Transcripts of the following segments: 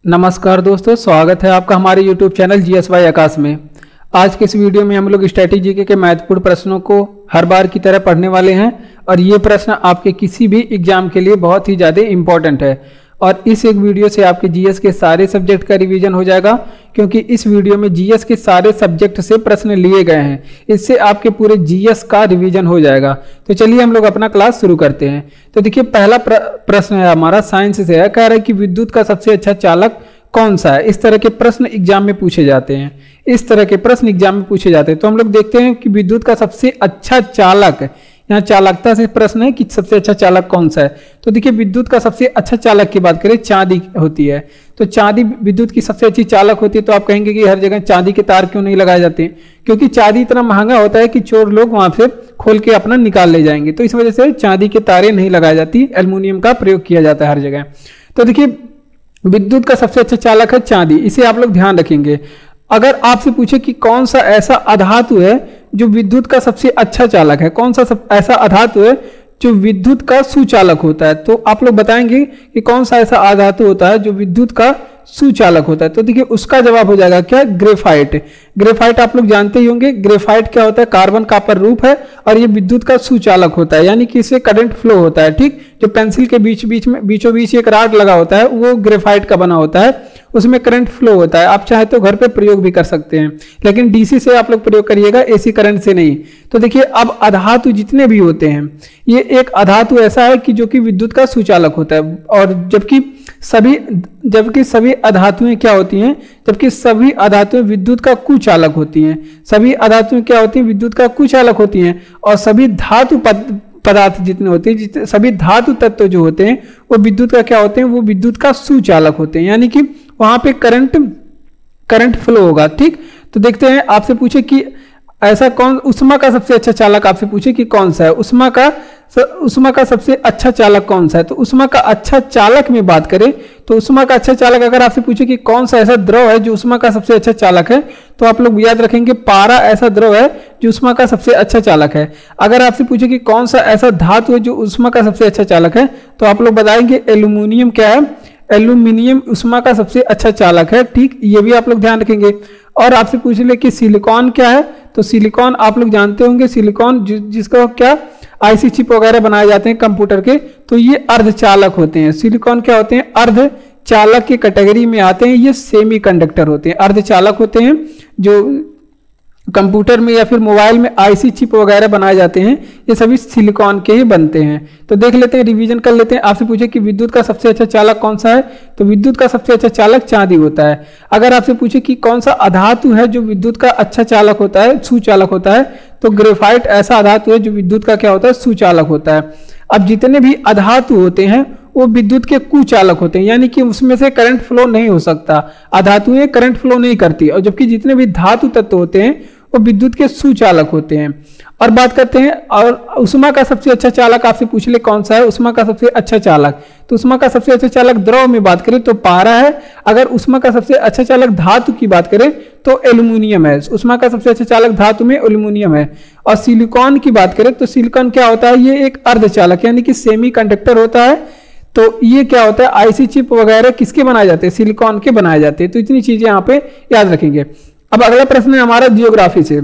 नमस्कार दोस्तों, स्वागत है आपका हमारे YouTube चैनल GSY आकाश में। आज के इस वीडियो में हम लोग स्ट्रैटेजी के महत्वपूर्ण प्रश्नों को हर बार की तरह पढ़ने वाले हैं और ये प्रश्न आपके किसी भी एग्जाम के लिए बहुत ही ज़्यादा इम्पोर्टेंट है। और इस एक वीडियो से आपके जीएस के सारे सब्जेक्ट का रिवीजन हो जाएगा, क्योंकि इस वीडियो में जीएस के सारे सब्जेक्ट से प्रश्न लिए गए हैं। इससे आपके पूरे जीएस का रिवीजन हो जाएगा। तो चलिए हम लोग अपना क्लास शुरू करते हैं। तो देखिए, पहला प्रश्न है हमारा साइंस से है, कह रहा है कि विद्युत का सबसे अच्छा चालक कौन सा है। इस तरह के प्रश्न एग्जाम में पूछे जाते हैं। तो हम लोग देखते हैं कि विद्युत का सबसे अच्छा चालक, यहाँ चालकता से प्रश्न है कि सबसे अच्छा चालक कौन सा है। तो देखिए, विद्युत का सबसे अच्छा चालक की बात करें, चांदी होती है। तो चांदी विद्युत की सबसे अच्छी चालक होती है। तो आप कहेंगे कि हर जगह चांदी के तार क्यों नहीं लगाए जाते, क्योंकि चांदी इतना महंगा होता है कि चोर लोग वहां से खोल के अपना निकाल ले जाएंगे। तो इस वजह से चांदी के तारे नहीं लगाई जाती, एल्युमिनियम का प्रयोग किया जाता है हर जगह। तो देखिए, विद्युत का सबसे अच्छा चालक है चांदी, इसे आप लोग ध्यान रखेंगे। अगर आपसे पूछे कि कौन सा ऐसा अधातु है जो विद्युत का सबसे अच्छा चालक है, कौन सा ऐसा अधातु है जो विद्युत का सुचालक होता है, तो आप लोग बताएंगे कि कौन सा ऐसा अधातु होता है जो विद्युत का सुचालक होता है। तो देखिए, उसका जवाब हो जाएगा क्या, ग्रेफाइट। ग्रेफाइट आप लोग जानते ही होंगे। ग्रेफाइट क्या होता है, कार्बन कॉपर रूप है और ये विद्युत का सुचालक होता है, यानी कि इससे करंट फ्लो होता है। ठीक, जो पेंसिल के बीचों बीच एक राड लगा होता है, वो ग्रेफाइट का बना होता है, उसमें करंट फ्लो होता है। आप चाहे तो घर पे प्रयोग भी कर सकते हैं, लेकिन डीसी से आप लोग प्रयोग करिएगा, एसी करंट से नहीं। तो देखिए, अब अधातु जितने भी होते हैं, ये एक अधातु ऐसा है कि जो कि विद्युत का सुचालक होता है। और जबकि सभी अधातुएं क्या होती हैं, जबकि सभी अधातुएं विद्युत का कुचालक होती हैं। सभी अधातुएं क्या होती हैं, विद्युत का कुचालक होती हैं। और सभी धातु पदार्थ जितने होते हैं, सभी धातु तत्व जो होते हैं, वो विद्युत का क्या होते हैं, वो विद्युत का सुचालक होते हैं, यानी कि वहां पे करंट फ्लो होगा। ठीक, तो देखते हैं, आपसे पूछे कि ऐसा कौन, उष्मा का सबसे अच्छा चालक आपसे पूछे कि कौन सा है, उष्मा का सबसे अच्छा चालक कौन सा है। तो उष्मा का अच्छा चालक में बात करें तो उष्मा का अच्छा चालक, अगर आपसे पूछे कि कौन सा ऐसा द्रव है जो उष्मा का सबसे अच्छा चालक है, तो आप लोग याद रखेंगे पारा ऐसा द्रव है जो उष्मा का सबसे अच्छा चालक है। अगर आपसे पूछे कि कौन सा ऐसा धातु है जो उष्मा का सबसे अच्छा चालक है, तो आप लोग बताएंगे एल्यूमिनियम क्या है, एल्यूमिनियम उष्मा का सबसे अच्छा चालक है। ठीक, ये भी आप लोग ध्यान रखेंगे। और आपसे पूछ ले कि सिलिकॉन क्या है, तो सिलिकॉन आप लोग जानते होंगे, सिलिकॉन जिसका क्या आईसी चिप वगैरह बनाए जाते हैं कंप्यूटर के, तो ये अर्धचालक होते हैं। सिलिकॉन क्या होते हैं, अर्धचालक की कैटेगरी में आते हैं। ये सेमीकंडक्टर होते हैं, अर्धचालक होते हैं। जो कंप्यूटर में या फिर मोबाइल में आईसी चिप वगैरह बनाए जाते हैं, ये सभी सिलिकॉन के ही बनते हैं। तो देख लेते हैं, रिवीजन कर लेते हैं। आपसे पूछे कि विद्युत का सबसे अच्छा चालक कौन सा है, तो विद्युत का सबसे अच्छा चालक चांदी होता है। अगर आपसे पूछे कि कौन सा अधातु है जो विद्युत का अच्छा चालक होता है, सुचालक होता है, तो ग्रेफाइट ऐसा अधातु है जो विद्युत का क्या होता है, सुचालक होता है। अब जितने भी अधातु होते हैं वो विद्युत के कुचालक होते हैं, यानी कि उसमें से करंट फ्लो नहीं हो सकता, अधातुएं करंट फ्लो नहीं करती। और जबकि जितने भी धातु तत्व होते हैं वो विद्युत के सुचालक होते हैं। और बात करते हैं, और उष्मा का सबसे अच्छा चालक आपसे पूछ ले कौन सा है, उष्मा का सबसे अच्छा चालक, तो उष्मा का सबसे अच्छा चालक द्रव में बात करें तो पारा है। अगर उष्मा का सबसे अच्छा चालक धातु की बात करें तो एल्यूमिनियम है। उष्मा का सबसे अच्छा चालक धातु में एल्यूमिनियम है। और सिलिकॉन की बात करें तो सिलिकॉन क्या होता है, ये एक अर्धचालक यानी कि सेमीकंडक्टर होता है। तो ये क्या होता है, आईसी चिप वगैरह किसके बनाए जाते हैं, सिलिकॉन के बनाए जाते हैं। तो इतनी चीजें यहाँ पे याद रखेंगे। अब अगला प्रश्न है हमारा जियोग्राफी से,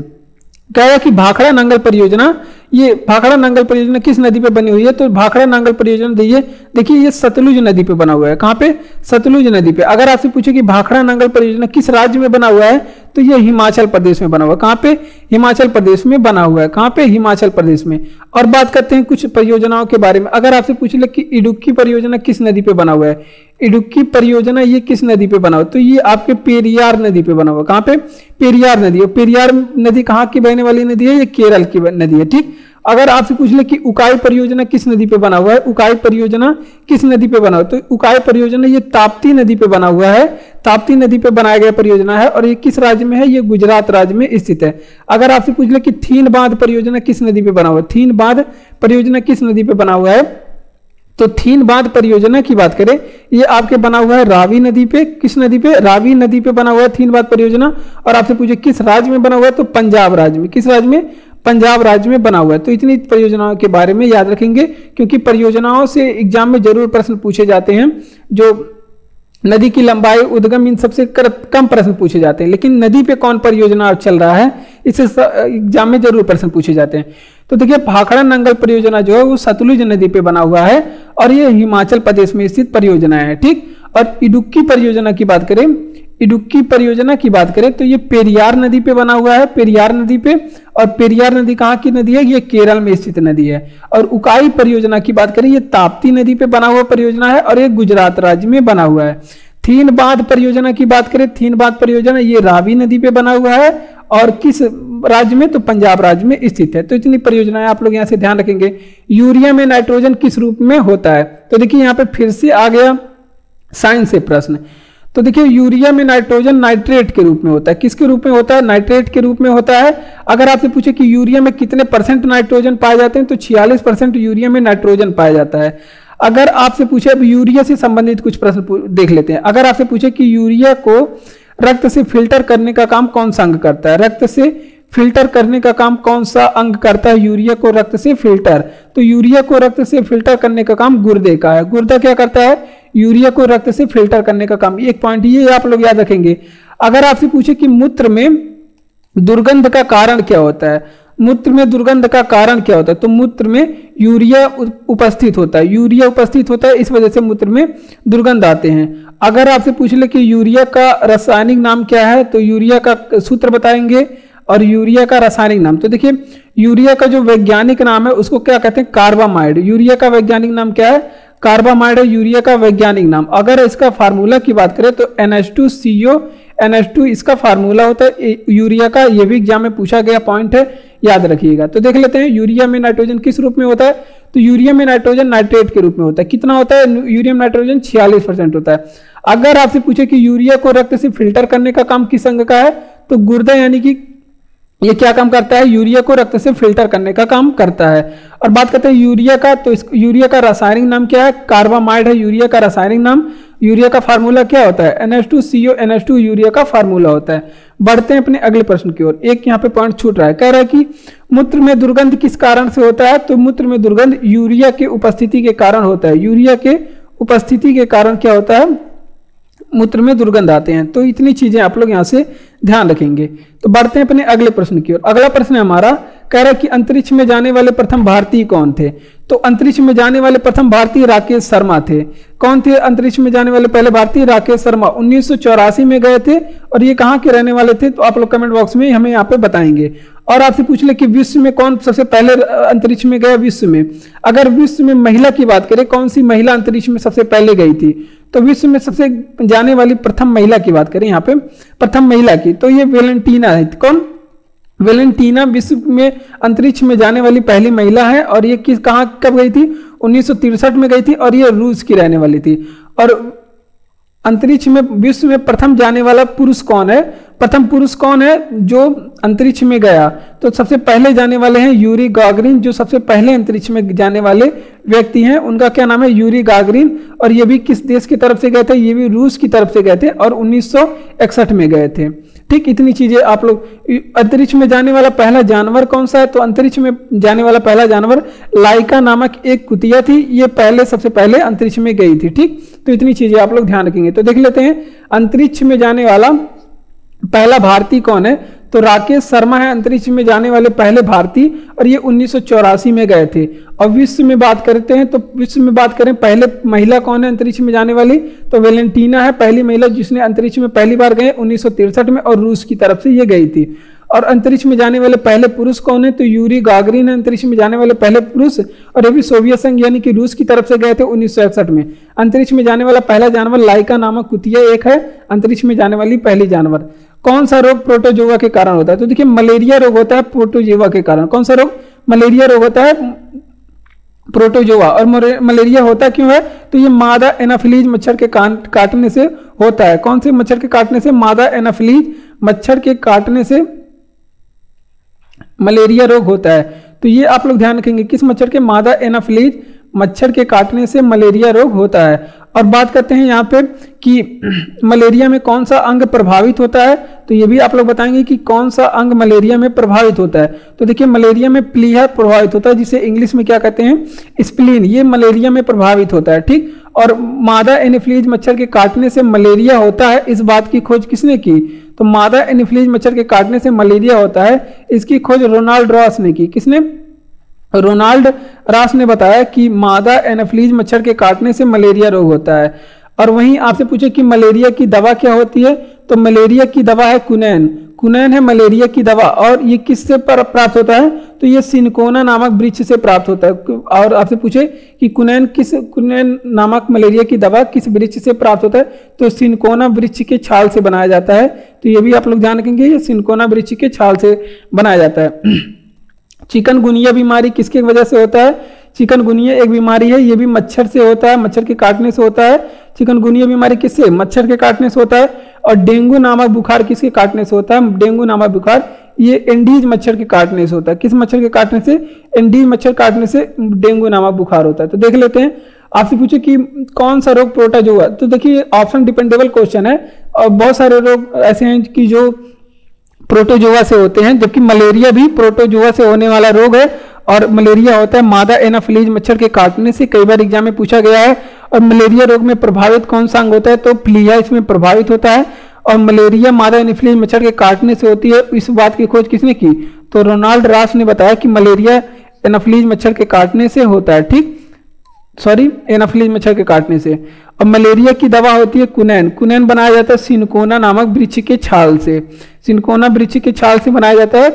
कहेगा कि भाखड़ा नांगल परियोजना, ये भाखड़ा नांगल परियोजना किस नदी पे बनी हुई है, तो भाखड़ा नांगल परियोजना देखिए ये सतलुज नदी पे बना हुआ है। कहाँ पे, सतलुज नदी पे। अगर आपसे पूछे कि भाखड़ा नांगल परियोजना किस राज्य में बना हुआ है, तो ये हिमाचल प्रदेश में बना हुआ है। कहाँ पे, हिमाचल प्रदेश में बना हुआ है। कहाँ पे, हिमाचल प्रदेश में। और बात करते हैं कुछ परियोजनाओं के बारे में। अगर आपसे पूछ ले कि इडुक्की परियोजना किस नदी पे बना हुआ है, इडुक्की परियोजना ये किस नदी पे बना हुआ, तो ये आपके पेरियार नदी पे बना हुआ। कहाँ पे, पेरियार नदी। और पेरियार नदी कहाँ की बहने वाली नदी है, ये केरल की नदी है। ठीक, अगर आपसे पूछ ले कि उकाई परियोजना किस नदी पे बना हुआ है, उकाई परियोजना किस नदी पे बना हुआ, तो उकाई परियोजना ये ताप्ती नदी पे बना हुआ है। ताप्ती नदी पे बनाया गया परियोजना है। और ये किस राज्य में है, ये गुजरात राज्य में स्थित है। अगर आपसे पूछ ले कि थीन बांध परियोजना किस नदी पे बना हुआ है, थीन बांध परियोजना किस नदी पे बना हुआ है, तो थीन बांध परियोजना की बात करें, ये आपके बना हुआ है रावी नदी पे। किस नदी पे, रावी नदी पे बना हुआ है थीन बांध परियोजना। और आपसे पूछे किस राज्य में बना हुआ है, तो पंजाब राज्य में। किस राज्य में, पंजाब राज्य में बना हुआ है। तो इतनी परियोजनाओं के बारे में याद रखेंगे, क्योंकि परियोजनाओं से एग्जाम में जरूर प्रश्न पूछे जाते हैं जो नदी की लंबाई, उद्गम, इन सबसे कम प्रश्न पूछे जाते हैं। लेकिन नदी पे कौन परियोजना चल रहा है, इससे एग्जाम में जरूर प्रश्न पूछे जाते हैं। तो देखिए भाखड़ा नंगल परियोजना जो है वो सतलुज नदी पे बना हुआ है और ये हिमाचल प्रदेश में स्थित परियोजना है, ठीक। और इडुक्की परियोजना की बात करें, इडुक्की परियोजना की बात करें तो ये पेरियार नदी पे बना हुआ है, पेरियार नदी पे। और पेरियार नदी कहाँ की नदी है, ये केरल में स्थित नदी है। और उकाई परियोजना की बात करें, ये ताप्ती नदी पे बना हुआ परियोजना है और ये गुजरात राज्य में बना हुआ है। थीन बांध परियोजना की बात करें, थीन बांध परियोजना ये रावी नदी पे बना हुआ है और किस राज्य में, तो पंजाब राज्य में स्थित है। तो इतनी परियोजनाएं आप लोग यहाँ से ध्यान रखेंगे। यूरिया में नाइट्रोजन किस रूप में होता है, तो देखिए यहाँ पे फिर से आ गया साइंस से प्रश्न। तो देखिए यूरिया में नाइट्रोजन नाइट्रेट के रूप में होता है। किसके रूप में होता है, नाइट्रेट के रूप में होता है। अगर आपसे पूछे कि यूरिया में कितने % नाइट्रोजन पाए जाते हैं, तो 46% यूरिया में नाइट्रोजन पाया जाता है। अगर आपसे पूछे, अब यूरिया से संबंधित कुछ प्रश्न देख लेते हैं। अगर आपसे पूछे कि यूरिया को रक्त से फिल्टर करने का काम कौन सा अंग करता है, रक्त से फिल्टर करने का काम कौन सा अंग करता है यूरिया को रक्त से फिल्टर, तो यूरिया को रक्त से फिल्टर करने का काम गुर्दे का है। गुर्दा क्या करता है, यूरिया को रक्त से फिल्टर करने का काम। एक पॉइंट ये आप लोग याद रखेंगे। अगर आपसे पूछे कि मूत्र में दुर्गंध का कारण क्या होता है, मूत्र में दुर्गंध का कारण क्या होता है, तो मूत्र में यूरिया उपस्थित होता है, यूरिया उपस्थित होता है, इस वजह से मूत्र में दुर्गंध आते हैं। अगर आपसे पूछ ले कि यूरिया का रासायनिक नाम क्या है, तो यूरिया का सूत्र बताएंगे और यूरिया का रासायनिक नाम। तो देखिए यूरिया का जो वैज्ञानिक नाम है उसको क्या कहते हैं, कार्बामाइड। यूरिया का वैज्ञानिक नाम क्या है, कार्बामाइड है यूरिया का वैज्ञानिक नाम। अगर इसका फार्मूला की बात करें तो NH2CO NH2 इसका फार्मूला होता है यूरिया का। यह भी एग्जाम में पूछा गया पॉइंट है, याद रखिएगा। तो देख लेते हैं यूरिया में नाइट्रोजन किस रूप में होता है, तो यूरिया में नाइट्रोजन नाइट्रेट के रूप में होता है। कितना होता है यूरिया में नाइट्रोजन, 46% होता है। अगर आपसे पूछे कि यूरिया को रक्त से फिल्टर करने का काम किस अंग का है, तो गुर्दा यानी कि ये क्या काम करता है, यूरिया को रक्त से फिल्टर करने का काम करता है। और बात करते हैं यूरिया का, तो इस यूरिया का रासायनिक नाम क्या है, कार्बामाइड है यूरिया का रासायनिक नाम। यूरिया का फार्मूला क्या होता है, NH2CO NH2 यूरिया का फार्मूला होता है। बढ़ते हैं अपने अगले प्रश्न की ओर। एक यहाँ पे पॉइंट छूट रहा है, कह रहा है कि मूत्र में दुर्गंध किस कारण से होता है, तो मूत्र में दुर्गंध यूरिया के उपस्थिति के कारण होता है। यूरिया के उपस्थिति के कारण क्या होता है, मूत्र में दुर्गंध आते हैं। तो इतनी चीजें आप लोग यहाँ से ध्यान रखेंगे। तो बढ़ते हैं अपने अगले प्रश्न की ओर। अगला प्रश्न है हमारा, कह रहा है कि अंतरिक्ष में जाने वाले प्रथम भारतीय कौन थे, तो अंतरिक्ष में जाने वाले प्रथम भारतीय राकेश शर्मा थे। कौन थे अंतरिक्ष में जाने वाले पहले भारतीय, राकेश शर्मा 1984 में गए थे। और ये कहाँ के रहने वाले थे, तो आप लोग कमेंट बॉक्स में हमें यहाँ पे बताएंगे। और आपसे पूछ ले कि विश्व में कौन सबसे पहले अंतरिक्ष में गया, विश्व में। अगर विश्व में महिला की बात करें, कौन सी महिला अंतरिक्ष में सबसे पहले गई थी, तो विश्व में सबसे जाने वाली प्रथम महिला की बात करें यहाँ पे, प्रथम महिला की, तो ये वेलेंटीना है। कौन, वेलेंटीना विश्व में अंतरिक्ष में जाने वाली पहली महिला है। और ये किस कहाँ कब गई थी, 1963 में गई थी और ये रूस की रहने वाली थी। और अंतरिक्ष में विश्व में प्रथम जाने वाला पुरुष कौन है, प्रथम पुरुष कौन है जो अंतरिक्ष में गया, तो सबसे पहले जाने वाले हैं यूरी गागरिन। जो सबसे पहले अंतरिक्ष में जाने वाले व्यक्ति हैं उनका क्या नाम है, यूरी गागरिन। और ये भी किस देश की तरफ से गए थे, ये भी रूस की तरफ से गए थे और 1961 में गए थे। ठीक, इतनी चीजें आप लोग। अंतरिक्ष में जाने वाला पहला जानवर कौन सा है, तो अंतरिक्ष में जाने वाला पहला जानवर लाइका नामक एक कुतिया थी। ये पहले सबसे पहले अंतरिक्ष में गई थी। ठीक, तो इतनी चीजें आप लोग ध्यान रखेंगे। तो देख लेते हैं अंतरिक्ष में जाने वाला पहला भारतीय कौन है, तो राकेश शर्मा है अंतरिक्ष में जाने वाले पहले भारतीय और ये 1984 में गए थे। और विश्व में बात करते हैं, तो विश्व में बात करें पहले महिला कौन है अंतरिक्ष में जाने वाली, तो वेलेंटीना है पहली महिला जिसने अंतरिक्ष में पहली बार गए 1963 में और रूस की तरफ से ये गई थी। और अंतरिक्ष में जाने वाले पहले पुरुष कौन है, तो यूरी गागरिन है अंतरिक्ष में जाने वाले पहले पुरुष और ये भी सोवियत संघ यानी कि रूस की तरफ से गए थे 1961 में। अंतरिक्ष में जाने वाला पहला जानवर लाइका नामक कुतिया एक है अंतरिक्ष में जाने वाली पहली जानवर। कौन सा रोग प्रोटोजोआ के कारण होता है, तो देखिए मलेरिया रोग होता है प्रोटोजोआ के कारण। कौन सा रोग, मलेरिया रोग होता है प्रोटोजोआ। और मलेरिया होता क्यों है, तो ये मादा एनाफिलीज मच्छर के काटने से होता है। कौन से मच्छर के काटने से, मादा एनाफिलीज मच्छर के काटने से मलेरिया रोग होता है। तो ये आप लोग ध्यान रखेंगे, किस मच्छर के, मादा एनाफिलीज मच्छर के काटने से मलेरिया रोग होता है। और बात करते हैं यहाँ पे कि मलेरिया में कौन सा अंग प्रभावित होता है, तो ये भी आप लोग बताएंगे कि कौन सा अंग मलेरिया में प्रभावित होता है। तो देखिए मलेरिया में प्लीहा प्रभावित होता है, जिसे इंग्लिश में क्या कहते हैं, स्प्लीन, ये मलेरिया में प्रभावित होता है, ठीक। और मादा एनोफिलीज मच्छर के काटने से मलेरिया होता है, इस बात की खोज किसने की, तो मादा एनोफिलीज मच्छर के काटने से मलेरिया होता है, इसकी खोज रोनाल्ड रॉस ने की। किसने, रोनाल्ड रॉस ने बताया कि मादा एनोफिलीज मच्छर के काटने से मलेरिया रोग होता है। और वहीं आपसे पूछे कि मलेरिया की दवा क्या होती है, तो मलेरिया की दवा है कुनैन। कुनैन है मलेरिया की दवा, और ये किससे प्राप्त होता है, तो ये सिनकोना नामक वृक्ष से प्राप्त होता है। और आपसे पूछे कि कुनैन नामक मलेरिया की दवा किस वृक्ष से प्राप्त होता है, तो सिनकोना वृक्ष के छाल से बनाया जाता है। तो ये भी आप लोग जान रखेंगे, ये सिनकोना वृक्ष के छाल से बनाया जाता है। चिकनगुनिया बीमारी किसकी वजह से होता है, चिकनगुनिया एक बीमारी है, ये भी मच्छर से होता है, मच्छर के काटने से होता है। चिकनगुनिया बीमारी किससे, मच्छर के काटने से होता है। और डेंगू नामक बुखार किसके काटने से होता है, डेंगू नामक बुखार ये एंडीज मच्छर के काटने से होता है। किस मच्छर के काटने से, एंडीज मच्छर काटने से डेंगू नामक बुखार होता है। तो देख लेते हैं, आपसे पूछे कि कौन सा रोग प्रोटोजोआ, तो देखिए ऑप्शन डिपेंडेबल क्वेश्चन है, और बहुत सारे रोग ऐसे हैं कि जो प्रोटोजोआ से होते हैं, जबकि मलेरिया भी प्रोटोजोआ से होने वाला रोग है। और मलेरिया होता है मादा एनाफिलीज मच्छर के काटने से, कई बार एग्जाम में पूछा गया है। और मलेरिया रोग में प्रभावित कौन सा अंग होता है, तो प्लीहा इसमें प्रभावित होता है। और मलेरिया मादा एनाफिलीज मच्छर के काटने से होती है, इस बात की खोज किसने की, तो रोनाल्ड रॉस ने बताया कि मलेरिया एनाफिलीज मच्छर के काटने से होता है, ठीक, सॉरी एनाफिलीज मच्छर के काटने से। और मलेरिया की दवा होती है कुनैन। कुनैन बनाया जाता है सिनकोना नामक वृक्ष के छाल से, सिनकोना वृक्ष के छाल से बनाया जाता है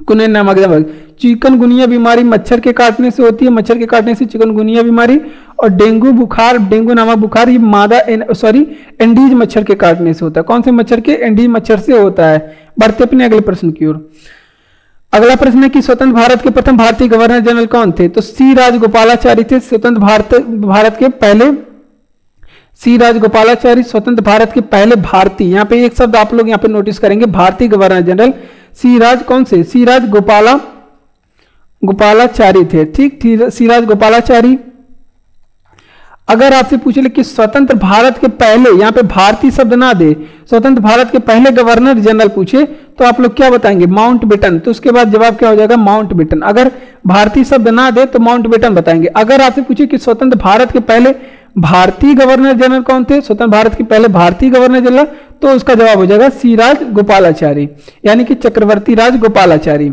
कुनैन नामक दवा। चिकनगुनिया बीमारी मच्छर के काटने से होती है, मच्छर के काटने से चिकनगुनिया बीमारी। और डेंगू बुखार, डेंगू नामक बुखार ये मादा एंडीज मच्छर के काटने से होता है। कौन से मच्छर के, एंडीज मच्छर से होता है। बढ़ते अपने अगले प्रश्न की ओर। अगला प्रश्न है कि स्वतंत्र भारत के प्रथम भारतीय गवर्नर जनरल कौन थे, तो सी राजगोपालाचारी थे। स्वतंत्र भारत के पहले, सी राजगोपालाचारी स्वतंत्र भारत के पहले भारतीय, यहाँ पे एक शब्द आप लोग यहाँ पे नोटिस करेंगे, भारतीय गवर्नर जनरल सी राज कौन से, सी राज गोपालाचारी थे, ठीक, सी राज गोपालाचारी। अगर आपसे पूछ ले कि स्वतंत्र भारत के पहले, यहाँ पे भारतीय शब्द ना दे, स्वतंत्र भारत के पहले गवर्नर जनरल पूछे तो आप लोग क्या बताएंगे, माउंट बेटन। तो उसके बाद जवाब क्या हो जाएगा, माउंट बेटन। अगर भारतीय शब्द ना दे तो माउंट बेटन बताएंगे। अगर आपसे पूछे कि स्वतंत्र भारत के पहले भारतीय गवर्नर जनरल कौन थे, स्वतंत्र भारत के पहले भारतीय गवर्नर जनरल, तो उसका जवाब हो जाएगा सी राज गोपालाचारी, यानी कि चक्रवर्ती राज गोपालाचारी।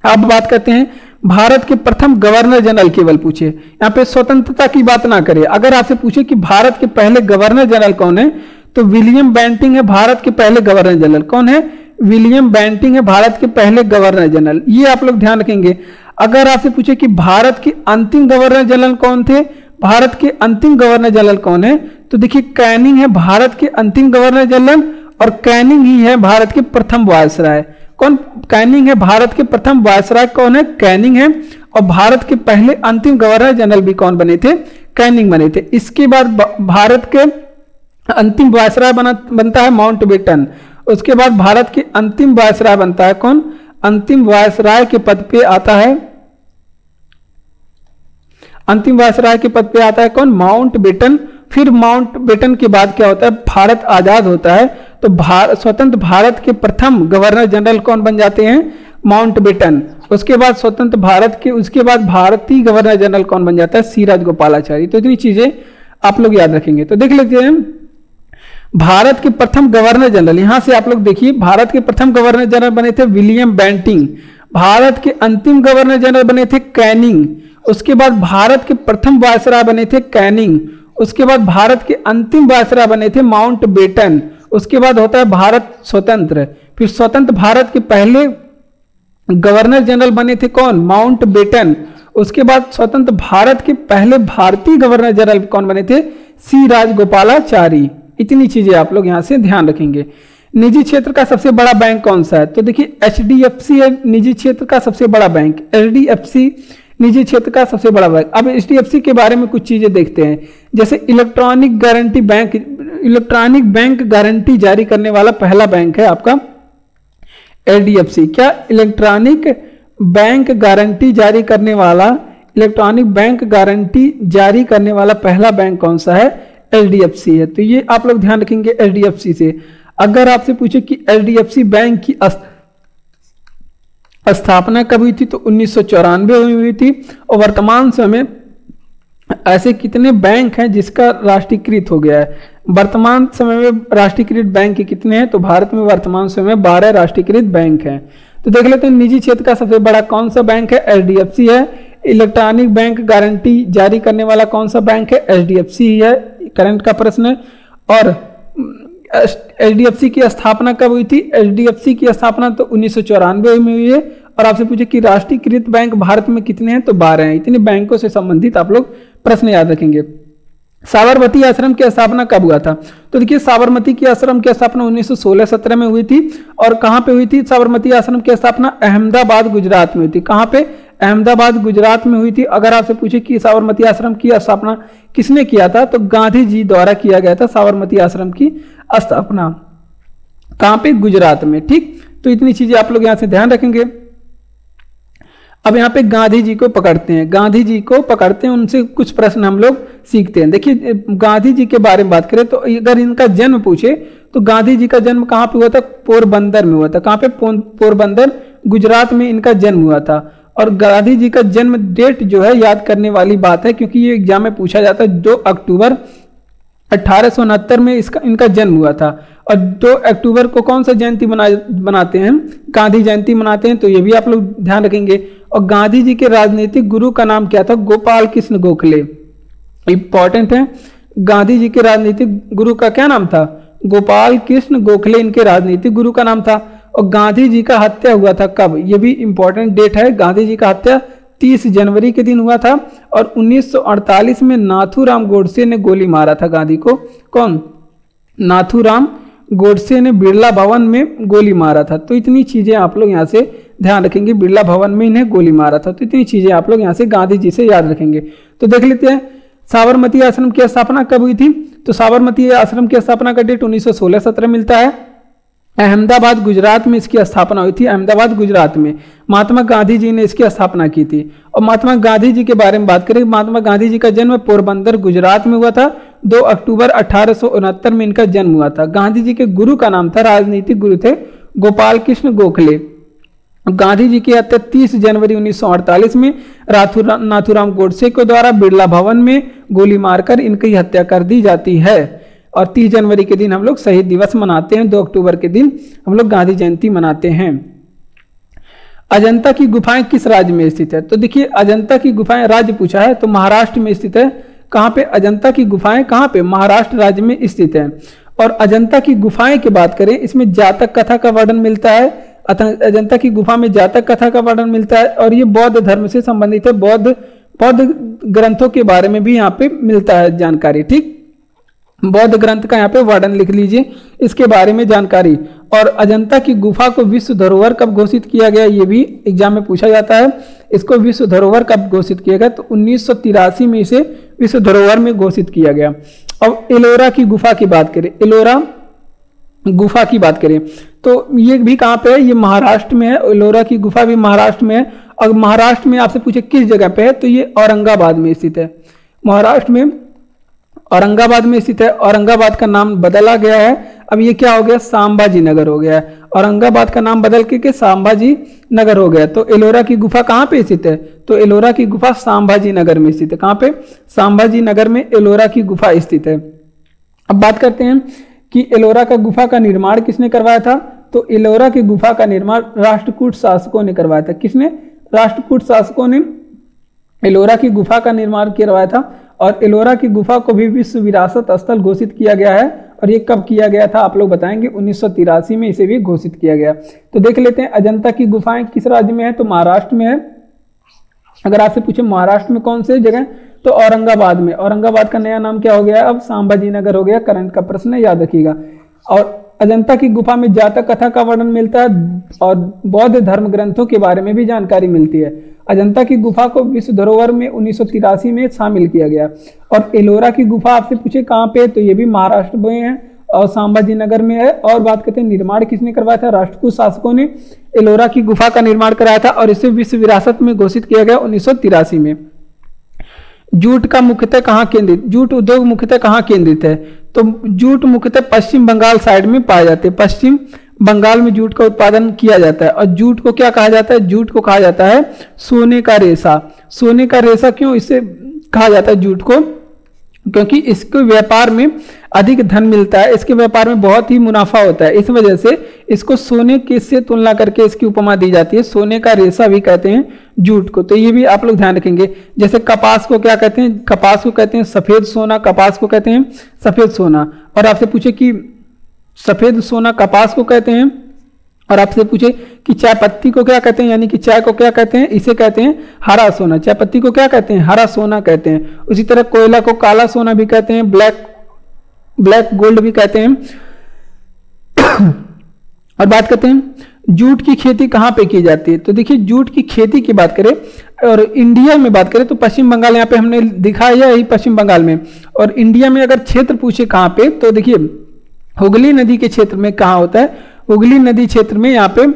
अब बात करते हैं भारत के प्रथम गवर्नर जनरल, केवल पूछे, यहाँ पे स्वतंत्रता की बात ना करे। अगर आपसे पूछे कि भारत के पहले गवर्नर जनरल कौन है, तो विलियम बेंटिंग है भारत के पहले गवर्नर जनरल। कौन है, विलियम बेंटिंग है भारत के पहले गवर्नर जनरल, ये आप लोग ध्यान रखेंगे। अगर आपसे पूछे कि भारत के अंतिम गवर्नर जनरल कौन थे, भारत के अंतिम गवर्नर जनरल कौन है, तो देखिए कैनिंग है भारत के अंतिम गवर्नर जनरल, और कैनिंग ही है भारत के प्रथम वायसराय। कौन, कैनिंग है भारत के प्रथम वायसराय, कौन है, कैनिंग है। और भारत के पहले अंतिम गवर्नर जनरल भी कौन बने थे, कैनिंग बने थे। इसके बाद भारत के अंतिम वायसराय बनता है माउंट बेटन। उसके बाद भारत के अंतिम वायसराय बनता है कौन, अंतिम वायसराय के पद पे आता है, अंतिम वायसराय के पद पे आता है कौन, माउंट बेटन। फिर माउंट बेटन के बाद क्या होता है, भारत आजाद होता है, तो स्वतंत्र भारत के प्रथम गवर्नर जनरल कौन बन जाते हैं, माउंट बेटन। उसके बाद स्वतंत्र भारत के, उसके बाद भारतीय गवर्नर जनरल कौन बन जाता है, सी राजगोपालाचारी। तो इतनी चीजें आप लोग याद रखेंगे। तो देख लेते हैं भारत के प्रथम गवर्नर जनरल, यहां से आप लोग देखिए, भारत के प्रथम गवर्नर जनरल बने थे विलियम बेंटिंग, भारत के अंतिम गवर्नर जनरल बने थे कैनिंग, उसके बाद भारत के प्रथम वायसराय बने थे कैनिंग, उसके बाद भारत के अंतिम वायसराय बने थे माउंट बेटन, उसके बाद होता है भारत स्वतंत्र। फिर स्वतंत्र भारत के पहले गवर्नर जनरल बने थे कौन, माउंट बेटन। उसके बाद स्वतंत्र भारत के पहले भारतीय गवर्नर जनरल कौन बने थे, सी राजगोपालाचारी। इतनी चीजें आप लोग यहां से ध्यान रखेंगे। निजी क्षेत्र का सबसे बड़ा बैंक कौन सा है, तो देखिए HDFC है निजी क्षेत्र का सबसे बड़ा बैंक, HDFC निजी क्षेत्र का सबसे बड़ा बैंक। अब HDFC के बारे में कुछ चीजें देखते हैं, जैसे electronic guarantee bank, electronic bank guarantee जारी करने वाला पहला बैंक है आपका HDFC। क्या इलेक्ट्रॉनिक बैंक गारंटी जारी करने वाला इलेक्ट्रॉनिक बैंक गारंटी जारी करने वाला पहला बैंक कौन सा है? HDFC है। तो ये आप लोग ध्यान रखेंगे HDFC से। अगर आपसे पूछे कि HDFC बैंक की स्थापना कब हुई थी, तो 1994 में हुई थी। और वर्तमान समय ऐसे कितने बैंक हैं जिसका राष्ट्रीयकृत हो गया है? वर्तमान समय में राष्ट्रीयकृत बैंक कितने हैं? तो भारत में वर्तमान समय में 12 राष्ट्रीयकृत बैंक हैं। तो देख लेते हैं निजी क्षेत्र का सबसे बड़ा कौन सा बैंक है? HDFC है। इलेक्ट्रॉनिक बैंक गारंटी जारी करने वाला कौन सा बैंक है? HDFC ही है। करंट का प्रश्न है। और HDFC की स्थापना कब हुई थी? HDFC की स्थापना तो 1994 में हुई है। और आपसे पूछे कि राष्ट्रीयकृत बैंक भारत में कितने हैं? तो 12 हैं। इतने बैंकों से संबंधित आप लोग प्रश्न याद रखेंगे। साबरमती आश्रम की स्थापना कब हुआ था? तो देखिए साबरमती की आश्रम की स्थापना 1916-17 में हुई थी। और कहां पे हुई थी साबरमती आश्रम की स्थापना? अहमदाबाद गुजरात में हुई थी। कहां पे? अहमदाबाद गुजरात में हुई थी। अगर आपसे पूछे कि साबरमती आश्रम की स्थापना किसने किया था, तो गांधी जी द्वारा किया गया था साबरमती आश्रम की स्थापना। कहां पे? गुजरात में। ठीक, तो इतनी चीजें आप लोग यहां से ध्यान रखेंगे। अब यहाँ पे गांधी जी को पकड़ते हैं, गांधी जी को पकड़ते हैं, उनसे कुछ प्रश्न हम लोग सीखते हैं। देखिए गांधी जी के बारे में बात करें तो अगर इनका जन्म पूछे तो गांधी जी का जन्म कहाँ पे हुआ था? पोरबंदर में हुआ था। कहाँ पे? पोरबंदर गुजरात में इनका जन्म हुआ था। और गांधी जी का जन्म डेट जो है याद करने वाली बात है, क्योंकि ये एग्जाम में पूछा जाता है। 2 अक्टूबर 1869 में इनका जन्म हुआ था। और 2 अक्टूबर को कौन सा जयंती बनाते हैं? गांधी जयंती मनाते हैं। तो ये भी आप लोग ध्यान रखेंगे। और गांधी जी के राजनीतिक गुरु का नाम क्या था? गोपाल कृष्ण गोखले। इंपॉर्टेंट है। गांधी जी के राजनीतिक गुरु का क्या नाम था? गोपाल कृष्ण गोखले इनके राजनीतिक गुरु का नाम था। और गांधी जी का हत्या हुआ था कब? ये भी इंपॉर्टेंट डेट है। गांधी जी का हत्या 30 जनवरी के दिन हुआ था। और 1948 में नाथूराम गोडसे ने गोली मारा था गांधी को। कौन? नाथूराम गोडसे ने बिरला भवन में गोली मारा था। तो इतनी चीजें आप लोग यहाँ से ध्यान रखेंगे। बिरला भवन में इन्हें गोली मारा था। तो इतनी चीजें आप लोग यहाँ से गांधी जी से याद रखेंगे। तो देख लेते हैं साबरमती आश्रम की स्थापना कब हुई थी। तो साबरमती आश्रम की स्थापना का डेट 1916-17 मिलता है। अहमदाबाद गुजरात में इसकी स्थापना हुई थी। अहमदाबाद गुजरात में महात्मा गांधी जी ने इसकी स्थापना की थी। और महात्मा गांधी जी के बारे में बात करें, महात्मा गांधी जी का जन्म पोरबंदर गुजरात में हुआ था। 2 अक्टूबर 1869 में इनका जन्म हुआ था। गांधी जी के गुरु का नाम था, राजनीतिक गुरु थे, गोपाल कृष्ण गोखले। गांधी जी की हत्या 30 जनवरी 1948 में नाथूराम गोडसे के द्वारा बिरला भवन में गोली मारकर इनकी हत्या कर दी जाती है। और 30 जनवरी के दिन हम लोग शहीद दिवस मनाते हैं। 2 अक्टूबर के दिन हम लोग गांधी जयंती मनाते हैं। अजंता की गुफाएं किस राज्य में स्थित है? तो देखिए अजंता की गुफाएं राज्य पूछा है तो महाराष्ट्र में स्थित है। कहां पे? अजंता की गुफाएं कहां पे? महाराष्ट्र राज्य में स्थित है। और अजंता की गुफाएं की बात करें, इसमें जातक कथा का वर्णन मिलता है। अजंता की गुफा में जातक कथा का वर्णन मिलता है। और ये बौद्ध धर्म से संबंधित है। बौद्ध ग्रंथों के बारे में भी यहाँ पे मिलता है जानकारी। ठीक, बौद्ध ग्रंथ का यहाँ पे वर्णन लिख लीजिए, इसके बारे में जानकारी। और अजंता की गुफा को विश्व धरोहर कब घोषित किया गया? ये भी एग्जाम में पूछा जाता है। इसको विश्व धरोहर कब घोषित किया गया? तो 1983 में इसे विश्व धरोहर में घोषित किया गया। अब एलोरा की गुफा की बात करें, एलोरा गुफा की बात करें तो ये भी कहाँ पे है? ये महाराष्ट्र में है। एलोरा की गुफा भी महाराष्ट्र में है। और महाराष्ट्र में आपसे पूछे किस जगह पे है, तो ये औरंगाबाद में स्थित है। महाराष्ट्र में औरंगाबाद में स्थित है। औरंगाबाद का नाम बदला गया है, अब ये क्या हो गया? संभाजी नगर हो गया है। औरंगाबाद का नाम बदल के संभाजी नगर हो गया। तो एलोरा की गुफा कहाँ पे स्थित है? तो एलोरा की गुफा संभाजी नगर में स्थित है। कहाँ पे? संभाजी नगर में एलोरा की गुफा स्थित है। अब बात करते हैं कि एलोरा का गुफा का निर्माण किसने करवाया था? तो एलोरा की गुफा का निर्माण राष्ट्रकूट शासकों ने करवाया था। किसने? राष्ट्रकूट शासकों ने एलोरा की गुफा का निर्माण करवाया था। और एलोरा की गुफा को भी विश्व विरासत स्थल घोषित किया गया है। और ये कब किया गया था आप लोग बताएंगे? 1983 में इसे भी घोषित किया गया। तो देख लेते हैं अजंता की गुफाएं किस राज्य में है? तो महाराष्ट्र में है। अगर आपसे पूछे महाराष्ट्र में कौन से जगह, तो औरंगाबाद में। औरंगाबाद का नया नाम क्या हो गया? अब संभाजी नगर हो गया। करंट का प्रश्न है, याद रखिएगा। और अजंता की गुफा में जातक कथा का वर्णन मिलता है और बौद्ध धर्म ग्रंथों के बारे में भी जानकारी मिलती है। अजंता की गुफा को विश्व धरोहर में 1983 में शामिल किया गया। और एलोरा की गुफा आपसे पूछे कहाँ पे, तो ये भी महाराष्ट्र में है और संभाजी नगर में है। और बात करते हैं निर्माण किसने करवाया था? राष्ट्रकूट शासकों ने एलोरा की गुफा का निर्माण कराया था और इसे विश्व विरासत में घोषित किया गया 1983 में। जूट का मुख्यतः कहाँ केंद्रित, जूट उद्योग मुख्यतः कहाँ केंद्रित है? तो जूट मुख्यतः पश्चिम बंगाल साइड में पाए जाते हैं। पश्चिम बंगाल में जूट का उत्पादन किया जाता है। और जूट को क्या कहा जाता है? जूट को कहा जाता है सोने का रेशा। सोने का रेशा क्यों इसे कहा जाता है जूट को? क्योंकि इसके व्यापार में अधिक धन मिलता है, इसके व्यापार में बहुत ही मुनाफा होता है, इस वजह से इसको सोने के से तुलना करके इसकी उपमा दी जाती है। सोने का रेशा भी कहते हैं जूट को। तो ये भी आप लोग ध्यान रखेंगे। जैसे कपास को क्या कहते हैं? कपास को कहते हैं सफेद सोना, कपास को कहते हैं सफेद सोना। और आपसे पूछे कि सफेद सोना कपास को कहते हैं, और आपसे पूछे कि चाय पत्ती को क्या कहते हैं, यानी कि चाय को क्या कहते हैं? इसे कहते हैं हरा सोना। चाय पत्ती को क्या कहते हैं? हरा सोना कहते हैं। उसी तरह कोयला को काला सोना भी कहते हैं, ब्लैक गोल्ड भी कहते हैं। और बात करते हैं जूट की खेती कहाँ पे की जाती है? तो देखिए जूट की खेती की बात करें और इंडिया में बात करें तो पश्चिम बंगाल, यहाँ पे हमने दिखाया यही पश्चिम बंगाल में। और इंडिया में अगर क्षेत्र पूछे कहाँ पे, तो देखिए हुगली नदी के क्षेत्र में कहाँ होता है? हुगली नदी क्षेत्र में यहाँ पे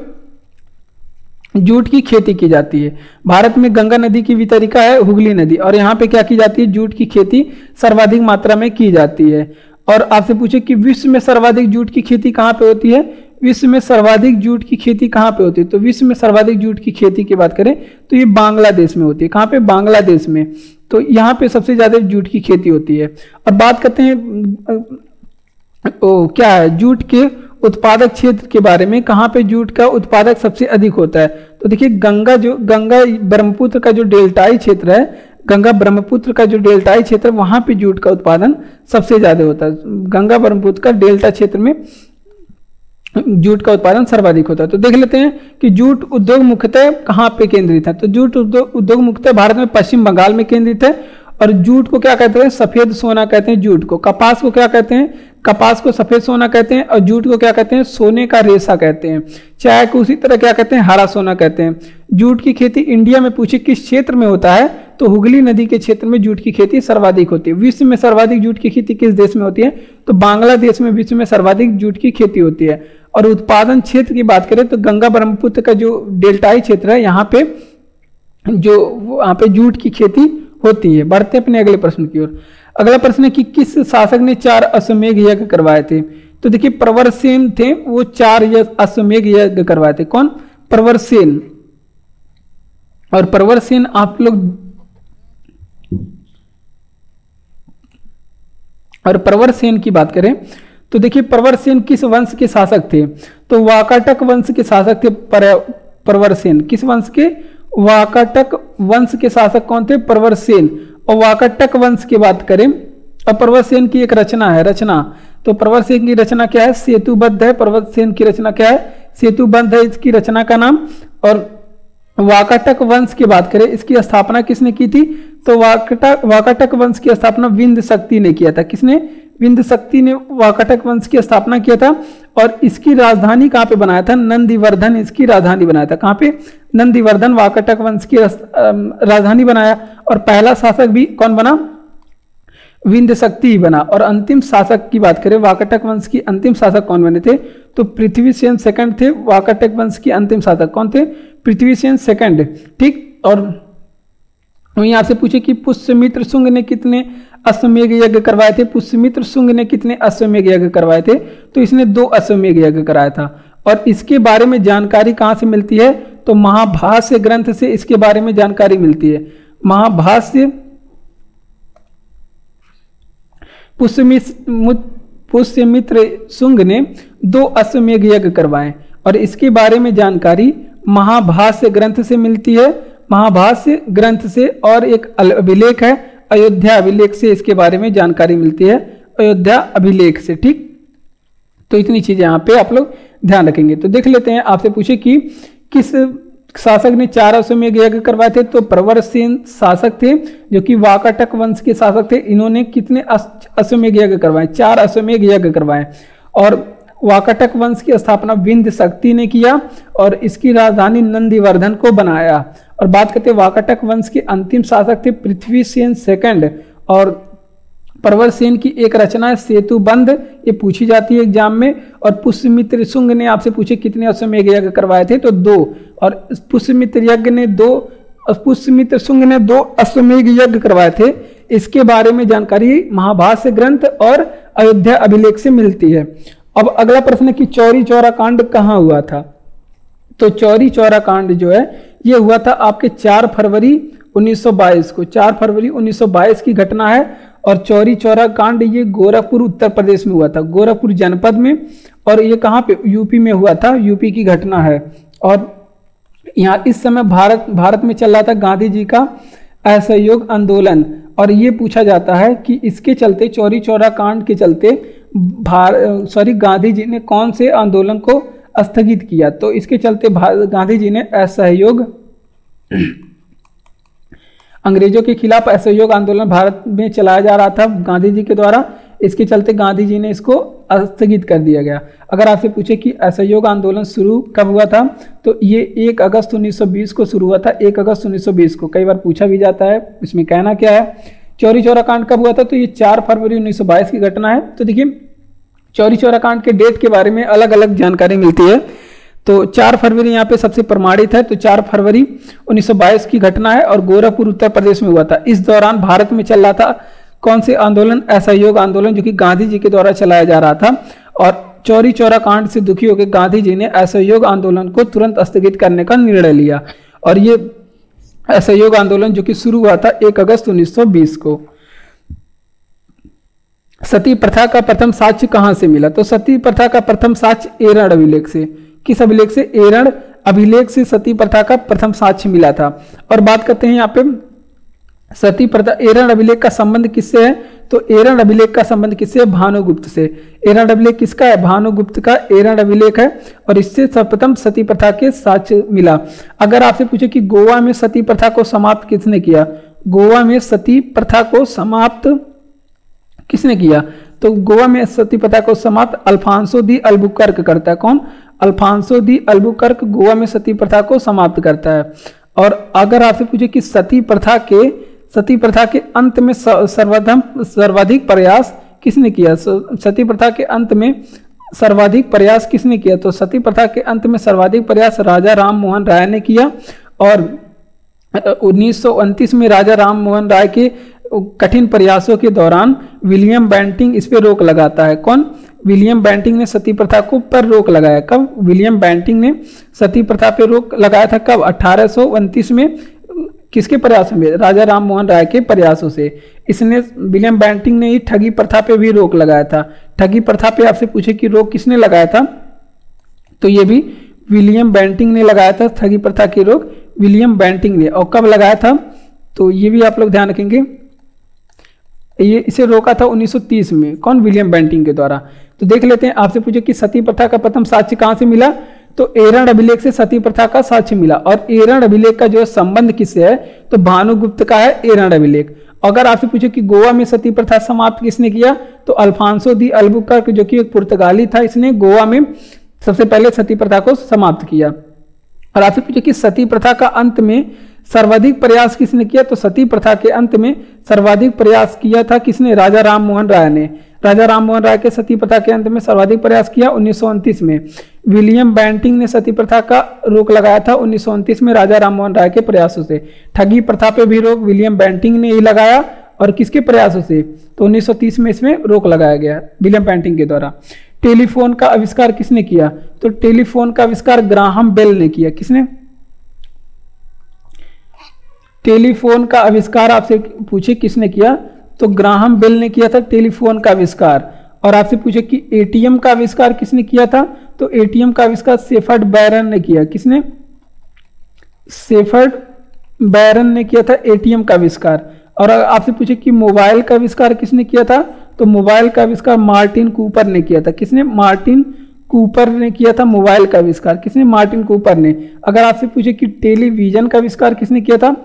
जूट की खेती की जाती है। भारत में गंगा नदी की वितरिका है हुगली नदी, और यहाँ पे क्या की जाती है? जूट की खेती सर्वाधिक मात्रा में की जाती है। और आपसे पूछे कि विश्व में सर्वाधिक जूट की खेती कहाँ पे होती है? विश्व में सर्वाधिक जूट की खेती कहाँ पे होती है? तो विश्व में सर्वाधिक जूट की खेती की बात करें तो ये बांग्लादेश में होती है। कहाँ पे? बांग्लादेश में। तो यहाँ पे सबसे ज्यादा जूट की खेती होती है। और बात करते हैं क्या है जूट के उत्पादक क्षेत्र के बारे में, कहाँ पे जूट का उत्पादक सबसे अधिक होता है? तो देखिए गंगा ब्रह्मपुत्र का जो डेल्टाई क्षेत्र है, गंगा ब्रह्मपुत्र का जो डेल्टाई क्षेत्र, वहां पे जूट का उत्पादन सबसे ज्यादा होता है। गंगा ब्रह्मपुत्र का डेल्टा क्षेत्र में जूट का उत्पादन सर्वाधिक होता है। तो देख लेते हैं कि जूट उद्योग मुख्यतः कहाँ पे केंद्रित है? तो जूट उद्योग मुख्यतः भारत में पश्चिम बंगाल में केंद्रित है। और जूट को क्या कहते हैं? सफेद सोना कहते हैं जूट को। कपास को क्या कहते हैं? कपास को सफेद सोना कहते हैं। और जूट को क्या कहते हैं? सोने का रेशा कहते हैं। चाय को उसी तरह क्या कहते हैं? हरा सोना कहते हैं। जूट की खेती इंडिया में पूछे किस क्षेत्र में होता है? तो हुगली नदी के क्षेत्र में जूट की खेती सर्वाधिक होती है। विश्व में सर्वाधिक जूट की खेती किस देश में होती है? तो बांग्लादेश में विश्व में सर्वाधिक जूट की खेती होती है। और उत्पादन क्षेत्र की बात करें तो गंगा ब्रह्मपुत्र का जो डेल्टाई क्षेत्र है, यहाँ पे जूट की खेती होती है। बढ़ते अपने अगले प्रश्न की ओर। अगला प्रश्न है कि किस शासक ने 4 अश्वमेध यज्ञ करवाए थे? तो देखिए प्रवरसेन थे, वो 4 अश्वमेध यज्ञ करवाए थे। कौन? प्रवरसेन। और प्रवरसेन आप लोग, और प्रवरसेन की बात करें तो देखिए प्रवरसेन किस वंश के शासक थे? तो वाकाटक वंश के शासक थे प्रवरसेन। किस वंश के? वाकाटक वंश के शासक कौन थे? प्रवरसेन। और वाकाटक वंश की बात करें और प्रवरसेन की एक रचना है, रचना। तो प्रवरसेन की रचना क्या है? सेतुबद्ध है। प्रवरसेन की रचना क्या है? सेतुबद्ध है इसकी रचना का नाम। और वाकाटक वंश की बात करें, इसकी स्थापना किसने की थी? तो वाकाटक वंश की स्थापना विंध्य शक्ति ने किया था। किसने? विंध्य शक्ति ने वाकाटक वंश की स्थापना किया था। और इसकी राजधानी कहाँ पे बनाया था? नंदीवर्धन इसकी राजधानी बनाया था। कहाँ पे? नंदीवर्धन वाकाटक वंश की राजधानी बनाया। और पहला शासक भी कौन बना? विंध्य शक्ति ही बना। और अंतिम शासक की बात करें, वाकाटक वंश की अंतिम शासक कौन बने थे? तो पृथ्वीसेन सेकंड थे। वाकाटक वंश की अंतिम शासक कौन थे? पृथ्वीसेन सेकंड। ठीक। और यहाँ से पूछे कि पुष्यमित्र शुंग ने कितने अश्वमेध यज्ञ करवाए थे? पुष्यमित्र शुंग ने कितने अश्वमेध यज्ञ करवाए थे? तो इसने 2 अश्वमेध यज्ञ कराया था। और इसके बारे में जानकारी कहाँ से मिलती है? तो महाभाष्य ग्रंथ से इसके बारे में जानकारी मिलती है। महाभाष्य पुष्यमित्र शुंग ने 2 अश्वमेध यज्ञ करवाए और इसके बारे में जानकारी महाभाष्य ग्रंथ से मिलती है। महाभाष्य ग्रंथ से, और एक अभिलेख है अयोध्या अभिलेख से इसके बारे में जानकारी मिलती है, अयोध्या अभिलेख से। ठीक। तो इतनी चीजें यहाँ पे आप लोग ध्यान रखेंगे। तो देख लेते हैं, आपसे पूछे कि किस शासक ने 4 अश्वमेध यज्ञ करवाए थे? तो प्रवरसेन शासक थे जो कि वाकाटक वंश के शासक थे। इन्होंने कितने अश्वमेध यज्ञ करवाए? 4 अश्वमेध यज्ञ करवाए। और वाकाटक वंश की स्थापना विंध्य शक्ति ने किया और इसकी राजधानी नंदीवर्धन को बनाया। और बात करते हैं वाकाटक वंश के अंतिम शासक थे पृथ्वीसेन सेकंड। और प्रवरसेन की एक रचना है सेतुबंध, ये पूछी जाती है एग्जाम में। और पुष्यमित्र शुंग ने आपसे पूछे कितने अश्वमेध यज्ञ करवाए थे? तो 2। और पुष्यमित्र यज्ञ ने 2 पुष्यमित्र शुंग ने 2 अश्वमेध यज्ञ करवाए थे, इसके बारे में जानकारी महाभाष्य ग्रंथ और अयोध्या अभिलेख से मिलती है। अब अगला प्रश्न है कि चौरी चौरा कांड कहाँ हुआ था। तो चौरी चौरा कांड जो है ये हुआ था आपके 4 फरवरी 1922 को। 4 फरवरी 1922 की घटना है और चौरी चौरा कांड ये गोरखपुर उत्तर प्रदेश में हुआ था, गोरखपुर जनपद में। और ये कहाँ पे, यूपी में हुआ था, यूपी की घटना है। और यहाँ इस समय भारत में चल रहा था गांधी जी का असहयोग आंदोलन। और ये पूछा जाता है कि इसके चलते, चौरी चौरा कांड के चलते गांधी जी ने कौन से आंदोलन को स्थगित किया। तो इसके चलते गांधी जी ने असहयोग, अंग्रेजों के खिलाफ असहयोग आंदोलन भारत में चलाया जा रहा था गांधी जी के द्वारा, इसके चलते गांधी जी ने इसको स्थगित कर दिया गया। अगर आपसे पूछे कि असहयोग आंदोलन शुरू कब हुआ था, तो ये 1 अगस्त 1920 को शुरू हुआ था। 1 अगस्त 1920 को कई बार पूछा भी जाता है, इसमें कहना क्या है। चौरी चौरा कांड कब हुआ था, तो ये 4 फरवरी 1922 की घटना है। तो देखिए चौरी चौरा कांड के डेट के बारे में अलग अलग जानकारी मिलती है। तो 4 फरवरी यहाँ पे सबसे प्रमाणित है, तो 4 फरवरी 1922 की घटना है और गोरखपुर उत्तर प्रदेश में हुआ था। इस दौरान भारत में चल रहा था कौन से आंदोलन, असहयोग आंदोलन, जो कि गांधी जी के द्वारा चलाया जा रहा था। और चौरी चौरा कांड से दुखी होकर गांधी जी ने असहयोग आंदोलन को तुरंत स्थगित करने का निर्णय लिया। और ये असहयोग आंदोलन जो कि शुरू हुआ था 1 अगस्त 1920 को। सती प्रथा का प्रथम साक्ष्य कहां से मिला, तो सती प्रथा का प्रथम साक्ष्य एरण अभिलेख से। किस अभिलेख से, एरण अभिलेख से सती प्रथा का प्रथम साक्ष्य मिला था। और बात करते हैं यहाँ पे सती प्रथा, एरण अभिलेख का संबंध किससे है, तो एरण अभिलेख का संबंध किससे है, भानुगुप्त से। एरण अभिलेख किसका है, भानुगुप्त का एरण अभिलेख है और इससे सर्वप्रथम सती प्रथा के साक्ष्य मिला। अगर आपसे पूछे कि गोवा में सती प्रथा को समाप्त किसने किया, गोवा में सती प्रथा को समाप्त किसने किया, तो गोवा में सती प्रथा को समाप्त अल्फांसो दी अल्बुकर्क करता है। कौन, अल्फांसो दी अल्बुकर्क गोवा में सती प्रथा को समाप्त करता है। और अगर आपसे पूछे कि सती प्रथा के अंत में सर्वाधिक प्रयास किसने किया, सती प्रथा के अंत में सर्वाधिक प्रयास किसने किया, तो सती प्रथा के अंत में सर्वाधिक प्रयास राजा राम मोहन राय ने किया। और 1929 में राजा राम मोहन राय के कठिन प्रयासों के दौरान विलियम बेंटिंग इस पे रोक लगाता है। कौन, विलियम बेंटिंग ने सती प्रथा को पर रोक लगाया। कब, विलियम बेंटिंग ने सती प्रथा पे रोक लगाया था, कब, 1829 में। किसके प्रयासों में, राजा राम मोहन राय के प्रयासों से। इसने, विलियम बेंटिंग ने ही ठगी प्रथा पे भी रोक लगाया था। ठगी प्रथा पे आपसे पूछे कि रोक किसने लगाया था, तो ये भी विलियम बेंटिंग ने लगाया था। ठगी प्रथा की रोक विलियम बेंटिंग ने, और कब लगाया था, तो ये भी आप लोग ध्यान रखेंगे। ये इसे रोका था 1930 में, कौन, विलियम बेंटिंग के द्वारा। तो देख लेते हैं, आपसे पूछे कि सती प्रथा का प्रथम साक्ष्य कहां से मिला, तो एरण अभिलेख से सती प्रथा का साक्ष्य मिला। और एरण अभिलेख का जो संबंध किससे है, तो भानुगुप्त का है एरण अभिलेख। अगर आपसे पूछे कि गोवा में सती प्रथा समाप्त किसने किया, तो अल्फांसो दी अल्बुकर्क जो कि एक पुर्तगाली था, इसने गोवा में सबसे पहले सती प्रथा को समाप्त किया। और आपसे पूछे कि सती प्रथा का अंत में सर्वाधिक प्रयास किसने किया, तो सती प्रथा के अंत में सर्वाधिक प्रयास किया था किसने, राजा राम मोहन राय ने। राजा राम मोहन राय के सती प्रथा के अंत में सर्वाधिक प्रयास किया 1929 में। विलियम बेंटिंग ने सती प्रथा का रोक लगाया था 1929 में राजा राम मोहन राय के प्रयासों से। ठगी प्रथा पे भी रोक विलियम बेंटिंग ने ही लगाया, और किसके प्रयासों से, तो 1930 में इसमें रोक लगाया गया विलियम बेंटिंग के द्वारा। टेलीफोन का आविष्कार किसने किया, तो टेलीफोन का आविष्कार ग्राहम बेल ने किया। किसने, टेलीफोन का आविष्कार आपसे पूछे किसने किया, तो ग्राहम बेल ने किया था टेलीफोन का आविष्कार। और आपसे पूछे कि एटीएम का आविष्कार किसने किया था, तो एटीएम का आविष्कार शेफर्ड बैरन ने किया। किसने, शेफर्ड बैरन ने किया था एटीएम का आविष्कार। और आपसे पूछे कि मोबाइल का आविष्कार किसने किया था, तो मोबाइल का आविष्कार मार्टिन कूपर ने किया था। किसने, मार्टिन कूपर ने किया था मोबाइल का आविष्कार। किसने, मार्टिन कूपर ने। अगर आपसे पूछे कि टेलीविजन का आविष्कार किसने किया था,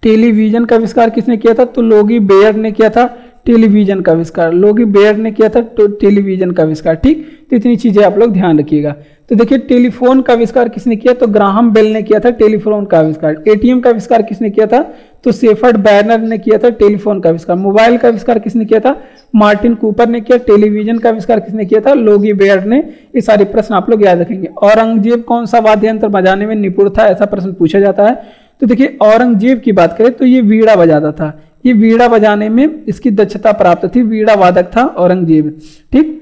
टेलीविजन का आविष्कार किसने किया था, तो लोगी बेयर ने किया था टेलीविजन का आविष्कार। लोगी बेयर ने किया था टेलीविजन का आविष्कार। ठीक, तो इतनी चीजें आप लोग ध्यान रखिएगा। तो देखिए टेलीफोन का आविष्कार किसने किया, तो ग्राहम बेल ने किया था टेलीफोन का आविष्कार। एटीएम का आविष्कार किसने किया था, तो शेफर्ड बैरन ने किया था टेलीफोन का आविष्कार। मोबाइल का आविष्कार किसने किया था, मार्टिन कूपर ने किया। टेलीविजन का आविष्कार किसने किया था, लोगी बेयर ने। ये सारे प्रश्न आप लोग याद रखेंगे। औरंगजेब कौन सा वाद्य यंत्र बजाने में निपुण था, ऐसा प्रश्न पूछा जाता है। तो देखिए औरंगजेब की बात करें तो ये वीणा बजाता था, ये वीणा बजाने में इसकी दक्षता प्राप्त थी, वीणा वादक था औरंगजेब। ठीक,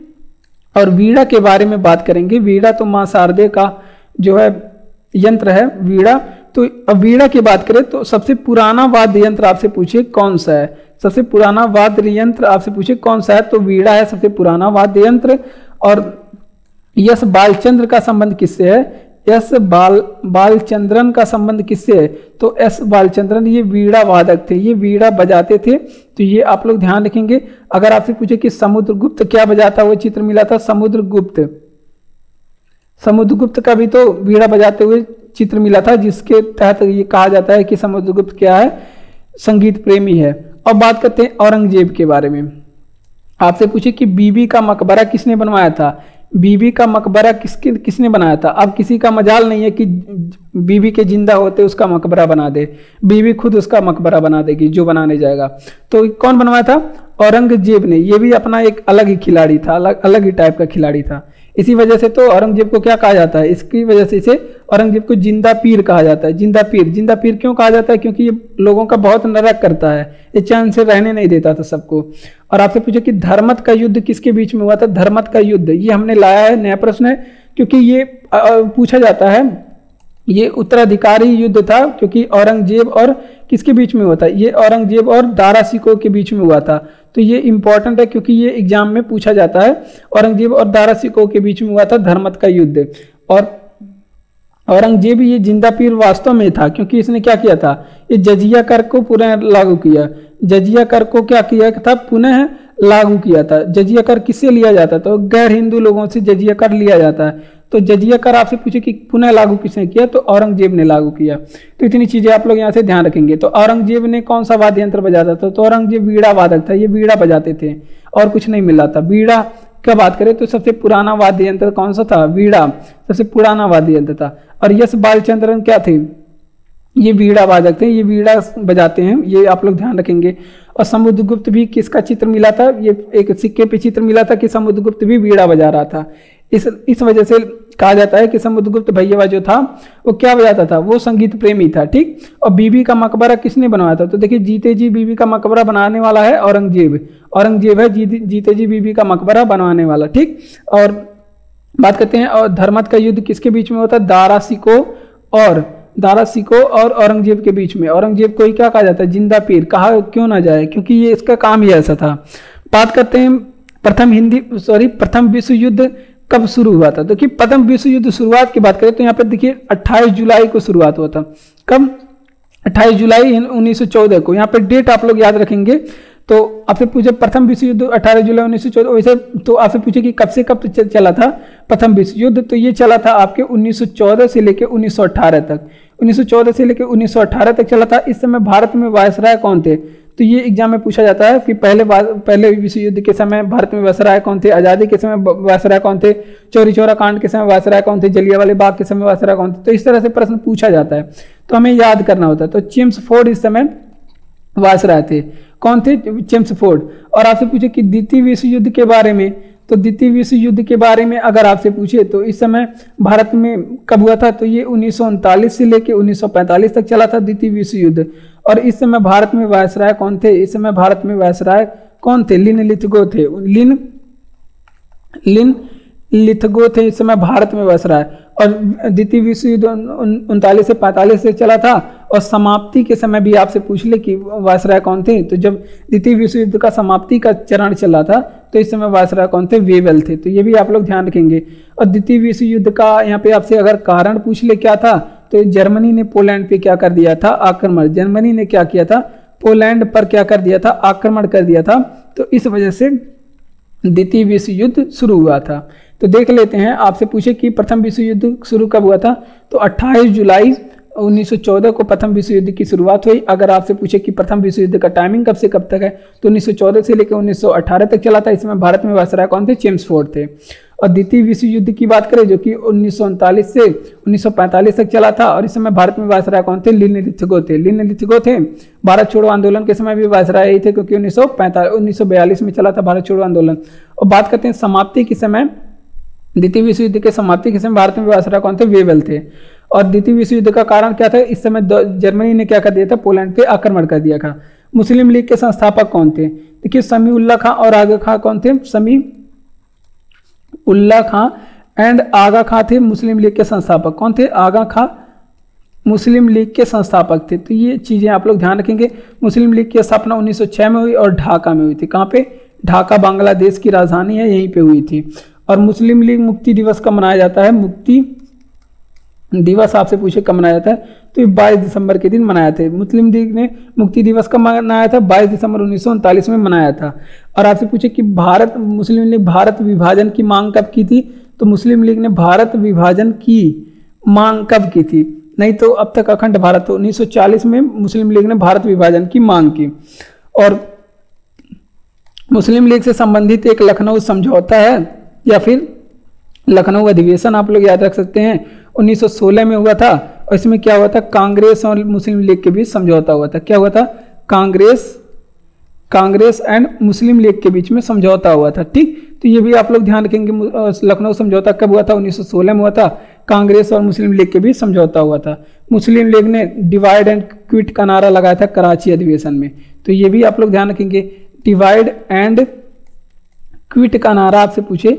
और वीणा के बारे में बात करेंगे, वीणा तो मां शारदे का जो है यंत्र है वीणा। तो अब वीणा की बात करें तो सबसे पुराना वाद्य यंत्र आपसे पूछे कौन सा है, सबसे पुराना वाद्य यंत्र आपसे पूछे कौन सा है, तो वीणा है सबसे पुराना वाद्य यंत्र। और यश बालचंद्र का संबंध किससे है, यश बालचंद्रन का संबंध किससे है, तो एस बालचंद्रन ये वीणा वादक थे, ये वीणा बजाते थे। तो ये आप लोग ध्यान रखेंगे। अगर आपसे पूछे कि समुद्रगुप्त क्या बजाता, वो चित्र मिला था समुद्रगुप्त, समुद्रगुप्त का भी तो वीणा बजाते हुए चित्र मिला था, जिसके तहत ये कहा जाता है कि समुद्रगुप्त क्या है, संगीत प्रेमी है। अब बात करते हैं औरंगजेब के बारे में। आपसे पूछे कि बीबी का मकबरा किसने बनवाया था, बीबी का मकबरा किसने बनाया था। अब किसी का मजाल नहीं है कि बीबी के जिंदा होते उसका मकबरा बना दे, बीबी खुद उसका मकबरा बना देगी जो बनाने जाएगा। तो कौन बनवाया था, औरंगजेब ने। ये भी अपना एक अलग ही खिलाड़ी था, अलग ही टाइप का खिलाड़ी था। इसी वजह से तो औरंगजेब को क्या कहा जाता है, इसकी वजह से इसे औरंगजेब को जिंदा पीर कहा जाता है। जिंदा पीर, जिंदा पीर क्यों कहा जाता है, क्योंकि ये लोगों का बहुत नरक करता है, ये चैन से रहने नहीं देता था सबको। और आपसे पूछे कि धर्मत का युद्ध किसके बीच में हुआ था, धर्मत का युद्ध ये हमने लाया है, नया प्रश्न है, क्योंकि ये पूछा जाता है, ये उत्तराधिकारी युद्ध था, क्योंकि औरंगजेब और किसके बीच में हुआ था, ये औरंगजेब और दारा सिकोह के बीच में हुआ था। तो ये इंपॉर्टेंट है क्योंकि ये एग्जाम में पूछा जाता है, औरंगजेब और दारा सिकोह के बीच में हुआ था धर्मत का युद्ध। और औरंगजेब ये जिंदा पीर वास्तव में था, क्योंकि इसने क्या किया था, ये जजिया कर को पुनः लागू किया, जजिया कर को क्या किया था, पुनः लागू किया था। जजिया कर किससे लिया जाता है, तो गैर हिंदू लोगों से जजिया कर लिया जाता है। तो जजिया कर आपसे पूछे कि पुनः लागू किसने किया, तो औरंगजेब ने लागू किया। तो इतनी चीजें आप लोग यहाँ से ध्यान रखेंगे। तो औरंगजेब ने कौन सा वाद्य यंत्र बजाता था, तो औरंगजेब वीणा वादक था, ये वीणा बजाते थे और कुछ नहीं मिला था। वीणा का बात करें तो सबसे पुराना वाद्य यंत्र कौन सा था, वीणा सबसे पुराना वाद्य यंत्र था। और यश बालचंद्रन क्या थे, ये वीणा वादक थे, ये वीणा बजाते हैं, ये आप लोग ध्यान रखेंगे। और समुद्रगुप्त भी किसका चित्र मिला था, ये एक सिक्के पे चित्र मिला था कि समुद्रगुप्त भी वीणा बजा रहा था। इस वजह से कहा जाता है कि समुद्रगुप्त भैया जो था वो क्या बजाता था, वो संगीत प्रेमी था। ठीक, और बीबी का मकबरा किसने बनवाया था, तो देखिए जीते जी बीबी का मकबरा बनाने वाला है औरंगजेब, औरंगजेब है जीते जी बीबी का मकबरा बनवाने वाला। ठीक, और बात करते हैं और धर्मत का युद्ध किसके बीच में होता है, दारा सिकोह और औरंगजेब के बीच में। औरंगजेब को ही क्या कहा जाता है, जिंदा पीर, कहा क्यों ना जाए, क्योंकि ये इसका काम ही ऐसा था। बात करते हैं प्रथम विश्व युद्ध कब शुरू हुआ था, तो कि प्रथम विश्व युद्ध शुरुआत की बात करें तो यहाँ पर देखिए 28 जुलाई को शुरुआत हुआ था। कब, 28 जुलाई 1914 को। यहाँ पर डेट आप लोग याद रखेंगे। तो आपसे पूछे प्रथम विश्व युद्ध 18 जुलाई 1914, वैसे तो आपसे पूछे कि कब से कब चला था प्रथम विश्व युद्ध, तो ये चला था आपके 1914 से लेकर 1918 तक, 1914 से लेकर 1918 तक चला था। इस समय भारत में वायसराय कौन थे, तो ये एग्जाम में पूछा जाता है कि पहले विश्व युद्ध के समय भारत में वायसराय कौन थे, आज़ादी के समय वायसराय कौन थे, चौरी चौरा कांड के समय वायसराय कौन थे, जलियांवाला बाग के समय वायसराय कौन थे। तो इस तरह से प्रश्न पूछा जाता है, तो हमें याद करना होता है। तो चेम्सफोर्ड इस समय वायसराय थे, कौन थे, चेम्सफोर्ड। और आपसे पूछे कि द्वितीय विश्व युद्ध के बारे में, तो द्वितीय विश्व युद्ध के बारे में अगर आपसे पूछे तो इस समय भारत में कब हुआ था, तो ये 1939 से लेकर 1945 तक चला था द्वितीय विश्व युद्ध। और इस समय भारत में वायसराय कौन थे, इस समय भारत में वायसराय कौन थे, लिनलिथगो थे, लिनलिथगो थे इस समय भारत में वायसराय। और द्वितीय विश्व युद्ध 39 से 45 से चला था। और समाप्ति के समय भी आपसे पूछ ले कि वायसराय कौन थे, तो जब द्वितीय विश्व युद्ध का समाप्ति का चरण चला था तो इस समय वायसराय कौन थे, वेवेल थे। तो ये भी आप लोग ध्यान रखेंगे। और द्वितीय विश्व युद्ध का यहाँ पे आपसे अगर कारण पूछ ले क्या था, तो जर्मनी ने पोलैंड पे क्या कर दिया था, आक्रमण। जर्मनी ने क्या किया था, पोलैंड पर क्या कर दिया था, आक्रमण कर दिया था। तो इस वजह से द्वितीय विश्व युद्ध शुरू हुआ था। तो देख लेते हैं, आपसे पूछे कि प्रथम विश्व युद्ध शुरू कब हुआ था, तो 28 जुलाई 1914 को प्रथम विश्व युद्ध की शुरुआत हुई। अगर आपसे पूछे कि प्रथम विश्व युद्ध का टाइमिंग कब से कब तक है, तो 1914 से लेकर 1918 तक चला था। इसमें भारत में वायसराय कौन थे, चेम्सफोर्ड थे। और द्वितीय विश्व युद्ध की बात करें जो कि 1939 से 1945 तक चला था, और इस समय भारत में वायसराय कौन थे, लिनलिथगो थे। लिनलिथगो थे। भारत छोड़ो आंदोलन के समय भी वायसराय ही थे, क्योंकि 1942 में चला था भारत छोड़ो आंदोलन। और बात करते हैं समाप्ति के समय, द्वितीय विश्व युद्ध के समाप्ति के समय भारत में वायसराय कौन थे? वेवेल थे। और द्वितीय विश्व युद्ध का कारण क्या था? इस समय जर्मनी ने क्या कर दिया था? पोलैंड पे आक्रमण कर दिया था। मुस्लिम लीग के संस्थापक कौन थे? देखिए समी उल्लाह खां और आगा खां कौन थे? समी उल्लाह खां एंड आगा खां थे मुस्लिम लीग के संस्थापक। कौन थे? आगा खां मुस्लिम लीग के संस्थापक थे। तो ये चीजें आप लोग ध्यान रखेंगे। मुस्लिम लीग की स्थापना 1906 में हुई और ढाका में हुई थी। कहाँ पे? ढाका बांग्लादेश की राजधानी है, यहीं पे हुई थी। और मुस्लिम लीग मुक्ति दिवस कब मनाया जाता है? मुक्ति दिवस आपसे पूछे कब मनाया जाता है, तो ये 22 दिसंबर के दिन मनाया था। मुस्लिम लीग ने मुक्ति दिवस कब मनाया था? 22 दिसंबर 1939 में मनाया था। और आपसे पूछे कि मुस्लिम लीग भारत विभाजन की मांग कब की थी, तो मुस्लिम लीग ने भारत विभाजन की मांग कब की थी? नहीं तो अब तक अखंड भारत। तो 1940 में मुस्लिम लीग ने भारत विभाजन की मांग की। और मुस्लिम लीग से संबंधित एक लखनऊ समझौता है या फिर लखनऊ अधिवेशन आप लोग याद रख सकते हैं, 1916 में हुआ था। और इसमें क्या हुआ था? कांग्रेस और मुस्लिम लीग के बीच समझौता हुआ था। क्या हुआ था? कांग्रेस एंड मुस्लिम लीग के बीच में समझौता हुआ था। ठीक, तो ये भी आप लोग ध्यान रखेंगे। लखनऊ समझौता कब हुआ था? 1916 में हुआ था। कांग्रेस और मुस्लिम लीग के बीच समझौता हुआ था। मुस्लिम लीग ने डिवाइड एंड क्विट का नारा लगाया था कराची अधिवेशन में। तो ये भी आप लोग ध्यान रखेंगे। डिवाइड एंड क्विट का नारा आपसे पूछे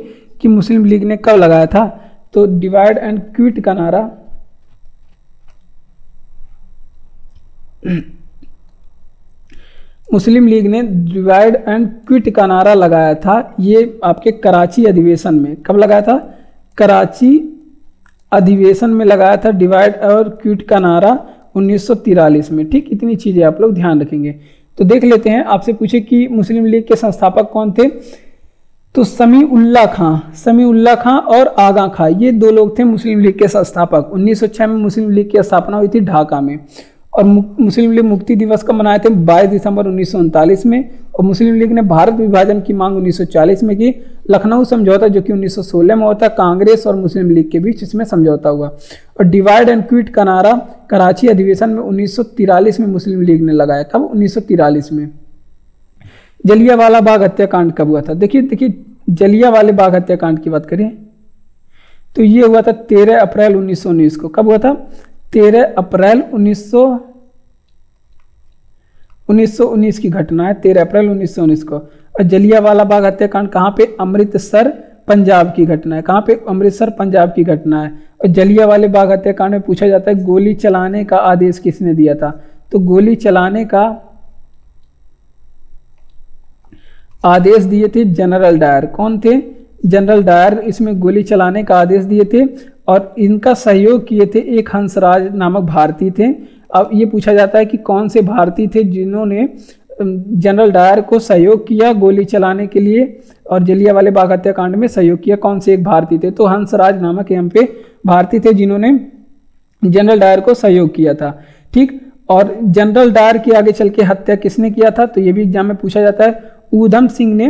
कि मुस्लिम लीग ने कब लगाया था, तो डिवाइड एंड क्विट का नारा मुस्लिम लीग ने डिवाइड एंड क्विट का नारा लगाया था। ये आपके कराची अधिवेशन में कब लगाया था? कराची अधिवेशन में लगाया था डिवाइड और क्विट का नारा 1943 में। ठीक, इतनी चीजें आप लोग ध्यान रखेंगे। तो देख लेते हैं, आपसे पूछे कि मुस्लिम लीग के संस्थापक कौन थे, तो समी उल्लाह खां और आगा खां, ये दो लोग थे मुस्लिम लीग के संस्थापक। 1906 में मुस्लिम लीग की स्थापना हुई थी ढाका में। और मुस्लिम लीग मुक्ति दिवस कब मनाए थे? 22 दिसंबर 1939 में। और मुस्लिम लीग ने भारत विभाजन की मांग 1940 में की। लखनऊ समझौता जो कि 1916 में होता, कांग्रेस और मुस्लिम लीग के बीच इसमें समझौता हुआ। और डिवाइड एंड क्विट का नारा कराची अधिवेशन में 1943 में मुस्लिम लीग ने लगाया। कब? 1943 में। जलियांवाला बाग हत्याकांड कब हुआ था? देखिए जलियांवाले बाग हत्याकांड की बात करें तो ये हुआ था 13 अप्रैल 1919 को। कब हुआ था? 13 अप्रैल 1919 की घटना है, 13 अप्रैल 1919 को। और जलियांवाला बाग हत्याकांड कहाँ पे? अमृतसर पंजाब की घटना है। कहाँ पे? अमृतसर पंजाब की घटना है। और जलियांवाले बाग हत्याकांड में पूछा जाता है गोली चलाने का आदेश किसने दिया था, तो गोली चलाने का आदेश दिए थे जनरल डायर। कौन थे? जनरल डायर इसमें गोली चलाने का आदेश दिए थे। और इनका सहयोग किए थे एक हंसराज नामक भारतीय थे। अब ये पूछा जाता है कि कौन से भारतीय थे जिन्होंने जनरल डायर को सहयोग किया गोली चलाने के लिए और जलियांवाले बाग हत्याकांड में सहयोग किया, कौन से एक भारतीय थे, तो हंसराज नामक यहाँ पे भारतीय थे जिन्होंने जनरल डायर को सहयोग किया था। ठीक, और जनरल डायर की आगे चल के हत्या किसने किया था, तो ये भी एग्जाम में पूछा जाता है। ऊधम सिंह ने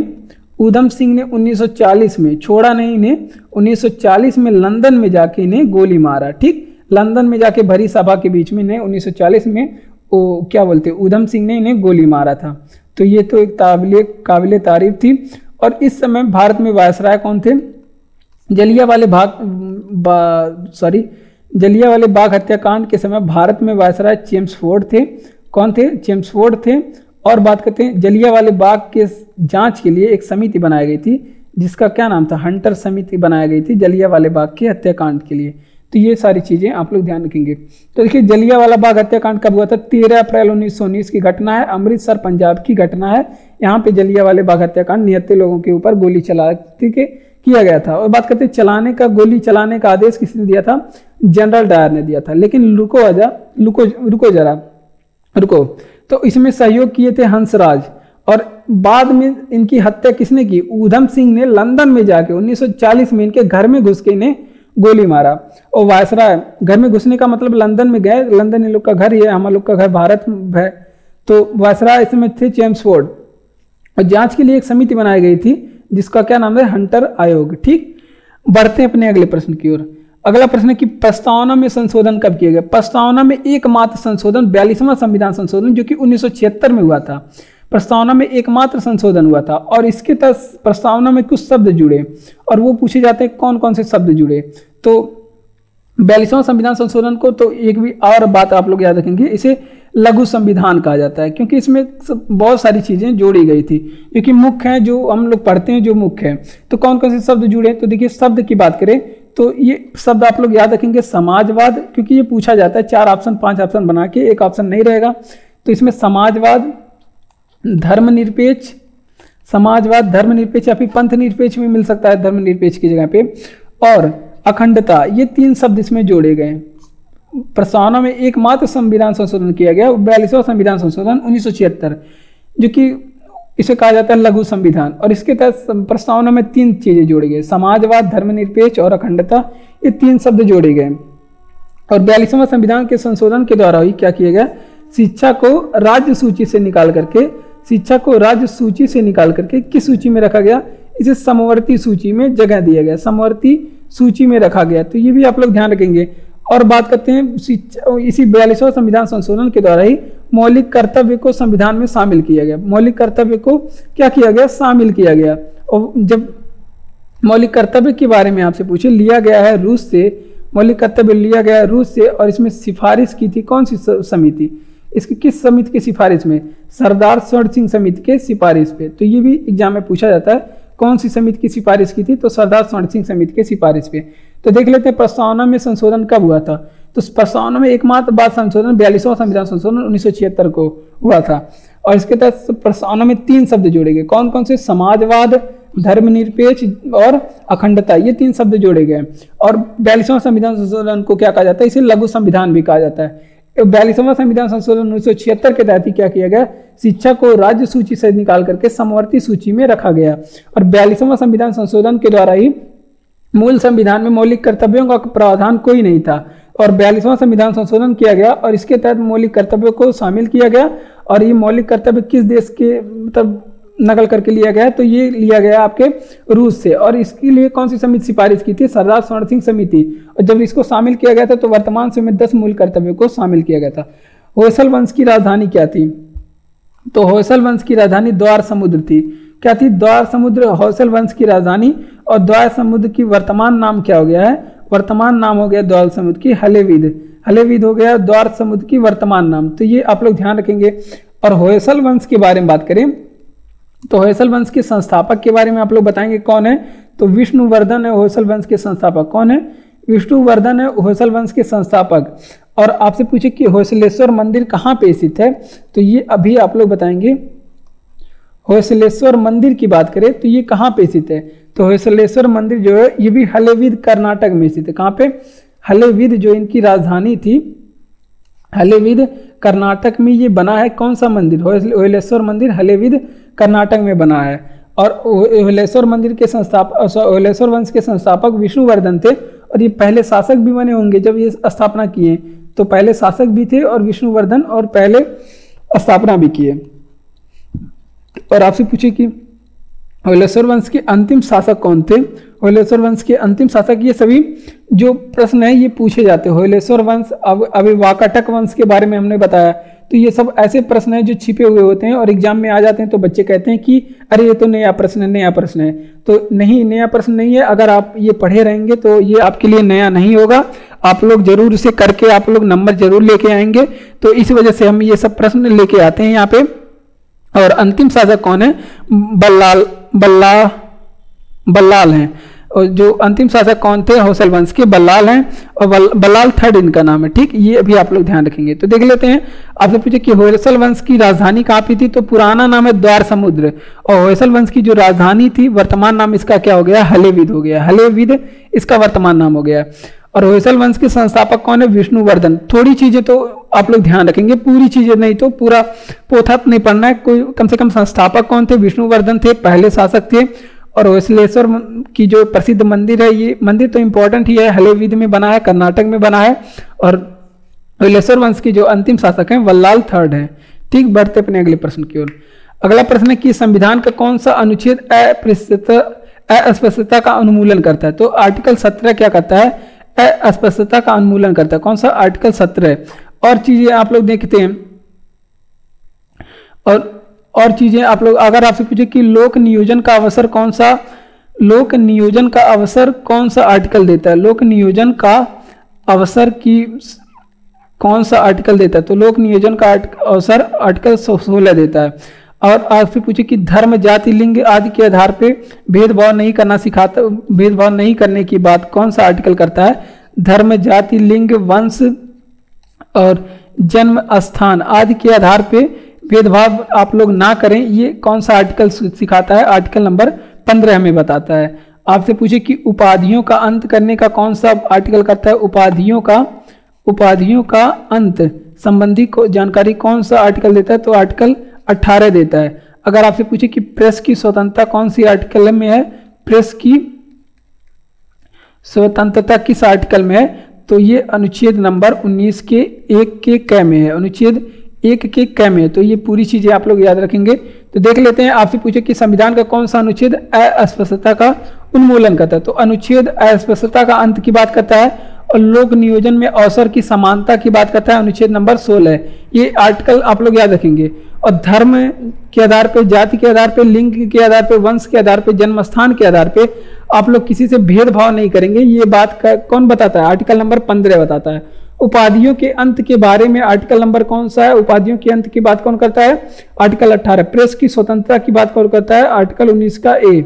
1940 में, छोड़ा नहीं इन्हें, 1940 में लंदन में जाके इन्हें गोली मारा। ठीक, लंदन में जाके भरी सभा के बीच में इन्हें 1940 में क्या बोलते ऊधम सिंह ने इन्हें गोली मारा था। तो ये तो एक काबिले तारीफ थी। और इस समय भारत में वायसराय कौन थे? जलियांवाले बाग हत्याकांड के समय भारत में वायसराय चेम्सफोर्ड थे। कौन थे? चेम्सफोर्ड थे। और बात करते हैं जलियांवाले बाग के जांच के लिए एक समिति बनाई गई थी जिसका क्या नाम था? हंटर समिति बनाई गई थी जलियांवाले बाग के हत्याकांड के लिए। तो ये सारी चीजें आप लोग ध्यान रखेंगे। तो देखिए जलियांवाला बाग हत्याकांड कब हुआ था? 13 अप्रैल 1919 की घटना है, अमृतसर पंजाब की घटना है। यहाँ पे जलियांवाले बाग हत्याकांड निहत्थे लोगों के ऊपर गोली चला किया गया था। और बात करते हैं गोली चलाने का आदेश किसने दिया था? जनरल डायर ने दिया था। लेकिन रुको, तो इसमें सहयोग किए थे हंसराज। और बाद में इनकी हत्या किसने की? ऊधम सिंह ने लंदन में जाके 1940 में इनके घर में घुस के इन्हें गोली मारा। और वायसराय घर में घुसने का मतलब लंदन में गए, लंदन इन लोग का घर, ये हम लोग का घर भारत है। तो वायसराय इसमें थे चेम्सफोर्ड। और जांच के लिए एक समिति बनाई गई थी जिसका क्या नाम है? हंटर आयोग। ठीक, बढ़ते हैं अपने अगले प्रश्न की ओर। अगला प्रश्न है कि प्रस्तावना में संशोधन कब किए गए? प्रस्तावना में एकमात्र संशोधन 42वां संविधान संशोधन जो कि 1976 में हुआ था। प्रस्तावना में एकमात्र संशोधन हुआ था और इसके तहत प्रस्तावना में कुछ शब्द जुड़े और वो पूछे जाते हैं कौन कौन से शब्द जुड़े। तो 42वां संविधान संशोधन को तो एक भी और बात आप लोग याद रखेंगे, इसे लघु संविधान कहा जाता है क्योंकि इसमें बहुत सारी चीजें जोड़ी गई थी, क्योंकि मुख्य है जो हम लोग पढ़ते हैं जो मुख्य है। तो कौन कौन से शब्द जुड़े, तो देखिए शब्द की बात करें तो ये शब्द आप लोग याद रखेंगे समाजवाद, क्योंकि ये पूछा जाता है 4 ऑप्शन 5 ऑप्शन बना के, एक ऑप्शन नहीं रहेगा। तो इसमें समाजवाद, धर्मनिरपेक्ष, समाजवाद, धर्मनिरपेक्ष या फिर पंथ निरपेक्ष भी मिल सकता है धर्मनिरपेक्ष की जगह पे, और अखंडता, ये 3 शब्द इसमें जोड़े गए। प्रस्तावना में एकमात्र संविधान संशोधन किया गया 42वां संविधान संशोधन 1976, जो कि इसे कहा जाता है लघु संविधान, और इसके तहत प्रस्तावना में 3 चीजें जोड़ी गई, समाजवाद, धर्मनिरपेक्ष और अखंडता, ये 3 शब्द जोड़े गए। और 42वां संविधान के संशोधन के द्वारा ही क्या किया गया, शिक्षा को राज्य सूची से निकाल करके, शिक्षा को राज्य सूची से निकाल करके किस सूची में रखा गया, इसे समवर्ती सूची में जगह दिया गया, समवर्ती सूची में रखा गया। तो ये भी आप लोग ध्यान रखेंगे। और बात करते हैं इसी 42वां संविधान संशोधन के द्वारा ही मौलिक कर्तव्य को संविधान में शामिल किया गया, मौलिक कर्तव्य को क्या किया गया, शामिल किया गया। और जब मौलिक कर्तव्य के बारे में आपसे पूछे, लिया गया है रूस से, मौलिक कर्तव्य लिया गया है रूस से, और इसमें सिफारिश की थी कौन सी समिति, इसकी किस समिति की सिफारिश में, सरदार स्वर्ण सिंह समिति के सिफारिश पे। तो ये भी एग्जाम में पूछा जाता है कौन सी समिति की सिफारिश की थी, तो सरदार स्वर्ण सिंह समिति के सिफारिश पे। तो देख लेते हैं प्रस्तावना में संशोधन कब हुआ था। तो प्रस्तावना में एकमात्र बार संशोधन 42वां संविधान संशोधन 1976 को हुआ था, और इसके तहत प्रस्तावना में 3 शब्द जोड़े गए, कौन कौन से, समाजवाद, धर्मनिरपेक्ष और अखंडता, ये 3 शब्द जोड़े गए। और 42वां संविधान संशोधन को क्या कहा जाता है, इसे लघु संविधान भी कहा जाता है। 42वां संविधान संशोधन 1976 के तहत क्या किया गया, शिक्षा को राज्य सूची से निकाल करके समवर्ती सूची में रखा गया। और 42वां संविधान संशोधन के द्वारा ही मूल संविधान में मौलिक कर्तव्यों का प्रावधान कोई नहीं था, और 42वां संविधान संशोधन किया गया और इसके तहत मौलिक कर्तव्यों को शामिल किया गया। और ये मौलिक कर्तव्य किस देश के मतलब नकल करके लिया गया है, तो ये लिया गया आपके रूस से। और इसके लिए कौन सी समिति सिफारिश की थी, सरदार स्वर्ण सिंह समिति। और जब इसको शामिल किया गया था तो वर्तमान समय में 10 मूल कर्तव्यों को शामिल किया गया था। होयसल वंश की राजधानी क्या थी, तो होयसल वंश की राजधानी द्वार समुद्र थी। क्या थी, द्वार समुद्र होयसल वंश की राजधानी। और द्वार समुद्र की वर्तमान नाम क्या हो गया है, वर्तमान नाम हो गया द्वार समुद्र की हलेविद, हलेविद हो गया द्वार समुद्र की वर्तमान नाम। तो ये आप लोग ध्यान रखेंगे। और होयसल वंश के बारे में बात करें तो होयसल वंश के संस्थापक के बारे में आप लोग बताएंगे कौन है, तो विष्णुवर्धन है होयसल वंश के संस्थापक। कौन है, विष्णुवर्धन है होयसल वंश के संस्थापक। और आपसे पूछे कि होयसलेश्वर मंदिर कहाँ पे स्थित है, तो ये अभी आप लोग बताएंगे। होयसलेश्वर मंदिर की बात करें तो ये कहाँ पे स्थित है, तो होयसलेश्वर मंदिर जो है ये भी हलेविद कर्नाटक में स्थित है। कहाँ पे, हलेविद जो इनकी राजधानी थी, हलेविद कर्नाटक में ये बना है। कौन सा मंदिर, होयसलेश्वर मंदिर हलेविद कर्नाटक में बना है। और होयसलेश्वर मंदिर के संस्थापक, होयसलेश्वर वंश के संस्थापक विष्णुवर्धन थे, और ये पहले शासक भी बने होंगे जब ये स्थापना किए, तो पहले शासक भी थे और विष्णुवर्धन, और पहले स्थापना भी किए। और आपसे पूछे कि होयसलेश्वर वंश के अंतिम शासक कौन थे, होयसलेश्वर वंश के अंतिम शासक, ये सभी जो प्रश्न है ये पूछे जाते हैं। होयसलेश्वर वंश, अब अभी वाकाटक वंश के बारे में हमने बताया, तो ये सब ऐसे प्रश्न हैं जो छिपे हुए होते हैं और एग्जाम में आ जाते हैं, तो बच्चे कहते हैं कि अरे ये तो नया प्रश्न है, नया प्रश्न है। तो नहीं, नया प्रश्न नहीं है। अगर आप ये पढ़े रहेंगे तो ये आपके लिए नया नहीं होगा, आप लोग जरूर इसे करके आप लोग नंबर जरूर लेके आएंगे। तो इस वजह से हम ये सब प्रश्न लेके आते हैं यहाँ पे। और अंतिम शासक कौन है, बल्लाल हैं। और जो अंतिम शासक कौन थे, होयसल वंश के बल्लाल हैं, और बल्लाल थर्ड इनका नाम है। ठीक, ये अभी आप लोग ध्यान रखेंगे। तो देख लेते हैं, आपसे पूछे कि होयसल वंश की राजधानी कहाँ पे थी, तो पुराना नाम है द्वार समुद्र, और होयसल वंश की जो राजधानी थी वर्तमान नाम इसका क्या हो गया, हलेविद हो गया, हलेविद इसका वर्तमान नाम हो गया। और होयसल वंश के संस्थापक कौन है, विष्णुवर्धन। थोड़ी चीजें तो आप लोग ध्यान रखेंगे, पूरी चीजें नहीं तो पूरा पोथा नहीं पढ़ना है, कोई कम से कम संस्थापक कौन थे, विष्णुवर्धन थे, पहले शासक थे। और होयसलेश्वर की जो प्रसिद्ध मंदिर है, ये मंदिर तो इंपॉर्टेंट ही है, हलेविद में बना है, कर्नाटक में बना है। और होयसलेश्वर वंश की जो अंतिम शासक हैं बल्लाल थर्ड है। ठीक, बढ़ते अपने अगले प्रश्न की ओर। अगला प्रश्न है कि संविधान का कौन सा अनुच्छेद अस्पष्टता का उन्मूलन करता है, तो आर्टिकल 17 क्या करता है, अस्पष्टता का उन्मूलन करता है। कौन सा, आर्टिकल 17। और चीजें आप लोग देखते हैं, और और चीजें आप लोग, अगर आपसे पूछे कि लोक नियोजन का अवसर कौन सा, लोक नियोजन का अवसर कौन सा आर्टिकल देता है, लोक नियोजन का अवसर की कौन सा आर्टिकल देता है, तो लोक नियोजन का अवसर आर्टिकल 16 देता है। और आपसे पूछे कि धर्म, जाति, लिंग आदि के आधार पे भेदभाव नहीं करना सिखाता, भेदभाव नहीं करने की बात कौन सा आर्टिकल करता है, धर्म, जाति, लिंग, वंश और जन्म स्थान आदि के आधार पे भेदभाव आप लोग ना करें, ये कौन सा आर्टिकल सिखाता है, आर्टिकल नंबर 15 हमें बताता है। आपसे पूछे कि उपाधियों का अंत करने का कौन सा आर्टिकल करता है, उपाधियों का अंत संबंधी जानकारी कौन सा आर्टिकल देता है, तो आर्टिकल 18 देता है। अगर आपसे पूछे कि प्रेस की स्वतंत्रता कौन सी आर्टिकल में है, प्रेस की स्वतंत्रता किस आर्टिकल में है, तो ये अनुच्छेद नंबर 19 के 1 के क में है, अनुच्छेद 1 के क में है। तो ये पूरी चीजें आप लोग याद रखेंगे। तो देख लेते हैं, आपसे पूछे कि संविधान का कौन सा अनुच्छेद अस्पष्टता का उन्मूलन करता है, तो अनुच्छेद अस्पष्टता का अंत की बात करता है और लोक नियोजन में अवसर की समानता की बात करता है, अनुच्छेद नंबर 16। ये आर्टिकल आप लोग याद रखेंगे। और धर्म के आधार पे, जाति के आधार पे, लिंग के आधार पे, वंश के आधार पे, जन्म स्थान के आधार पे आप लोग किसी से भेदभाव नहीं करेंगे, ये बात कौन बताता है, आर्टिकल नंबर 15 बताता है। उपाधियों के अंत के बारे में आर्टिकल नंबर कौन सा है, उपाधियों के अंत की बात कौन करता है, आर्टिकल 18। प्रेस की स्वतंत्रता की बात कौन करता है, आर्टिकल 19 का ए।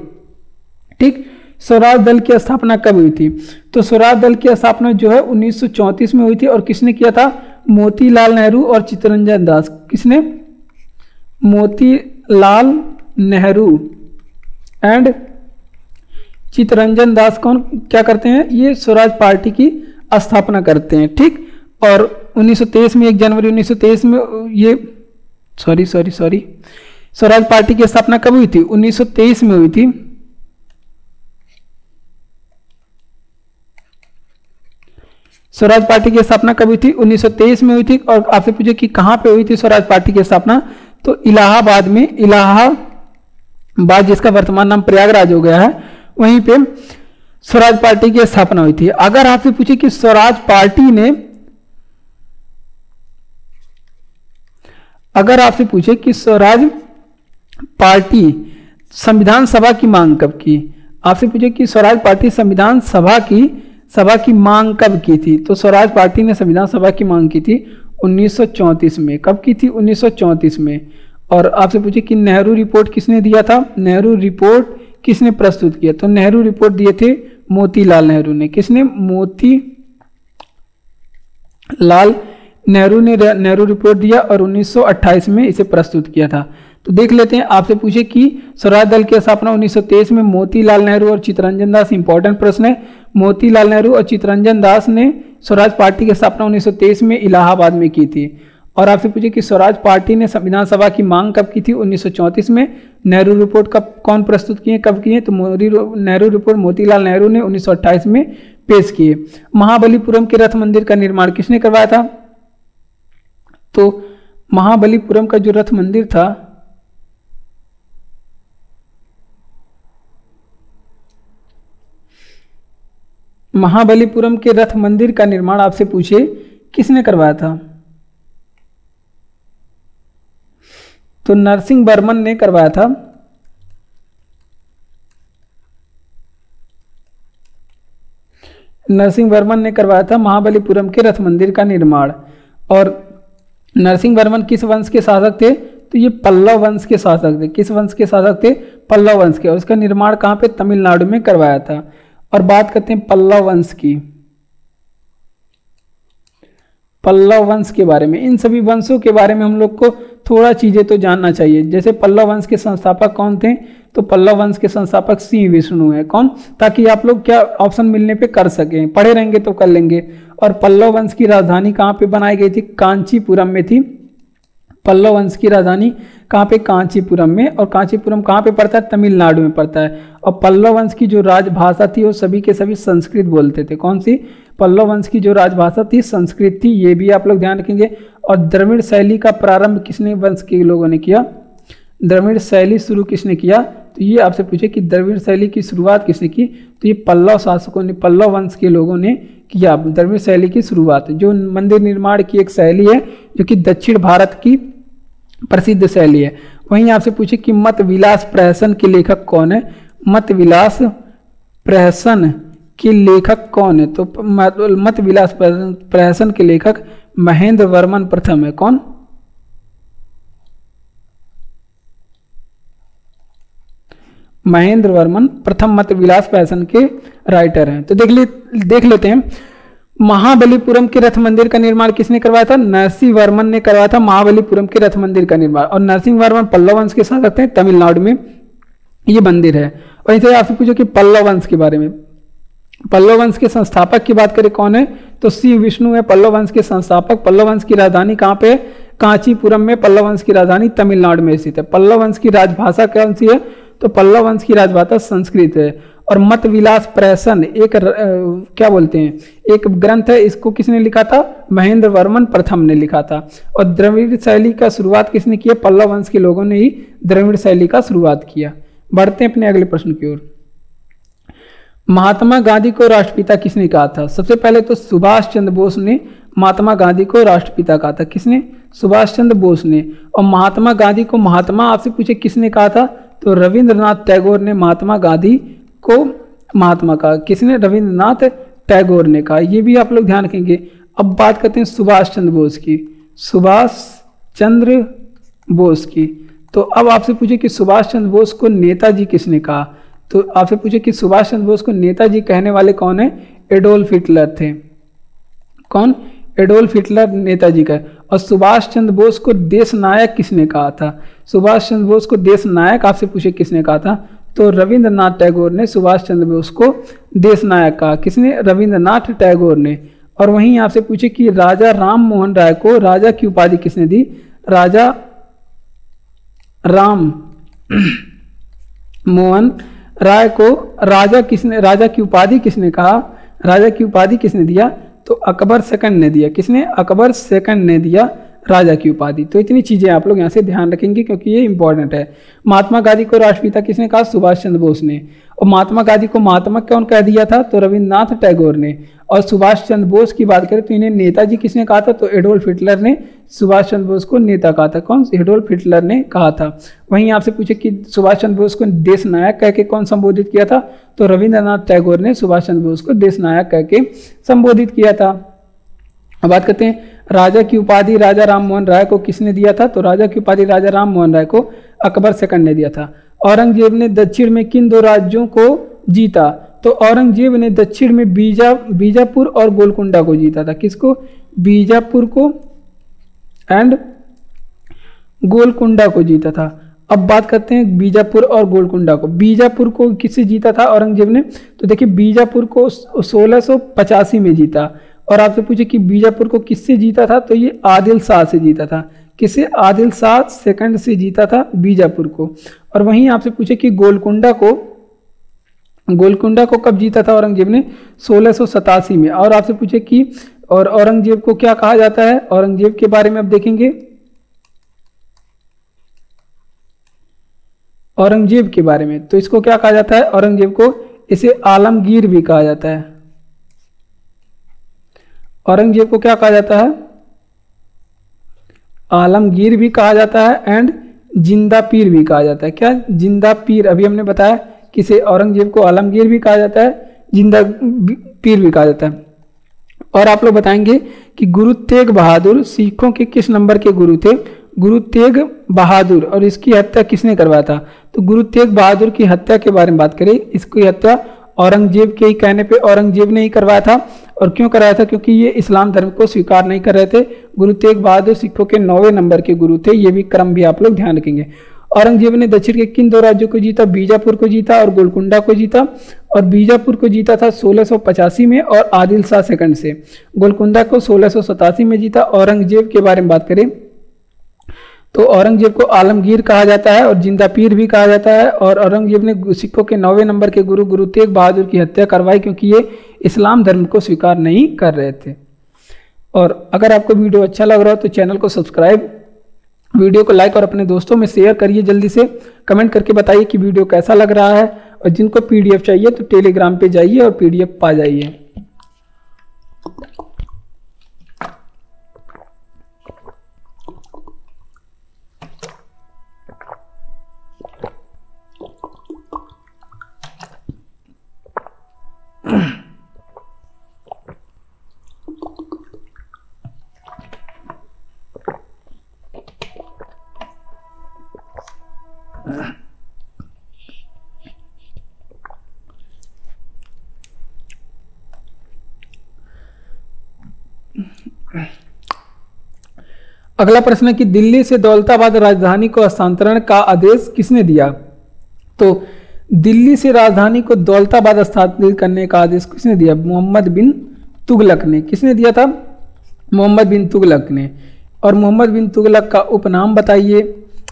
ठीक। स्वराज दल की स्थापना कब हुई थी, तो स्वराज दल की स्थापना जो है 1934 में हुई थी। और किसने किया था, मोतीलाल नेहरू और चित्तरंजन दास। किसने, मोतीलाल नेहरू एंड चित्तरंजन दास कौन क्या करते हैं, ये स्वराज पार्टी की स्थापना करते हैं। ठीक। और 1923 में 1 जनवरी 1923 में ये सॉरी स्वराज पार्टी की स्थापना कब हुई थी, 1923 में हुई थी। स्वराज पार्टी की स्थापना कब हुई थी, 1923 में हुई थी। और आपसे पूछे कि कहां पे हुई थी स्वराज पार्टी की स्थापना, तो इलाहाबाद में, इलाहाबाद जिसका वर्तमान नाम प्रयागराज हो गया है, वहीं पे स्वराज पार्टी की स्थापना हुई थी। अगर आपसे पूछे कि स्वराज पार्टी ने, अगर आपसे पूछे कि स्वराज पार्टी संविधान सभा की मांग कब की, आपसे पूछे कि स्वराज पार्टी संविधान सभा की मांग कब की थी, तो स्वराज पार्टी ने संविधान सभा की मांग की थी 1934 में। कब की थी, 1934 में। और आपसे पूछे कि नेहरू रिपोर्ट किसने दिया था, नेहरू रिपोर्ट किसने प्रस्तुत किया, तो नेहरू रिपोर्ट दिए थे मोतीलाल नेहरू ने। किसने, मोतीलाल नेहरू ने नेहरू रिपोर्ट दिया और 1928 में इसे प्रस्तुत किया था। तो देख लेते हैं, आपसे पूछे कि स्वराज दल की स्थापना 1923 में मोतीलाल नेहरू और चित्तरंजन दास, इंपॉर्टेंट प्रश्न है। मोतीलाल नेहरू और चित्तरंजन दास ने स्वराज पार्टी की स्थापना 1923 में इलाहाबाद में की थी। और आपसे पूछे कि स्वराज पार्टी ने संविधान सभा की मांग कब की थी, 1934 में। नेहरू रिपोर्ट कब कौन प्रस्तुत किए, कब किए, तो नेहरू रिपोर्ट मोतीलाल नेहरू ने 1928 में पेश किए। महाबलीपुरम के रथ मंदिर का निर्माण किसने करवाया था, तो महाबलीपुरम का जो रथ मंदिर था, महाबलीपुरम के रथ मंदिर का निर्माण आपसे पूछे किसने करवाया था, तो नरसिंह वर्मन ने करवाया था। नरसिंह वर्मन ने करवाया था महाबलीपुरम के रथ मंदिर का निर्माण। और नरसिंह वर्मन किस वंश के शासक थे, तो ये पल्लव वंश के शासक थे। किस वंश के शासक थे, पल्लव वंश के। और उसका निर्माण कहाँ पे, तमिलनाडु में करवाया था। और बात करते हैं पल्लव वंश की, पल्लव वंश के बारे में। इन सभी वंशों के बारे में हम लोग को थोड़ा चीजें तो जानना चाहिए। जैसे पल्लव वंश के संस्थापक कौन थे, तो पल्लव वंश के संस्थापक सिंह विष्णु है। कौन, ताकि आप लोग क्या ऑप्शन मिलने पे कर सकें, पढ़े रहेंगे तो कर लेंगे। और पल्लव वंश की राजधानी कहाँ पे बनाई गई थी, कांचीपुरम में थी। पल्लव वंश की राजधानी कहाँ पे, कांचीपुरम में। और कांचीपुरम कहाँ पे पड़ता है, तमिलनाडु में पड़ता है। और पल्लव वंश की जो राजभाषा थी वो सभी के सभी संस्कृत बोलते थे। कौन सी, पल्लव वंश की जो राजभाषा थी संस्कृत थी, ये भी आप लोग ध्यान रखेंगे। और द्रविड़ शैली का प्रारंभ किसने वंश के लोगों ने किया, द्रविड़ शैली शुरू किसने किया, तो ये आपसे पूछे कि द्रविड़ शैली की शुरुआत किसने की, तो ये पल्लव शासकों ने, पल्लव वंश के लोगों ने किया द्रविड़ शैली की शुरुआत। जो मंदिर निर्माण की एक शैली है जो कि दक्षिण भारत की प्रसिद्ध शैली है, वहीं आपसे पूछे कि मत विलास प्रहसन के लेखक कौन है। मत विलास प्रहसन के लेखक कौन है, तो मत विलास प्रहसन के लेखक महेंद्र वर्मन प्रथम है। कौन? महेंद्र वर्मन प्रथम मत विलास प्रहसन के राइटर हैं। तो देख लेते हैं, महाबलीपुरम के रथ मंदिर का निर्माण किसने करवाया था? नरसिंह वर्मन ने करवाया था महाबलीपुरम के रथ मंदिर का निर्माण। और नरसिंह वर्मन पल्लव वंश के शासक थे, तमिलनाडु में ये मंदिर है। वहीं से आपसे पूछो कि पल्लव वंश के बारे में, पल्लव वंश के संस्थापक की बात करें कौन है, तो श्री विष्णु है पल्लव वंश के संस्थापक। पल्लव वंश की राजधानी कहाँ पे? कांचीपुरम में पल्लव वंश की राजधानी तमिलनाडु में स्थित है। पल्लव वंश की राजभाषा कौन सी है? तो पल्लव वंश की राजभाषा संस्कृत है। और मत विलास प्रहसन एक क्या बोलते हैं, एक ग्रंथ है, इसको किसने लिखा था? महेंद्र वर्मन प्रथम ने लिखा था। और द्रविड़ शैली का शुरुआत किसने किया? पल्लव वंश के लोगों ने ही द्रविड़ शैली का शुरुआत किया। बढ़ते हैं अपने अगले प्रश्न की ओर। महात्मा गांधी को राष्ट्रपिता किसने कहा था? सबसे पहले तो सुभाष चंद्र बोस ने महात्मा गांधी को राष्ट्रपिता कहा था। किसने? सुभाष चंद्र बोस ने। और महात्मा गांधी को महात्मा आपसे पूछे किसने कहा था? तो रविंद्रनाथ टैगोर ने महात्मा गांधी को महात्मा कहा। किसने? रविंद्रनाथ टैगोर ने कहा। ये भी आप लोग ध्यान रखेंगे। अब बात करते हैं सुभाष चंद्र बोस की। सुभाष चंद्र बोस की, तो अब आपसे पूछे कि सुभाष चंद्र बोस को नेताजी किसने कहा? तो आपसे पूछे कि सुभाष चंद्र बोस को नेताजी कहने वाले कौन है? एडोल्फ हिटलर थे। कौन? एडोल्फ हिटलर नेताजी का। और सुभाष चंद्र बोस को देश नायक किसने कहा था? सुभाष चंद्र बोस को देश नायक आपसे पूछे किसने कहा था? तो रविंद्रनाथ टैगोर ने सुभाष चंद्र बोस को देश नायक कहा। किसने? रविंद्रनाथ टैगोर ने। और वहीं आपसे पूछे कि राजा राम मोहन राय को राजा की उपाधि किसने दी? राजा राम मोहन राय को राजा की उपाधि किसने कहा? राजा की उपाधि किसने दिया? तो अकबर सेकंड ने दिया। किसने? अकबर सेकंड ने दिया राजा की उपाधि। तो इतनी चीजें आप लोग यहाँ से ध्यान रखेंगे क्योंकि ये इंपॉर्टेंट है। महात्मा गांधी को राष्ट्रपिता किसने कहा? सुभाष चंद्र बोस ने। और महात्मा गांधी को महात्मा कौन कह दिया था? तो रविंद्रनाथ टैगोर ने। और सुभाष चंद्र बोस की बात करें तो इन्हें नेताजी किसने कहा था? तो एडोल्फ हिटलर ने सुभाष चंद्र बोस को नेता कहा था। कौन? एडोल्फ हिटलर ने कहा था। वहीं आपसे पूछे कि सुभाष चंद्र बोस को देश नायक कह के कौन संबोधित किया था? तो रविंद्रनाथ टैगोर ने सुभाष चंद्र बोस को देश नायक कह के संबोधित किया था। अब बात करते हैं राजा की उपाधि राजा राम मोहन राय को किसने दिया था? तो राजा की उपाधि राजा राम मोहन राय को अकबर सेकंड ने दिया था। औरंगजेब ने दक्षिण में किन दो राज्यों को जीता? तो औरंगजेब ने दक्षिण में बीजापुर और गोलकुंडा को जीता था। किसको? बीजापुर को एंड गोलकुंडा को जीता था। अब बात करते हैं बीजापुर और गोलकुंडा को। बीजापुर को किससे जीता था औरंगजेब ने? तो देखिए बीजापुर को 1685 में जीता। और आपसे पूछे कि बीजापुर को किससे जीता था? तो ये आदिल शाह से जीता था। किससे? आदिल शाह सेकंड से जीता था बीजापुर को। और वहीं आपसे पूछे कि गोलकुंडा को कब जीता था औरंगजेब ने? 1687 में। और आपसे पूछे कि और औरंगजेब को क्या कहा जाता है? औरंगजेब के बारे में अब देखेंगे। औरंगजेब के बारे में तो इसको क्या कहा जाता है? औरंगजेब को इसे आलमगीर भी कहा जाता है। औरंगजेब को क्या कहा जाता है? आलमगीर भी कहा जाता है एंड जिंदा पीर भी कहा जाता है। क्या? जिंदा पीर। अभी हमने बताया किसे? औरंगजेब को आलमगीर भी कहा जाता है, जिंदा पीर भी कहा जाता है। और आप लोग बताएंगे कि गुरु तेग बहादुर सिखों के किस नंबर के गुरु थे? गुरु तेग बहादुर। और इसकी हत्या किसने करवाया था? तो गुरु तेग बहादुर की हत्या के बारे में बात करें, इसकी हत्या औरंगजेब के ही कहने पे औरंगजेब ने ही करवाया था। और क्यों कराया था? क्योंकि ये इस्लाम धर्म को स्वीकार नहीं कर रहे थे। गुरु तेग बहादुर सिखों के 9वें नंबर के गुरु थे। ये भी क्रम भी आप लोग ध्यान रखेंगे। औरंगजेब ने दक्षिण के किन दो राज्यों को जीता? बीजापुर को जीता और गोलकुंडा को जीता। और बीजापुर को जीता था 1685 में और आदिल शाह सेकंड से। गोलकुंडा को 1687 में जीता। औरंगजेब के बारे में बात करें तो औरंगजेब को आलमगीर कहा जाता है और जिंदा पीर भी कहा जाता है। और औरंगजेब ने सिखों के 9वें नंबर के गुरु तेग बहादुर की हत्या करवाई क्योंकि ये इस्लाम धर्म को स्वीकार नहीं कर रहे थे। और अगर आपको वीडियो अच्छा लग रहा हो तो चैनल को सब्सक्राइब, वीडियो को लाइक और अपने दोस्तों में शेयर करिए। जल्दी से कमेंट करके बताइए कि वीडियो कैसा लग रहा है। और जिनको पीडीएफ चाहिए तो टेलीग्राम पे जाइए और पीडीएफ पा जाइए। अगला प्रश्न है कि दिल्ली से दौलताबाद राजधानी को हस्तांतरण का आदेश किसने दिया? तो दिल्ली से राजधानी को दौलताबाद स्थानांतरित करने का आदेश किसने दिया? मोहम्मद बिन तुगलक ने। किसने दिया था? मोहम्मद बिन तुगलक ने। और मोहम्मद बिन तुगलक का उपनाम बताइए।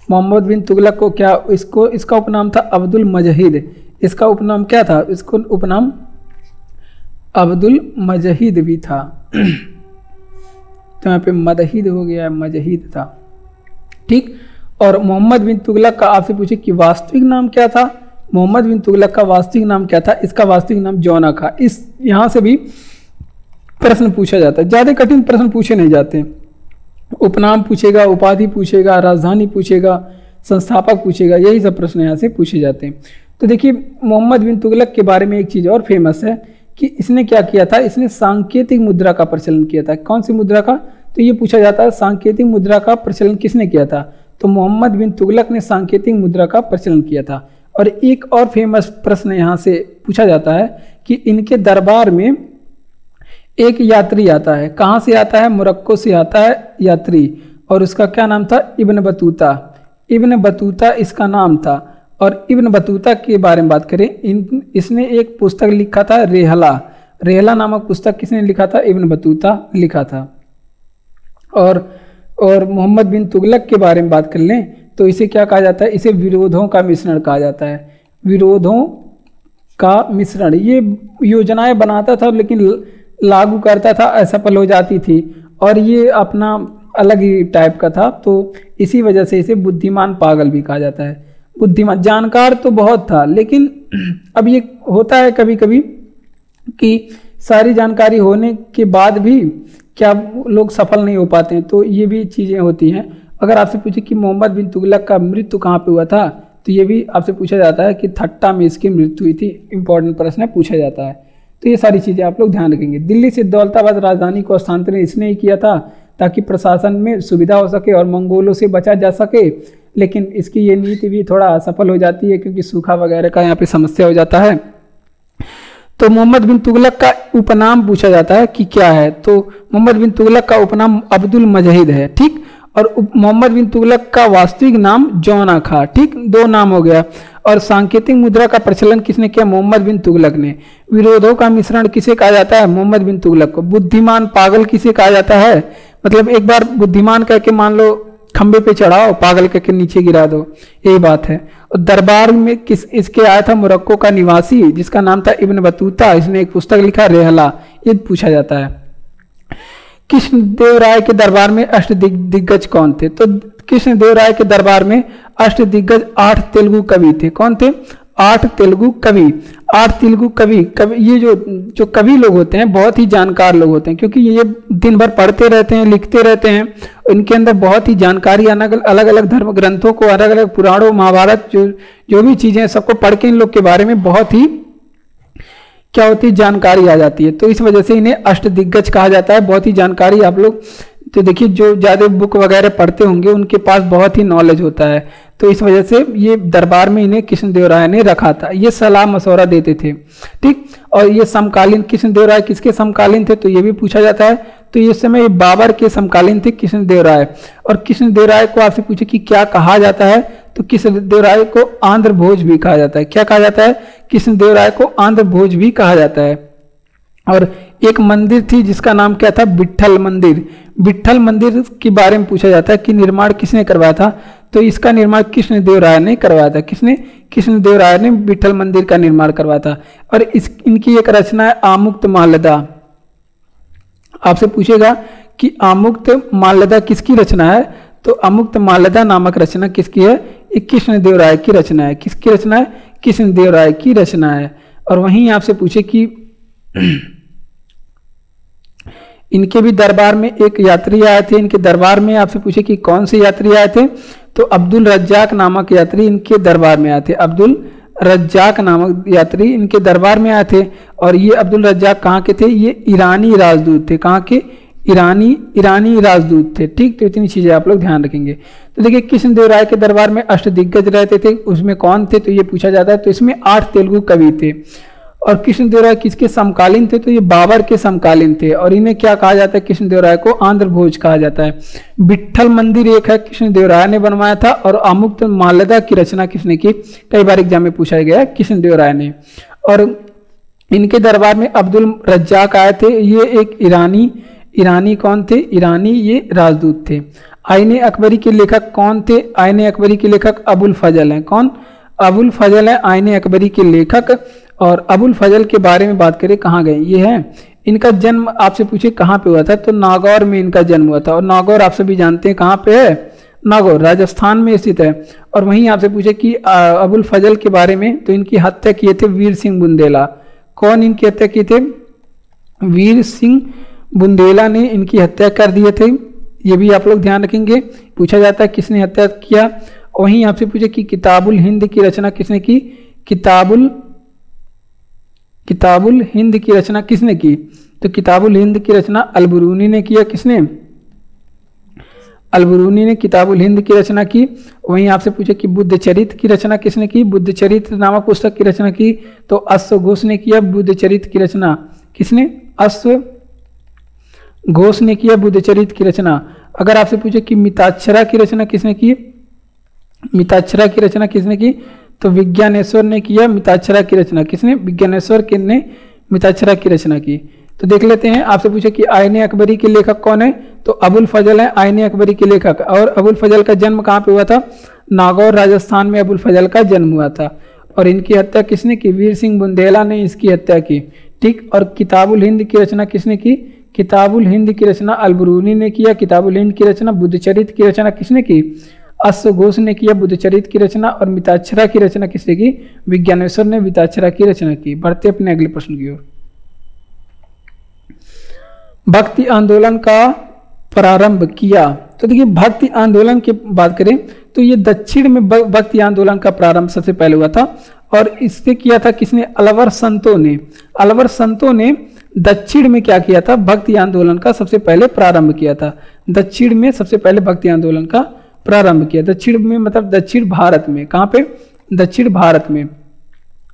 मोहम्मद बिन तुगलक को क्या इसका उपनाम था अब्दुल मजहिद। इसका उपनाम क्या था? इसको उपनाम अब्दुल मजहिद भी था। तो यहाँ पे मदहिद हो गया, मजहिद था। ठीक। और मोहम्मद बिन तुगलक का आपसे पूछे कि वास्तविक नाम क्या था? मोहम्मद बिन तुगलक का वास्तविक नाम क्या था? इसका वास्तविक नाम जौनक था। इस यहाँ से भी प्रश्न पूछा जाता है, ज्यादा कठिन प्रश्न पूछे नहीं जाते। उपनाम पूछेगा, उपाधि पूछेगा, राजधानी पूछेगा, संस्थापक पूछेगा, यही सब प्रश्न यहाँ से पूछे जाते हैं। तो देखिए मोहम्मद बिन तुगलक के बारे में एक चीज़ और फेमस है कि इसने क्या किया था, इसने सांकेतिक मुद्रा का प्रचलन किया था। कौन सी मुद्रा का? तो ये पूछा जाता है सांकेतिक मुद्रा का प्रचलन किसने किया था? तो मोहम्मद बिन तुगलक ने सांकेतिक मुद्रा का प्रचलन किया था। और एक और फेमस प्रश्न यहाँ से पूछा जाता है कि इनके दरबार में एक यात्री आता है। कहाँ से आता है? मोरक्को से आता है यात्री, और उसका क्या नाम था? Ibn Battuta. इब्न बतूता इसका नाम था। और इब्न बतूता के बारे में बात करें, इसने एक पुस्तक लिखा था रेहला। रेहला नामक पुस्तक किसने लिखा था? इब्न बतूता लिखा था। और मोहम्मद बिन तुगलक के बारे में बात कर लें तो इसे क्या कहा जाता है? इसे विरोधों का मिश्रण कहा जाता है। विरोधों का मिश्रण। ये योजनाएं बनाता था लेकिन लागू करता था, असफल हो जाती थी, और ये अपना अलग ही टाइप का था। तो इसी वजह से इसे बुद्धिमान पागल भी कहा जाता है। बुद्धिमान, जानकार तो बहुत था, लेकिन अब ये होता है कभी कभी कि सारी जानकारी होने के बाद भी क्या लोग सफल नहीं हो पाते हैं। तो ये भी चीज़ें होती हैं। अगर आपसे पूछे कि मोहम्मद बिन तुगलक का मृत्यु कहाँ पे हुआ था, तो ये भी आपसे पूछा जाता है कि ठट्टा में इसकी मृत्यु हुई थी। इंपॉर्टेंट प्रश्न है, पूछा जाता है। तो ये सारी चीज़ें आप लोग ध्यान रखेंगे। दिल्ली से दौलताबाद राजधानी को हस्तांतरण इसने ही किया था ताकि प्रशासन में सुविधा हो सके और मंगोलों से बचा जा सके। लेकिन इसकी ये नीति भी थोड़ा असफल हो जाती है क्योंकि सूखा वगैरह का यहाँ पे समस्या हो जाता है। तो मोहम्मद बिन तुगलक का उपनाम पूछा जाता है कि क्या है? तो मोहम्मद बिन तुगलक का उपनाम अब्दुल मजहिद है। ठीक। और मोहम्मद बिन तुगलक का वास्तविक नाम जौनक था। ठीक, दो नाम हो गया। और सांकेतिक मुद्रा का प्रचलन किसने किया? मोहम्मद बिन तुगलक ने। विरोधों का मिश्रण किसे कहा जाता है? मोहम्मद बिन तुगलक को। बुद्धिमान पागल किसे कहा जाता है? मतलब एक बार बुद्धिमान कह के मान लो खंबे पे चढ़ाओ, पागल कह के नीचे गिरा दो, यही बात है। और दरबार में इसके आया था मोरक्को का निवासी जिसका नाम था इब्न बतूता। इसने एक पुस्तक लिखा रेहला, ये पूछा जाता है। कृष्णदेव राय के दरबार में अष्टदिग्गज कौन थे? तो कृष्णदेव राय के दरबार में अष्टदिग्गज 8 तेलुगु कवि थे। कौन थे? 8 तेलुगु कवि। 8 तेलुगु कवि ये जो कवि लोग होते हैं बहुत ही जानकार लोग होते हैं, क्योंकि ये दिन भर पढ़ते रहते हैं, लिखते रहते हैं। इनके अंदर बहुत ही जानकारी, अलग अलग धर्म ग्रंथों को, अलग अलग पुराणों, महाभारत, जो भी चीजें सबको पढ़ के इन लोग के बारे में बहुत ही क्या होती है, जानकारी आ जाती है। तो इस वजह से इन्हें अष्टदिग्गज कहा जाता है। बहुत ही जानकारी आप लोग तो देखिए जो ज़्यादा बुक वगैरह पढ़ते होंगे उनके पास बहुत ही नॉलेज होता है। तो इस वजह से ये दरबार में इन्हें कृष्णदेव राय ने रखा था। ये सलाह मशवरा देते थे। ठीक। और ये समकालीन कृष्णदेव राय किसके समकालीन थे? तो ये भी पूछा जाता है। तो इस समय बाबर के समकालीन थे कृष्णदेव राय। और कृष्णदेव राय को आपसे पूछे कि क्या कहा जाता है, तो कृष्णदेव राय को आंध्र भोज भी कहा जाता है। क्या कहा जाता है? कृष्णदेव राय को आंध्र भोज भी कहा जाता है। और एक मंदिर थी जिसका नाम क्या था? विट्ठल मंदिर। विट्ठल मंदिर के बारे में पूछा जाता है कि निर्माण किसने करवाया था? तो इसका निर्माण कृष्णदेव राय ने करवाया था। किसने? कृष्णदेव राय ने विट्ठल मंदिर का निर्माण करवाया था। और इनकी एक रचना है आमुक्त माल्यदा। आपसे पूछेगा कि आमुक्त माल्यदा किसकी रचना है? तो आमुक्त माल्यदा नामक रचना किसकी है? ये कृष्णदेव राय की रचना है। किसकी रचना है? कृष्णदेव राय की रचना है। और वहीं आपसे पूछे कि इनके भी दरबार में एक यात्री आए थे। इनके दरबार में आपसे पूछे कि कौन से यात्री आए थे? तो अब्दुल रज्जाक नामक यात्री इनके दरबार में आए थे। अब्दुल रज्जाक नामक यात्री इनके दरबार में आए थे। और ये अब्दुल रज्जाक कहाँ के थे, ये ईरानी राजदूत थे। कहाँ के, ईरानी राजदूत थे। ठीक, तो इतनी चीजें आप लोग ध्यान रखेंगे। तो देखिए कृष्णदेवराय के दरबार में अष्टदिग्गज रहते थे, उसमें कौन थे, तो ये पूछा जाता है। तो इसमें 8 तेलुगु कवि थे। और कृष्णदेवराय किसके समकालीन थे, तो ये बाबर के समकालीन थे। और इन्हें क्या कहा जाता है, कृष्णदेवराय को आंध्र भोज कहा जाता है। विट्ठल मंदिर एक है, कृष्णदेवराय ने बनवाया था। और अमुक्त माल्यदा की रचना किसने की, कई बार एग्जाम में पूछा गया है, कृष्णदेवराय ने। और इनके दरबार में अब्दुल रज्जाक आए थे। ये एक ईरानी कौन थे, ईरानी ये राजदूत थे। आईने अकबरी के लेखक कौन थे, आईने अकबरी के लेखक अबुल फजल हैं। कौन, अबुल फजल है आईने अकबरी के लेखक। और अबुल फजल के बारे में बात करें, कहाँ गए, ये है। इनका जन्म आपसे पूछे कहाँ पे हुआ था, तो नागौर में इनका जन्म हुआ था। और नागौर आप सभी जानते हैं कहाँ पे है, नागौर राजस्थान में स्थित है। और वहीं आपसे पूछे कि अबुल फजल के बारे में, तो इनकी हत्या किए थे वीर सिंह बुंदेला। कौन इनकी हत्या किए थे, वीर सिंह बुंदेला ने इनकी हत्या कर दिए थे। ये भी आप लोग ध्यान रखेंगे, पूछा जाता है किसने हत्या किया। वहीं आपसे पूछे कि किताबुल हिंद की रचना किसने की, किताबुल हिंद की रचना किसने की, तो किताबुल हिंद की रचना अलबरूनी ने किया। किसने, अलबरूनी ने किताबुल हिंद की रचना की। वहीं आपसे पूछे कि बुद्ध चरित्र की रचना किसने की, बुद्ध चरित्र नामक पुस्तक की रचना की, तो अश्व घोष ने किया। बुद्ध चरित्र की रचना किसने, अश्व घोष ने किया बुद्ध चरित्र की रचना। अगर आपसे पूछे कि मिताक्षरा की रचना किसने की, मिताक्षरा की रचना किसने की, तो विज्ञानेश्वर ने किया मिताक्षरा की रचना। किसने, विज्ञानेश्वर ने मिताक्षरा की रचना की। तो देख लेते हैं, आपसे पूछे कि आईने अकबरी के लेखक कौन है, तो अबुल फजल है आईने अकबरी के लेखक। और अबुल फजल का जन्म कहाँ पे हुआ था, नागौर राजस्थान में अबुल फजल का जन्म हुआ था। और इनकी हत्या किसने की, वीर सिंह बुंदेला ने इसकी हत्या की। ठीक, और किताबुल हिंद की रचना किसने की, किताबुल हिंद की रचना अलबरूनी ने किया। किताबुल हिंद की रचना बुद्ध चरित्र की रचना किसने की, अश्व घोष ने किया बुद्ध चरित्र की रचना। और मिताक्षरा की रचना किसने की, विज्ञानेश्वर ने मिताक्षरा की रचना की। बढ़ते अपने अगले प्रश्न की ओर। भक्ति आंदोलन का प्रारंभ किया, तो देखिए भक्ति आंदोलन की बात करें तो ये दक्षिण में भक्ति आंदोलन का प्रारंभ सबसे पहले हुआ था। और इससे किया था किसने, अलवर संतों ने। अलवर संतों ने दक्षिण में क्या किया था, भक्ति आंदोलन का सबसे पहले प्रारंभ किया था। दक्षिण में सबसे पहले भक्ति आंदोलन का प्रारंभ किया, दक्षिण में मतलब दक्षिण भारत में। कहाँ पे, दक्षिण भारत में।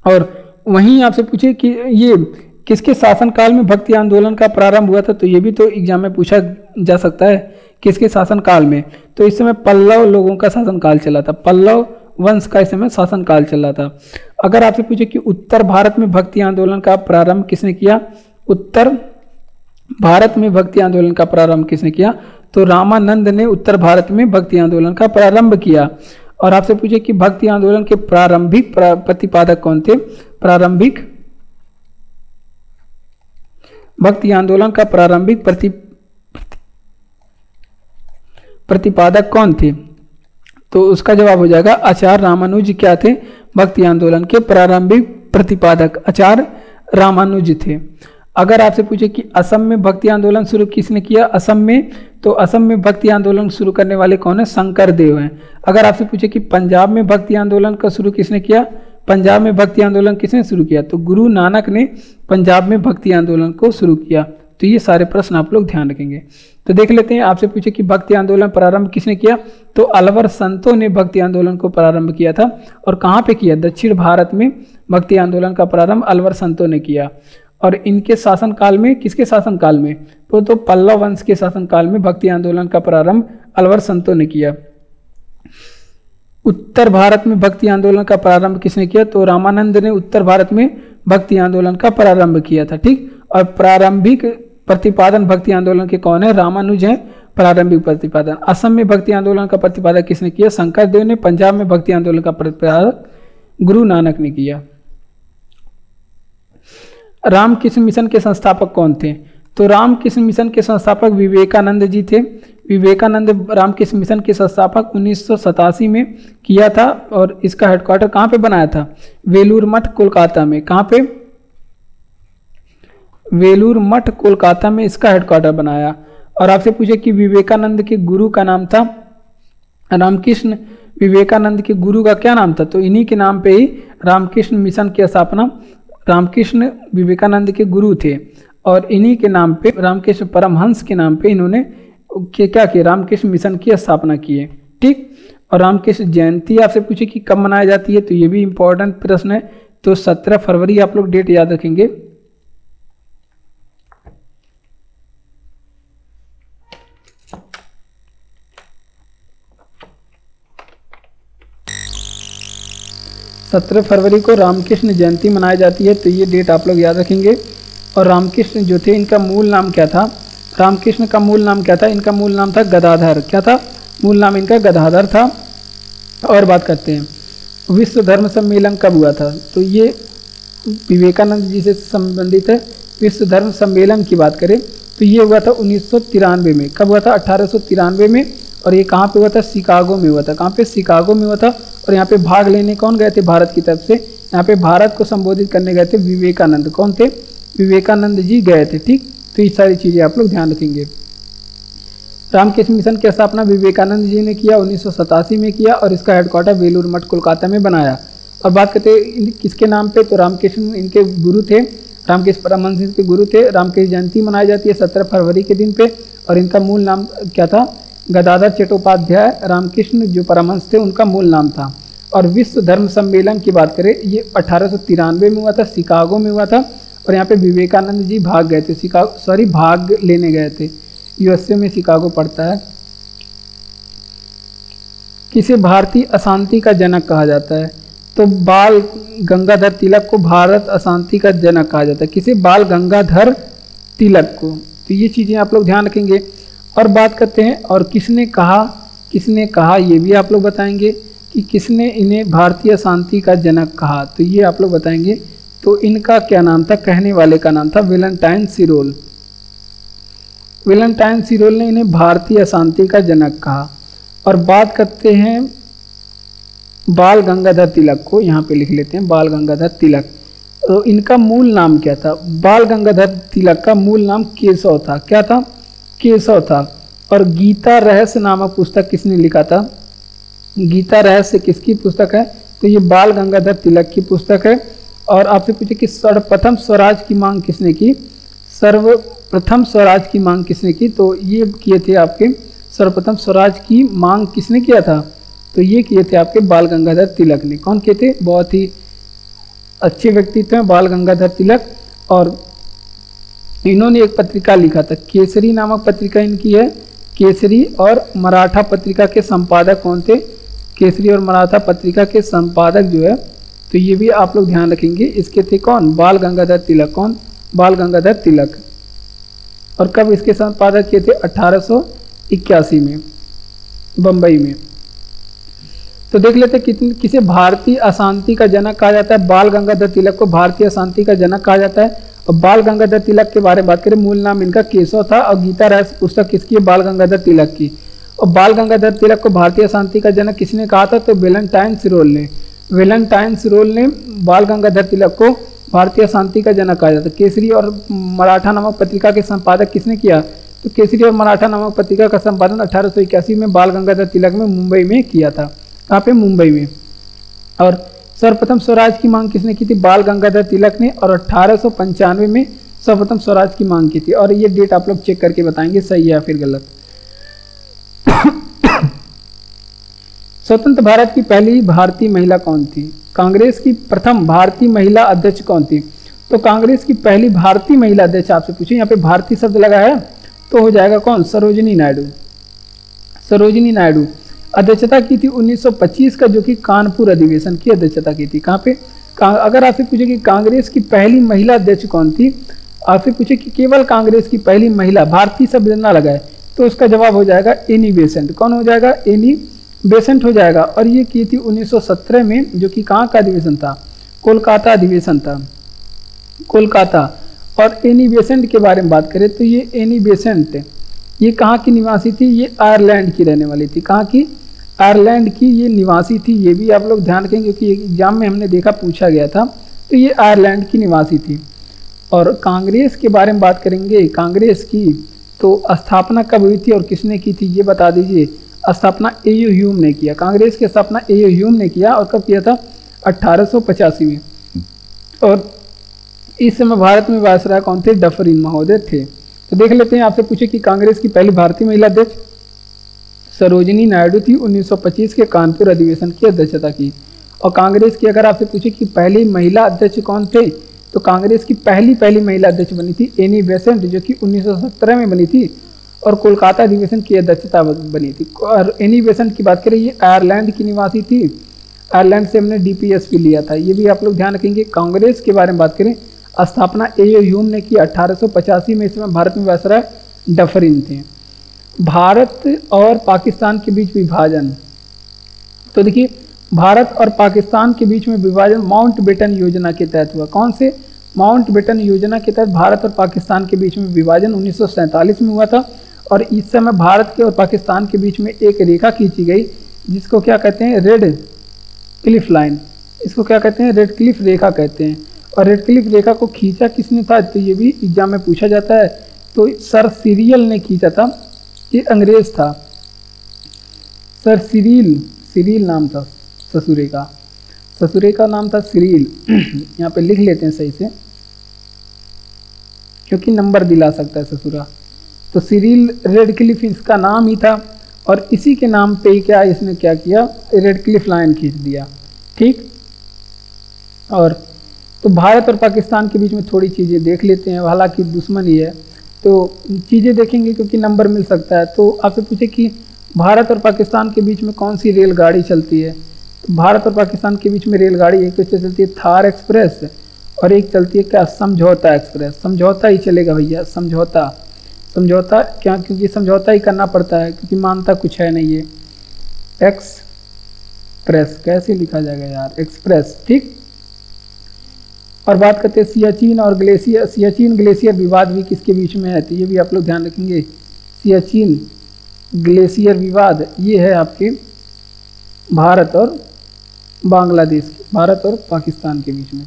और वहीं आपसे पूछे कि ये किसके शासनकाल में भक्ति आंदोलन का प्रारंभ हुआ था, तो ये भी तो एग्जाम में पूछा जा सकता है, किसके शासनकाल में। तो इस समय पल्लव लोगों का शासनकाल चला था, पल्लव वंश का इस समय शासनकाल चला था। अगर आपसे पूछे कि उत्तर भारत में भक्ति आंदोलन का प्रारंभ किसने किया, उत्तर भारत में भक्ति आंदोलन का प्रारंभ किसने किया, तो रामानंद ने उत्तर भारत में भक्ति आंदोलन का प्रारंभ किया। और आपसे पूछे कि भक्ति आंदोलन के प्रारंभिक प्रतिपादक कौन थे, प्रारंभिक भक्ति आंदोलन का प्रारंभिक प्रतिपादक कौन थे, तो उसका जवाब हो जाएगा आचार्य रामानुज। क्या थे, भक्ति आंदोलन के प्रारंभिक प्रतिपादक आचार्य रामानुज थे। अगर आपसे पूछे कि असम में भक्ति आंदोलन शुरू किसने किया, असम में, तो असम में भक्ति आंदोलन शुरू करने वाले कौन है, शंकर देव हैं। अगर आपसे पूछे कि पंजाब में भक्ति आंदोलन का शुरू किसने किया, पंजाब में भक्ति आंदोलन किसने शुरू किया, तो गुरु नानक ने पंजाब में भक्ति आंदोलन को शुरू किया। तो ये सारे प्रश्न आप लोग ध्यान रखेंगे। तो देख लेते हैं, आपसे पूछे कि भक्ति आंदोलन प्रारंभ किसने किया, तो अलवर संतों ने भक्ति आंदोलन को प्रारंभ किया था। और कहाँ पे किया, दक्षिण भारत में भक्ति आंदोलन का प्रारंभ अलवर संतों ने किया। और इनके शासनकाल में, किसके शासनकाल में, तो पल्लव वंश के शासनकाल में भक्ति आंदोलन का प्रारंभ अलवर संतों ने किया। उत्तर भारत में भक्ति आंदोलन का प्रारंभ किसने किया, तो रामानंद ने उत्तर भारत में भक्ति आंदोलन का प्रारंभ किया था। ठीक, और प्रारंभिक प्रतिपादन भक्ति आंदोलन के कौन है, रामानुज है प्रारंभिक प्रतिपादन। असम में भक्ति आंदोलन का प्रतिपादक किसने किया, शंकर देव ने। पंजाब में भक्ति आंदोलन का प्रतिपादक गुरु नानक ने किया। रामकृष्ण मिशन के संस्थापक कौन थे, तो रामकृष्ण मिशन के संस्थापक विवेकानंद जी थे। विवेकानंद रामकृष्ण मिशन के संस्थापक 1987 में किया था। और इसका हेडक्वार्टर कहाँ पे बनाया था, वेलूर मठ कोलकाता में। कहाँ पे, वेलूर मठ कोलकाता में इसका हेडक्वार्टर बनाया। और आपसे पूछे कि विवेकानंद के गुरु का नाम था, रामकृष्ण विवेकानंद के गुरु का क्या नाम था, तो इन्हीं के नाम पे ही रामकृष्ण मिशन की स्थापना रामकृष्ण विवेकानंद के गुरु थे और इन्हीं के नाम पे, रामकृष्ण परमहंस के नाम पे इन्होंने क्या किया, रामकृष्ण मिशन की स्थापना की है। ठीक, और रामकृष्ण जयंती आपसे पूछे कि कब मनाई जाती है, तो ये भी इंपॉर्टेंट प्रश्न है। तो 17 फरवरी आप लोग डेट याद रखेंगे। सत्रह फरवरी को रामकृष्ण जयंती मनाई जाती है, तो ये डेट आप लोग याद रखेंगे। और रामकृष्ण जो थे इनका मूल नाम क्या था, रामकृष्ण का मूल नाम क्या था, इनका मूल नाम था गदाधर। क्या था मूल नाम इनका? गदाधर था। और बात करते हैं विश्व धर्म सम्मेलन कब हुआ था, तो ये विवेकानंद जी से संबंधित है। विश्व धर्म सम्मेलन की बात करें तो ये हुआ था 1993 में। कब हुआ था? 1893 में। और ये कहाँ पे हुआ था? शिकागो में हुआ था। कहाँ पे? शिकागो में हुआ था। और यहाँ पे भाग लेने कौन गए थे भारत की तरफ से? यहाँ पे भारत को संबोधित करने गए थे विवेकानंद। कौन थे? विवेकानंद जी गए थे। ठीक, तो ये सारी चीज़ें आप लोग ध्यान रखेंगे। रामकृष्ण मिशन की स्थापना विवेकानंद जी ने किया 1987 में किया और इसका हेडक्वार्टर बेलूर मठ कोलकाता में बनाया। और बात करते हैं किसके नाम पे, तो रामकृष्ण इनके गुरु थे, रामकृष्ण परमहंस के गुरु थे। रामकृष्ण जयंती मनाई जाती है 17 फरवरी के दिन पे। और इनका मूल नाम क्या था? गदाधर चट्टोपाध्याय। रामकृष्ण जो परमहंस थे उनका मूल नाम था। और विश्व धर्म सम्मेलन की बात करें ये 1893 में हुआ था, शिकागो में हुआ था। और यहाँ पे विवेकानंद जी भाग गए थे, भाग लेने गए थे। यूएसए में शिकागो पड़ता है। किसे भारतीय अशांति का जनक कहा जाता है, तो बाल गंगाधर तिलक को भारत अशांति का जनक कहा जाता है। किसे? बाल गंगाधर तिलक को। तो ये चीज़ें आप लोग ध्यान रखेंगे। और बात करते हैं और किसने कहा ये भी आप लोग बताएंगे कि किसने इन्हें भारतीय अशांति का जनक कहा, तो ये आप लोग बताएंगे। तो इनका क्या नाम था? कहने वाले का नाम था वेलेंटाइन सिरोल। वेलेंटाइन सिरोल ने इन्हें भारतीय अशांति का जनक कहा। और बात करते हैं बाल गंगाधर तिलक को, यहाँ पे लिख लेते हैं बाल गंगाधर तिलक। तो इनका मूल नाम क्या था? बाल गंगाधर तिलक का मूल नाम केशव था। क्या था? केशव था। और गीता रहस्य नामक पुस्तक किसने लिखा था? गीता रहस्य किसकी पुस्तक है? तो ये बाल गंगाधर तिलक की पुस्तक है। और आपसे पूछे कि सर्वप्रथम स्वराज की मांग किसने की? सर्वप्रथम स्वराज की मांग किसने की? तो ये किए थे आपके, सर्वप्रथम स्वराज की मांग किसने किया था? तो ये किए थे आपके बाल गंगाधर तिलक ने। कौन किए थे? बहुत ही अच्छे व्यक्तित्व हैं बाल गंगाधर तिलक। और इन्होंने एक पत्रिका लिखा था, केसरी नामक पत्रिका इनकी है। केसरी और मराठा पत्रिका के संपादक कौन थे? केसरी और मराठा पत्रिका के संपादक जो है, तो ये भी आप लोग ध्यान रखेंगे। इसके थे कौन? बाल गंगाधर तिलक। कौन? बाल गंगाधर तिलक। और कब इसके संपादक किए थे? 1881 में बम्बई में। तो देख लेते किसे भारतीय अशांति का जनक कहा जाता है? बाल गंगाधर तिलक को भारतीय अशांति का जनक कहा जाता है। और बाल गंगाधर तिलक के बारे में बात करें, मूल नाम इनका केशव था। और गीता रहस्य पुस्तक किसकी है? बाल गंगाधर तिलक की। और बाल गंगाधर तिलक को भारतीय शांति का जनक किसने कहा था? तो वेलेंटाइन सिरोल ने। वेलेंटाइन सिरोल ने बाल गंगाधर तिलक को भारतीय शांति का जनक कहा जाता है। केसरी और मराठा नामक पत्रिका के संपादक किसने किया? तो केसरी और मराठा नामक पत्रिका का संपादन 1881 में बाल गंगाधर तिलक में मुंबई में किया था। कहाँ पे? मुंबई में। और सर्वप्रथम स्वराज की मांग किसने की थी? बाल गंगाधर तिलक ने। और 1895 में सर्वप्रथम स्वराज की मांग की थी। और ये डेट आप लोग चेक करके बताएंगे सही है या फिर गलत। स्वतंत्र भारत की पहली भारतीय महिला कौन थी? कांग्रेस की प्रथम भारतीय महिला अध्यक्ष कौन थी? तो कांग्रेस की पहली भारतीय महिला अध्यक्ष आपसे पूछे, यहाँ पे भारतीय शब्द लगा है तो हो जाएगा कौन? सरोजिनी नायडू। सरोजिनी नायडू अध्यक्षता की थी 1925 का, जो कि कानपुर अधिवेशन की अध्यक्षता की थी। कहाँ पे? अगर आपसे पूछे कि कांग्रेस की पहली महिला अध्यक्ष कौन थी, आपसे पूछे कि केवल कांग्रेस की पहली महिला, भारतीय शब्द ना लगाए, तो उसका जवाब हो जाएगा एनी बेसेंट। कौन हो जाएगा? एनी बेसेंट हो जाएगा। और ये की थी 1917 में, जो कि कहाँ का अधिवेशन था? कोलकाता अधिवेशन था, कोलकाता। और एनी बेसेंट के बारे में बात करें तो ये एनी बेसेंट ये कहाँ की निवासी थी? ये आयरलैंड की रहने वाली थी। कहाँ की? आयरलैंड की ये निवासी थी। ये भी आप लोग ध्यान रखेंगे क्योंकि एग्जाम में हमने देखा पूछा गया था। तो ये आयरलैंड की निवासी थी। और कांग्रेस के बारे में बात करेंगे, कांग्रेस की तो स्थापना कब हुई थी और किसने की थी ये बता दीजिए। स्थापना ए.यू. ह्यूम ने किया। कांग्रेस की स्थापना ए.यू. ह्यूम ने किया। और कब किया था? 1885 में। और इस समय भारत में वायसराय कौन थे? डफरिन महोदय थे। तो देख लेते हैं, आपसे पूछे कि कांग्रेस की पहली भारतीय महिला अध्यक्ष सरोजिनी नायडू थी, 1925 के कानपुर अधिवेशन की अध्यक्षता की। और कांग्रेस की अगर आपसे पूछे कि पहली महिला अध्यक्ष कौन थे, तो कांग्रेस की पहली महिला अध्यक्ष बनी थी एनी बेसेंट, जो कि 1917 में बनी थी और कोलकाता अधिवेशन की अध्यक्षता बनी थी। और एनी बेसेंट की बात करें, ये आयरलैंड की निवासी थी, आयरलैंड से हमने डीपीएसपी लिया था, ये भी आप लोग ध्यान रखेंगे। कांग्रेस के बारे में बात करें, स्थापना ए ह्यूम ने की 1885 में। इस समय भारत में वायसराय डफरिन थे। भारत और पाकिस्तान के बीच विभाजन, तो देखिए भारत और पाकिस्तान के बीच में विभाजन माउंटबेटन योजना के तहत हुआ। कौन से? माउंटबेटन योजना के तहत भारत और पाकिस्तान के बीच में विभाजन 1947 में हुआ था। और इस समय भारत के और पाकिस्तान के बीच में एक रेखा खींची गई, जिसको क्या कहते हैं? Red Cliff line. इसको क्या कहते हैं? रेड क्लिफ रेखा कहते हैं। और रेड क्लिफ रेखा को खींचा किसने था? तो ये भी एग्जाम में पूछा जाता है। तो सर सिरिल ने खींचा था, ये अंग्रेज था। सर सिरिल नाम था ससुरे का नाम था सिरिल। यहाँ पे लिख लेते हैं सही से, क्योंकि नंबर दिला सकता है ससुरा। तो सिरिल रेडक्लिफ इसका नाम ही था, और इसी के नाम पे ही क्या इसने क्या किया? रेडक्लिफ लाइन खींच दिया। ठीक। और तो भारत और पाकिस्तान के बीच में थोड़ी चीज़ें देख लेते हैं, हालांकि दुश्मनी है तो चीज़ें देखेंगे क्योंकि नंबर मिल सकता है। तो आपसे पूछे कि भारत और पाकिस्तान के बीच में कौन सी रेलगाड़ी चलती है? तो भारत और पाकिस्तान के बीच में रेलगाड़ी एक तो चलती है थार एक्सप्रेस, और एक चलती है क्या? समझौता एक्सप्रेस। समझौता ही चलेगा भैया, समझौता। क्या? क्योंकि समझौता ही करना पड़ता है, क्योंकि मानता कुछ है नहीं ये। एक्सप्रेस कैसे लिखा जाएगा यार? एक्सप्रेस। ठीक। और बात करते हैं सियाचिन और ग्लेशियर। सियाचिन ग्लेशियर विवाद भी किसके बीच में है? तो ये भी आप लोग ध्यान रखेंगे। सियाचिन ग्लेशियर विवाद ये है आपके भारत और बांग्लादेश, भारत और पाकिस्तान के बीच में।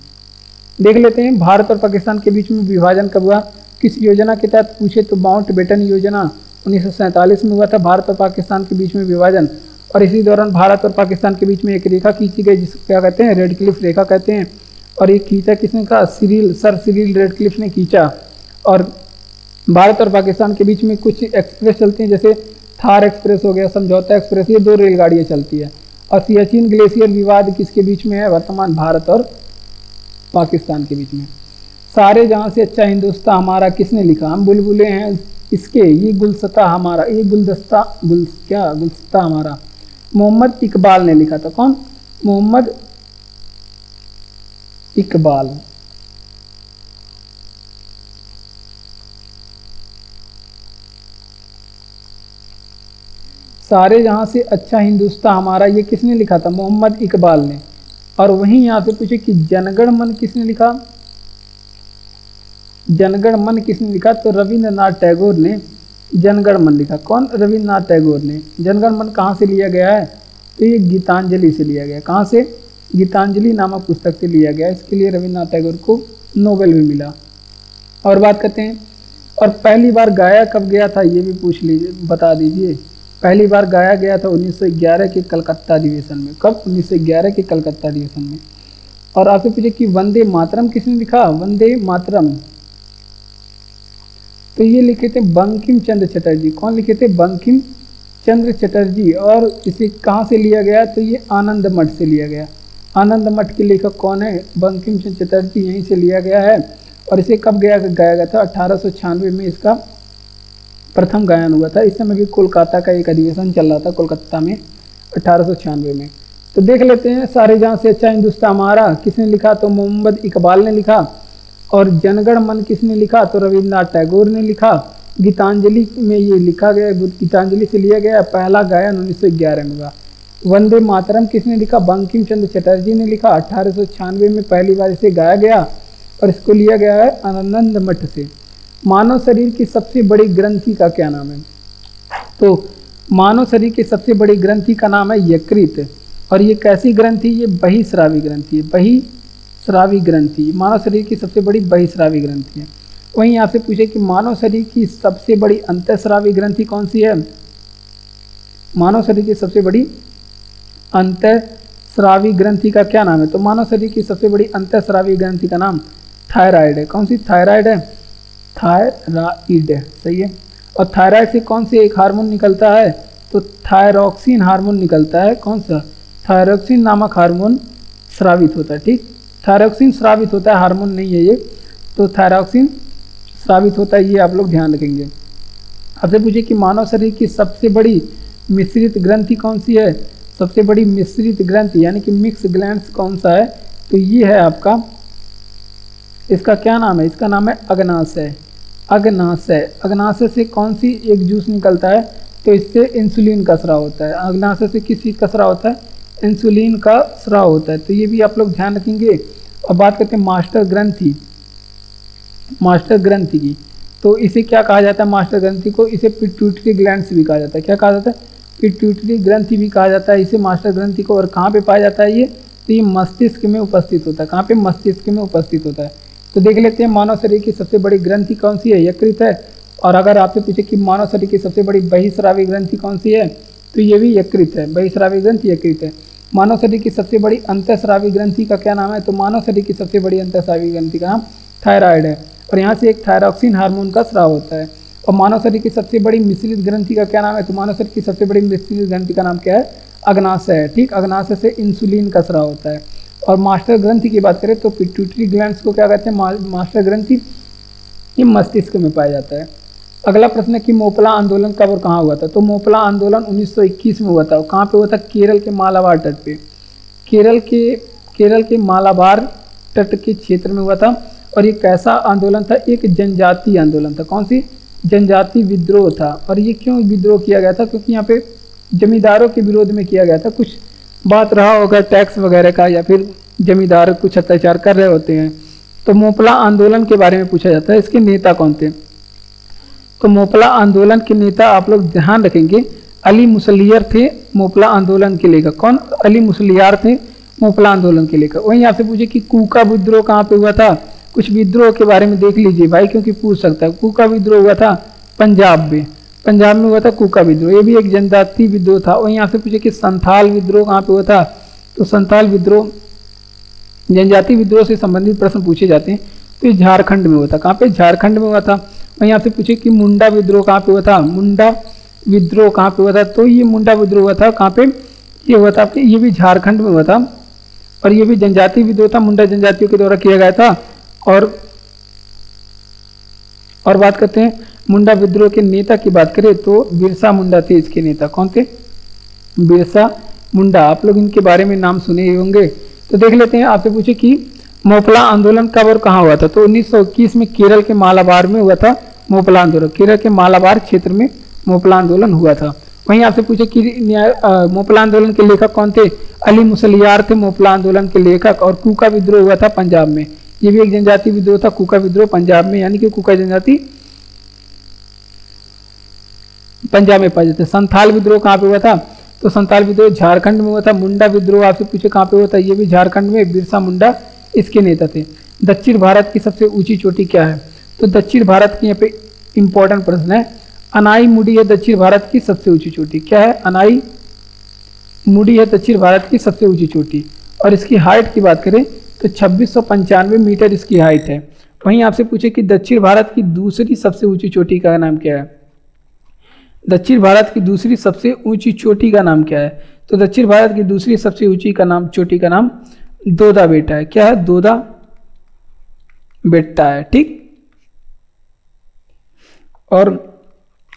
देख लेते हैं भारत और पाकिस्तान के बीच में विभाजन कब हुआ, किस योजना के तहत पूछे तो माउंटबेटन योजना 1947 में हुआ था भारत और पाकिस्तान के बीच में विभाजन। और इसी दौरान भारत और पाकिस्तान के बीच में एक रेखा खींची गई, जिसको क्या कहते हैं? रेड क्लिफ रेखा कहते हैं। और ये खींचा किसने कहा? सर सिरिल रेडक्लिफ ने खींचा। और भारत और पाकिस्तान के बीच में कुछ एक्सप्रेस चलती हैं, जैसे थार एक्सप्रेस हो गया, समझौता एक्सप्रेस, ये 2 रेलगाड़ियाँ चलती है। और सियाचिन ग्लेशियर विवाद किसके बीच में है? वर्तमान भारत और पाकिस्तान के बीच में। सारे जहाँ से अच्छा हिंदुस्तान हमारा किसने लिखा? हम बुलबुले हैं इसके, ये गुलदस्ता हमारा, ये गुलदस्ता हमारा मोहम्मद इकबाल ने लिखा था। कौन? मोहम्मद इकबाल। सारे जहां से अच्छा हिंदुस्तान हमारा, ये किसने लिखा था? मोहम्मद इकबाल ने। और वहीं यहां से पूछे कि जनगण मन किसने लिखा? जनगण मन किसने लिखा? तो रविंद्रनाथ टैगोर ने जनगण मन लिखा। कौन? रविंद्रनाथ टैगोर ने। जनगण मन कहाँ से लिया गया है? तो ये गीतांजलि से लिया गया। कहाँ से? गीतांजलि नामक पुस्तक से लिया गया। इसके लिए रविंद्रनाथ टैगोर को नोबेल भी मिला। और बात करते हैं, और पहली बार गाया कब गया था? ये भी पूछ लीजिए, बता दीजिए। पहली बार गाया गया था 1911 के कलकत्ता अधिवेशन में। कब? 1911 के कलकत्ता अधिवेशन में। और आपसे पूछे कि वंदे मातरम किसने लिखा? वंदे मातरम तो ये लिखे थे बंकिम चंद्र चटर्जी। कौन लिखे थे? बंकिम चंद्र चटर्जी। और इसे कहाँ से लिया गया? तो ये आनंद मठ से लिया गया। आनंद मठ के लेखक कौन है? बंकिम चंद्र चटर्जी, यहीं से लिया गया है। और इसे कब गाया गया था? 1896 में इसका प्रथम गायन हुआ था। इस समय भी कोलकाता का एक अधिवेशन चल रहा था, कोलकाता में 1896 में। तो देख लेते हैं, सारे जहाँ से अच्छा हिंदुस्तान हमारा किसने लिखा? तो मोहम्मद इकबाल ने लिखा। और जनगण मन किसने लिखा? तो रविंद्रनाथ टैगोर ने लिखा। गीतांजलि में ये लिखा गया, गीतांजलि से लिया गया। पहला गायन 1911 में हुआ। वंदे मातरम किसने लिखा? बंकिम चंद्र चटर्जी ने लिखा। 1896 में पहली बार इसे गाया गया और इसको लिया गया है आनंद मठ से। मानव शरीर की सबसे बड़ी ग्रंथि का क्या नाम है? तो मानव शरीर की सबसे बड़ी ग्रंथि का नाम है यकृत। और ये कैसी ग्रंथि? ये बहिस्रावी ग्रंथि है। बहिस्रावी ग्रंथि मानव शरीर की सबसे बड़ी बहिस्रावी ग्रंथि है। वहीं आपसे पूछे कि मानव शरीर की सबसे बड़ी अंतःस्रावी ग्रंथि कौन सी है? मानव शरीर की सबसे बड़ी अंतःस्रावी ग्रंथि का क्या नाम है? तो मानव शरीर की सबसे बड़ी अंतःस्रावी ग्रंथि का नाम थायराइड है। कौन सी? थायराइड है, थायराइड है, सही है। और थायराइड से कौन से एक हार्मोन निकलता है? तो थायरॉक्सिन हार्मोन निकलता है। कौन सा? थायरॉक्सिन नामक हार्मोन स्रावित होता है। ठीक, थायरॉक्सिन स्रावित होता है, हार्मोन नहीं है ये। तो थायरॉक्सिन स्रावित होता है, ये आप लोग ध्यान रखेंगे। आपसे पूछे कि मानव शरीर की सबसे बड़ी मिश्रित ग्रंथि कौन सी है? सबसे बड़ी मिश्रित ग्रंथि यानी कि मिक्स ग्लैंड्स कौन सा है? तो ये है आपका, इसका क्या नाम है? इसका नाम है अग्नाशय। अग्नाशय, अग्नाशय से कौन सी एक जूस निकलता है? तो इससे इंसुलिन का स्राव होता है। अग्नाशय से किस चीज़ का स्राव होता है? इंसुलिन का स्राव होता है। तो ये भी आप लोग ध्यान रखेंगे। और बात करते हैं मास्टर ग्रंथि, मास्टर ग्रंथि की। तो इसे क्या कहा जाता है? मास्टर ग्रंथि को इसे पिट्यूटरी ग्लैंड्स भी कहा जाता है। क्या कहा जाता है? पिट्यूटरी ग्रंथि भी कहा जाता है इसे, मास्टर ग्रंथि को। और कहाँ पे पाया जाता है ये? तो ये मस्तिष्क में उपस्थित होता है। कहाँ पे? मस्तिष्क में उपस्थित होता है। तो देख लेते हैं मानव शरीर की सबसे बड़ी ग्रंथि कौन सी है? यकृत है। और अगर आपसे पूछे कि मानव शरीर की सबसे बड़ी बहिस्रावी ग्रंथि कौन सी है? तो ये भी यकृत है। बहिस्रावी ग्रंथि यकृत है। मानव शरीर की सबसे बड़ी अंतःस्रावी ग्रंथि का क्या नाम है? तो मानव शरीर की सबसे बड़ी अंतःस्रावी ग्रंथि का नाम थायराइड है। और यहाँ से एक थायरॉक्सिन हार्मोन का स्राव होता है। और मानव शरीर की सबसे बड़ी मिश्रित ग्रंथि का क्या नाम है? तो मानव शरीर की सबसे बड़ी मिश्रित ग्रंथि का नाम क्या है? अग्नाशय है। ठीक, अग्नाशय से इंसुलिन का स्राव होता है। और मास्टर ग्रंथि की बात करें तो पिट्यूटरी ग्लैंड्स को क्या कहते हैं? मास्टर ग्रंथि, ये मस्तिष्क में पाया जाता है। अगला प्रश्न है कि मोपला आंदोलन कब और कहाँ हुआ था? तो मोपला आंदोलन 1921 में हुआ था। कहाँ पे हुआ था? केरल के मालाबार तट पे। केरल के मालाबार तट के क्षेत्र में हुआ था। और ये कैसा आंदोलन था? एक जनजातीय आंदोलन था। कौन सी? जनजाति विद्रोह था। और ये क्यों विद्रोह किया गया था? क्योंकि यहाँ पे जमींदारों के विरोध में किया गया था। कुछ बात रहा होगा टैक्स वगैरह का, या फिर जमींदार कुछ अत्याचार कर रहे होते हैं। तो मोपला आंदोलन के बारे में पूछा जाता है, इसके नेता कौन थे? तो मोपला आंदोलन के नेता आप लोग ध्यान रखेंगे, अली मुसलियार थे मोपला आंदोलन के लेकर। कौन? अली मुसलियार थे मोपला आंदोलन के लेकर। वहीं आपसे पूछे कि कूका विद्रोह कहाँ पे हुआ था? कुछ विद्रोह के बारे में देख लीजिए भाई, क्योंकि पूछ सकता है। कूका विद्रोह हुआ था पंजाब में। पंजाब में हुआ था कूका विद्रोह, ये भी एक जनजातीय विद्रोह था। वहीं आपसे पूछे कि संथाल विद्रोह कहाँ पे हुआ था? तो संथाल विद्रोह, जनजातीय विद्रोह से संबंधित प्रश्न पूछे जाते हैं। तो ये झारखंड में हुआ था। कहाँ पे? झारखंड में हुआ था। वहीं आपसे पूछे कि मुंडा विद्रोह कहाँ पे हुआ था? मुंडा विद्रोह कहाँ पे हुआ था? तो ये मुंडा विद्रोह हुआ था कहाँ पे? ये हुआ था आपके, ये भी झारखंड में हुआ था। और ये भी जनजातीय विद्रोह था, मुंडा जनजातियों के द्वारा किया गया था। और बात करते हैं मुंडा विद्रोह के नेता की बात करें तो बिरसा मुंडा थे इसके नेता। कौन थे? बिरसा मुंडा। आप लोग इनके बारे में नाम सुने ही होंगे। तो देख लेते हैं, आपसे पूछे कि मोपला आंदोलन कब और कहाँ हुआ था? तो 1921 में केरल के मालाबार में हुआ था मोपला आंदोलन। केरल के मालाबार क्षेत्र में मोपला आंदोलन हुआ था। वहीं आपसे पूछे कि मोपला आंदोलन के लेखक कौन थे? अली मुसलियार थे मोपला आंदोलन के लेखक। और कूका विद्रोह हुआ था पंजाब में। ये भी एक जनजातीय विद्रोह था, कूका विद्रोह पंजाब में, यानी कि कूका जनजाति पंजाब में पाया जाता है। संथाल विद्रोह कहाँ पे हुआ था? तो संथाल विद्रोह झारखंड में हुआ था। मुंडा विद्रोह आपसे पूछे कहाँ पे हुआ था? ये भी झारखंड में, बिरसा मुंडा इसके नेता थे। दक्षिण भारत की सबसे ऊंची चोटी क्या है? तो दक्षिण भारत की यहाँ पे इंपॉर्टेंट प्रश्न है। अनाई मुडी है दक्षिण भारत की सबसे ऊंची चोटी। क्या है? अनाई मुडी है दक्षिण भारत की सबसे ऊंची चोटी। और इसकी हाइट की बात करें तो 2695 मीटर इसकी हाइट है। वहीं आपसे पूछे कि दक्षिण भारत की दूसरी सबसे ऊंची चोटी का नाम क्या है? दक्षिण भारत की दूसरी सबसे ऊंची चोटी का नाम क्या है? तो दक्षिण भारत की दूसरी सबसे ऊंची का नाम, चोटी का नाम दोदा बेटा है। क्या है? दोदा बेटा है। ठीक, और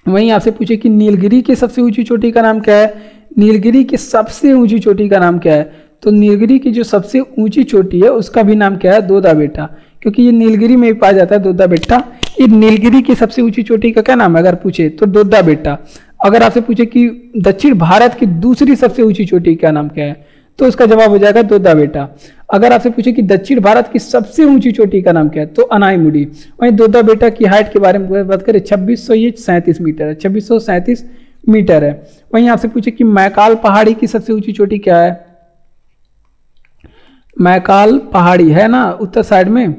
वहीं आपसे पूछे कि नीलगिरी की सबसे ऊंची चोटी का नाम क्या है? नीलगिरी की सबसे ऊंची चोटी का नाम क्या है? तो नीलगिरी की जो सबसे ऊंची चोटी है उसका भी नाम क्या है? दोदा बेटा, क्योंकि ये नीलगिरी में भी पाया जाता है दोदा बेटा। ये नीलगिरी की सबसे ऊंची चोटी का क्या नाम है अगर पूछे तो? दोदा बेटा। अगर आपसे पूछे कि दक्षिण भारत की दूसरी सबसे ऊंची चोटी का नाम क्या है? तो उसका जवाब हो जाएगा दोदा बेटा। अगर आपसे पूछे कि दक्षिण भारत की सबसे ऊंची चोटी का नाम क्या है? तो अनाईमुडी। वहीं दोदा बेटा की हाइट के बारे में बात करें 2637 मीटर है। 2637 मीटर है। वहीं आपसे पूछे कि मैकाल पहाड़ी की सबसे ऊंची चोटी क्या है? मैकाल पहाड़ी है ना उत्तर साइड में,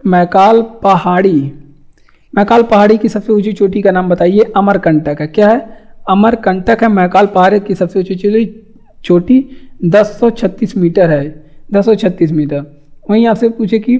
मैकाल पहाड़ी की सबसे ऊंची चोटी का नाम बताइए। अमरकंटक है। क्या है? अमरकंटक है मैकाल पहाड़ी की सबसे ऊंची चोटी 1036 मीटर है। 1036 मीटर। वहीं आपसे पूछे कि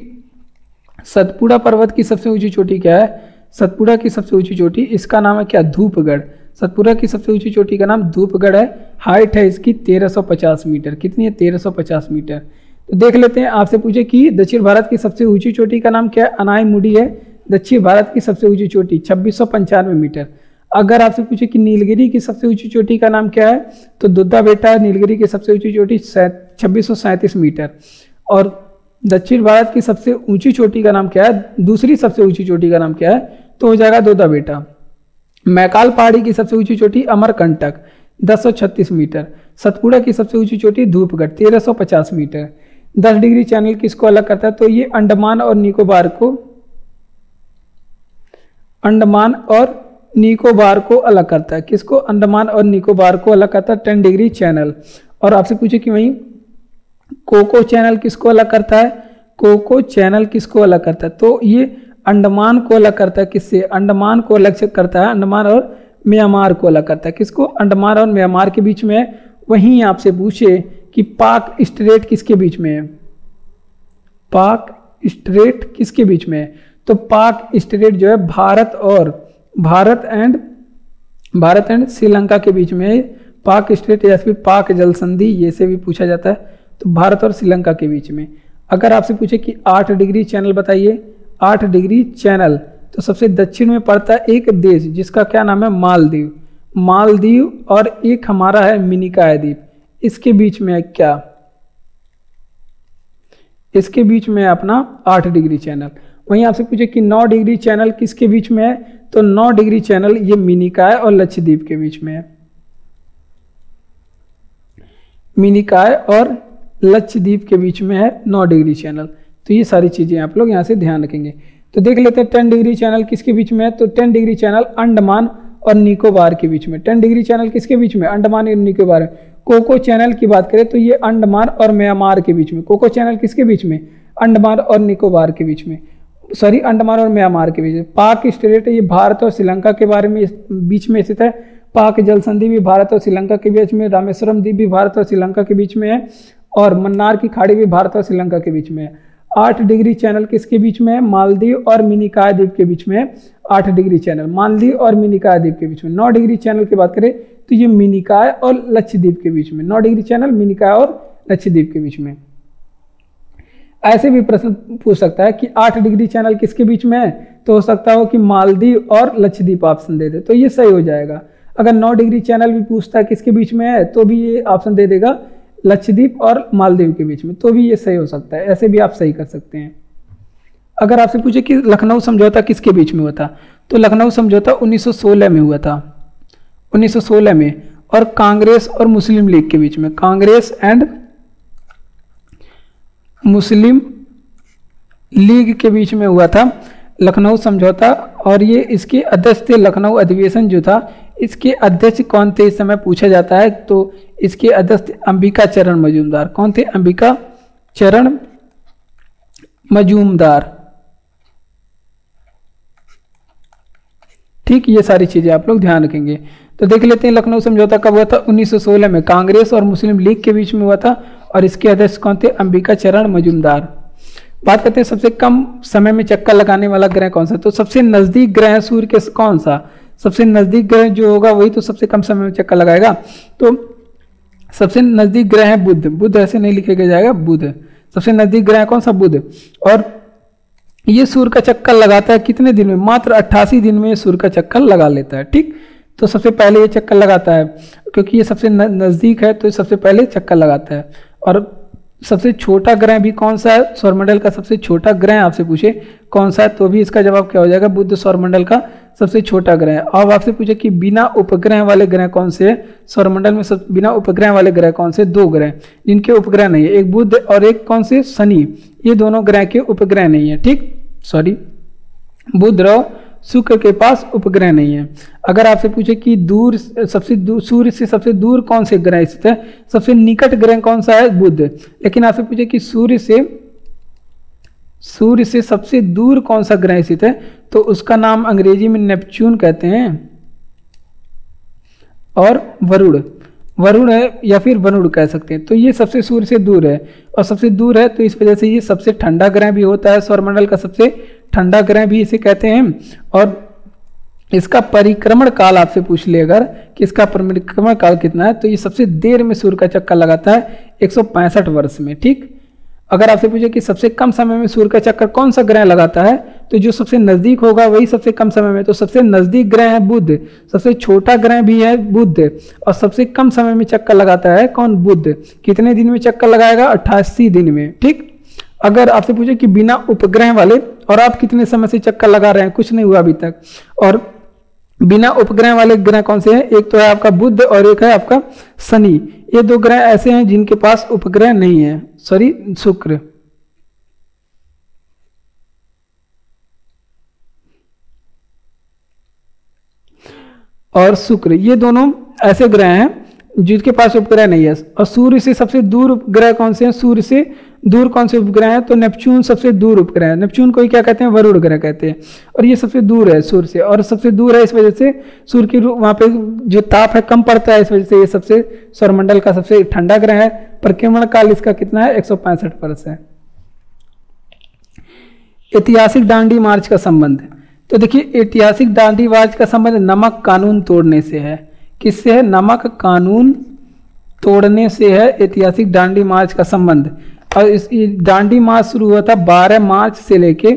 सतपुड़ा पर्वत की सबसे ऊंची चोटी क्या है? सतपुड़ा की सबसे ऊंची चोटी, इसका नाम है क्या? धूपगढ़। सतपुड़ा की सबसे ऊंची चोटी का नाम धूपगढ़ है। हाइट है इसकी 1350 मीटर। कितनी है? 1350 मीटर। तो देख लेते हैं, आपसे पूछे कि दक्षिण भारत की सबसे ऊंची चोटी का नाम क्या है? अनायमुडी है दक्षिण भारत की सबसे ऊंची चोटी, 2695 मीटर। अगर आपसे पूछे कि नीलगिरी की सबसे ऊंची चोटी का नाम क्या है, तो दुद्धा बेटा है नीलगिरी की सबसे ऊंची चोटी 2637 मीटर। और दक्षिण भारत की सबसे ऊंची चोटी का नाम क्या है? दूसरी सबसे ऊंची चोटी का नाम क्या है? तो हो जाएगा दुद्धा बेटा। मैकाल पहाड़ी की सबसे ऊंची चोटी अमरकंटक 1036 मीटर। सतपुड़ा की सबसे ऊंची चोटी धूपगढ़ 1350 मीटर। 10 डिग्री चैनल किसको अलग करता है? तो ये अंडमान और निकोबार को अलग करता है। किसको? अंडमान और निकोबार को अलग करता है 10 डिग्री चैनल। और आपसे पूछे कि वहीं कोको चैनल किसको अलग करता है? कोको चैनल किसको अलग करता है? तो ये अंडमान को अलग करता है। किससे? अंडमान को अलग से करता है, अंडमान और म्यांमार को अलग करता है। किसको? अंडमान और म्यांमार के बीच में है। वहीं आपसे पूछे कि पाक स्ट्रेट किसके बीच में है? पाक स्ट्रेट किसके बीच में है? तो पाक स्ट्रेट जो है भारत एंड श्रीलंका के बीच में है। पाक स्ट्रेट या फिर पाक जल संधि, ये से भी पूछा जाता है। तो भारत और श्रीलंका के बीच में। अगर आपसे पूछे कि 8 डिग्री चैनल बताइए, 8 डिग्री चैनल, तो सबसे दक्षिण में पड़ता है एक देश जिसका क्या नाम है? मालदीव। मालदीव और एक हमारा है मिनिकॉय द्वीप, इसके बीच में है क्या? इसके बीच में है अपना 8 डिग्री चैनल। वहीं आपसे पूछे कि 9 डिग्री चैनल किसके बीच में है? तो 9 डिग्री चैनल ये मिनिकॉय और लक्षद्वीप के बीच में है। मिनिकॉय और लक्षद्वीप के बीच में है 9 डिग्री चैनल। तो ये सारी चीजें आप लोग यहाँ से ध्यान रखेंगे। तो देख लेते हैं 10 डिग्री चैनल किसके बीच में है? तो 10 डिग्री चैनल अंडमान और निकोबार के बीच में। 10 डिग्री चैनल किसके बीच में? अंडमान और निकोबार। कोको चैनल की बात करें तो ये अंडमान और म्यांमार के बीच में। कोको चैनल किसके बीच में? अंडमान और निकोबार के बीच में, सॉरी अंडमान और म्यांमार के बीच में। पाक स्ट्रेट ये भारत और श्रीलंका के बारे में बीच में स्थित है। पाक जल संधि भी भारत और श्रीलंका के बीच में। रामेश्वरम द्वीप भी भारत और श्रीलंका के बीच में है। और मन्नार की खाड़ी भी भारत और श्रीलंका के बीच में है। 8 डिग्री चैनल किसके बीच में है? मालदीव और मिनिकॉय द्वीप के बीच में है 8 डिग्री चैनल, मालदीव और मिनिकॉय द्वीप के बीच में। 9 डिग्री चैनल की बात करें तो ये मिनिकॉय और लक्षद्वीप के बीच में। 9 डिग्री चैनल मिनिकॉय और लक्षद्वीप के बीच में। ऐसे भी प्रश्न पूछ सकता है कि 8 डिग्री चैनल किसके बीच में है? तो हो सकता हो कि मालदीव और लक्षद्वीप ऑप्शन दे दे, तो ये सही हो जाएगा। अगर 9 डिग्री चैनल भी पूछता है किसके बीच में है, तो भी ये ऑप्शन दे देगा लक्षद्वीप और मालदीव के बीच में, तो भी ये सही हो सकता है। ऐसे भी आप सही कर सकते हैं। अगर आपसे पूछे कि लखनऊ समझौता किसके बीच में हुआ था, तो लखनऊ समझौता 1916 में हुआ था, 1916 में, और कांग्रेस और मुस्लिम लीग के बीच में, कांग्रेस एंड मुस्लिम लीग के बीच में हुआ था लखनऊ समझौता। और ये इसके अध्यक्ष थे, लखनऊ अधिवेशन जो था इसके अध्यक्ष कौन थे इस समय पूछा जाता है, तो इसके अध्यक्ष अंबिका चरण मजूमदार। कौन थे? अंबिका चरण मजूमदार। ठीक, ये सारी चीजें आप लोग ध्यान रखेंगे। तो देख लेते हैं लखनऊ समझौता कब हुआ था? 1916 में, कांग्रेस और मुस्लिम लीग के बीच में हुआ था। और इसके अध्यक्ष कौन थे? अंबिका चरण मजूमदार। बात करते हैं सबसे कम समय में चक्कर लगाने वाला ग्रह कौन सा, तो सबसे नजदीक ग्रह सूर्य के कौन सा? सबसे नजदीक ग्रह जो होगा वही तो सबसे कम समय में चक्कर लगाएगा। तो सबसे नजदीक ग्रह है बुध। बुध ऐसे नहीं लिखेगा जाएगा, बुध सबसे नजदीक ग्रह कौन सा? बुध। और ये सूर्य का चक्कर लगाता है कितने दिन में? मात्र 88 दिन में सूर्य का चक्कर लगा लेता है। ठीक, तो सबसे पहले ये चक्कर लगाता है, क्योंकि ये सबसे नजदीक है तो सबसे पहले चक्कर लगाता है। और सबसे छोटा ग्रह भी कौन सा है? सौरमंडल का सबसे छोटा ग्रह आपसे पूछे कौन सा है, तो भी इसका जवाब क्या हो जाएगा? बुध सौरमंडल का सबसे छोटा ग्रह है। अब आपसे पूछे कि बिना उपग्रह वाले ग्रह कौन से है? सौरमंडल में बिना उपग्रह वाले ग्रह कौन से? 2 ग्रह जिनके उपग्रह नहीं है, एक बुध और एक कौन से? शनि। ये दोनों ग्रह के उपग्रह नहीं है। ठीक, सॉरी, बुध और शुक्र के पास उपग्रह नहीं है। अगर आपसे पूछे कि दूर सूर्य से सबसे दूर कौन से ग्रह स्थित है, सबसे निकट ग्रह कौन सा है? बुध। लेकिन आपसे पूछे कि सूर्य से सबसे दूर कौन सा ग्रह स्थित है, तो उसका नाम अंग्रेजी में नेपच्यून कहते हैं और वरुण। वरुण है या फिर वरुण कह सकते हैं। तो ये सबसे सूर्य से दूर है, और सबसे दूर है तो इस वजह से ये सबसे ठंडा ग्रह भी होता है, सौरमंडल का सबसे ठंडा ग्रह भी इसे कहते हैं। और इसका परिक्रमण काल आपसे पूछ ले अगर कि इसका परिक्रमण काल कितना है, तो ये सबसे देर में सूर्य का चक्कर लगाता है 165 वर्ष में। ठीक, अगर आपसे पूछे कि सबसे कम समय में सूर्य का चक्कर कौन सा ग्रह लगाता है, तो जो सबसे नजदीक होगा वही सबसे कम समय में। तो सबसे नजदीक ग्रह है बुध, सबसे छोटा ग्रह भी है बुध, और सबसे कम समय में चक्कर लगाता है कौन, बुध। कितने दिन में चक्कर लगाएगा, 88 दिन में। ठीक, अगर आपसे पूछे कि बिना उपग्रह वाले, और आप कितने समय से चक्कर लगा रहे हैं, कुछ नहीं हुआ अभी तक, और बिना उपग्रह वाले ग्रह कौन से हैं, एक तो है आपका बुध और एक है आपका शनि। ये दो ग्रह ऐसे हैं जिनके पास उपग्रह नहीं है, सॉरी शुक्र। और शुक्र, ये दोनों ऐसे ग्रह हैं जिनके पास उपग्रह नहीं है। और सूर्य से सबसे दूर उपग्रह कौन से हैं, सूर्य से दूर कौन से उपग्रह हैं, तो नेपच्यून सबसे दूर उपग्रह है। नेपच्यून को क्या कहते हैं, वरुण ग्रह कहते हैं, और ये सबसे दूर है सूर्य से, और सबसे दूर है इस वजह से सूर्य की वहां पे जो ताप है कम पड़ता है, इस वजह से ये सबसे सौरमंडल का सबसे ठंडा ग्रह है। परिक्रमण काल इसका कितना है, 165 वर्ष है। ऐतिहासिक दांडी मार्च का संबंध, तो देखिए ऐतिहासिक दांडी मार्च का संबंध नमक कानून तोड़ने से है। किससे है, नमक कानून तोड़ने से है ऐतिहासिक दांडी मार्च का संबंध। और इस दांडी मार्च शुरू हुआ था 12 मार्च से लेके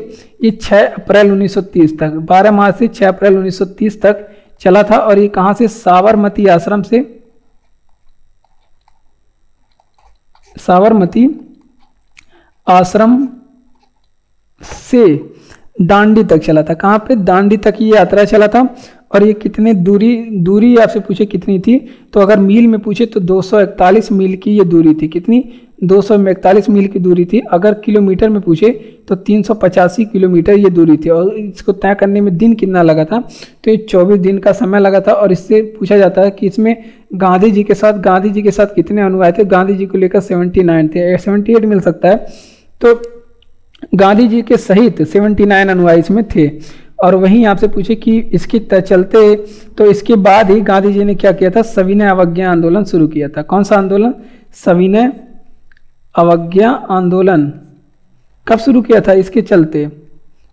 ये 6 अप्रैल 1930 तक, 12 मार्च से 6 अप्रैल 1930 तक चला था। और ये कहां से, साबरमती आश्रम से, साबरमती आश्रम से दांडी तक चला था। कहां पे, दांडी तक ये यात्रा चला था। और ये कितने दूरी आपसे पूछे कितनी थी, तो अगर मील में पूछे तो 241 मील की ये दूरी थी। कितनी, 241 मील की दूरी थी। अगर किलोमीटर में पूछे तो 385 किलोमीटर ये दूरी थी। और इसको तय करने में दिन कितना लगा था, तो ये 24 दिन का समय लगा था। और इससे पूछा जाता है कि इसमें गांधी जी के साथ कितने अनुयायी थे, गांधी जी को लेकर 79 थे, 78 मिल सकता है। तो गांधी जी के सहित 79 अनुयायी इसमें थे। और वहीं आपसे पूछे कि इसके चलते, तो इसके बाद ही गांधी जी ने क्या किया था, सविनय अवज्ञा आंदोलन शुरू किया था। कौन सा आंदोलन, सविनय अवज्ञा आंदोलन। कब शुरू किया था, इसके चलते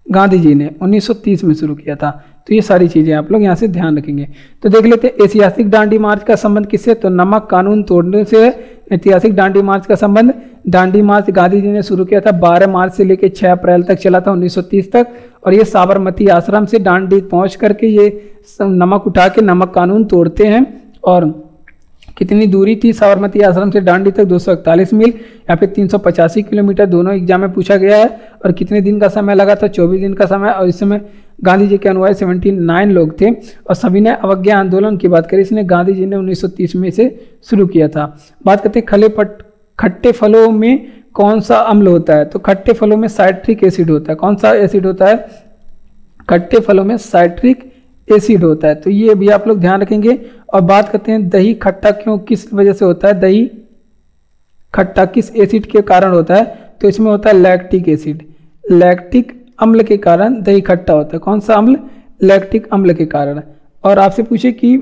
गांधी जी ने 1930 में शुरू किया था। तो ये सारी चीजें आप लोग यहाँ से ध्यान रखेंगे। तो देख लेते हैं ऐतिहासिक दांडी मार्च का संबंध किससे, तो नमक कानून तोड़ने से है ऐतिहासिक दांडी मार्च का संबंध। दांडी मार्च गांधी जी ने शुरू किया था 12 मार्च से लेकर 6 अप्रैल तक चला था 1930 तक। और ये साबरमती आश्रम से दांडी पहुंच करके ये नमक उठा के नमक कानून तोड़ते हैं। और कितनी दूरी थी साबरमती आश्रम से दांडी तक, 241 मील या फिर 385 किलोमीटर, दोनों एग्जाम में पूछा गया है। और कितने दिन का समय लगा था, 24 दिन का समय। और इस समय गांधी जी के अनुयायी 79 लोग थे। और सविनय अवज्ञा आंदोलन की बात करें, इसने गांधी जी ने 1930 में इसे शुरू किया था। बात करते हैं खट्टे फलों में कौन सा अम्ल होता है, तो खट्टे फलों में साइट्रिक एसिड होता है। कौन सा एसिड होता है, खट्टे फलों में साइट्रिक एसिड होता है। तो ये भी आप लोग ध्यान रखेंगे। और बात करते हैं दही खट्टा क्यों, किस वजह से होता है, दही खट्टा किस एसिड के कारण होता है, तो इसमें होता है लैक्टिक एसिड। लैक्टिक अम्ल के कारण दही खट्टा होता है। कौन सा अम्ल, लैक्टिक अम्ल के कारण। और आपसे पूछे कि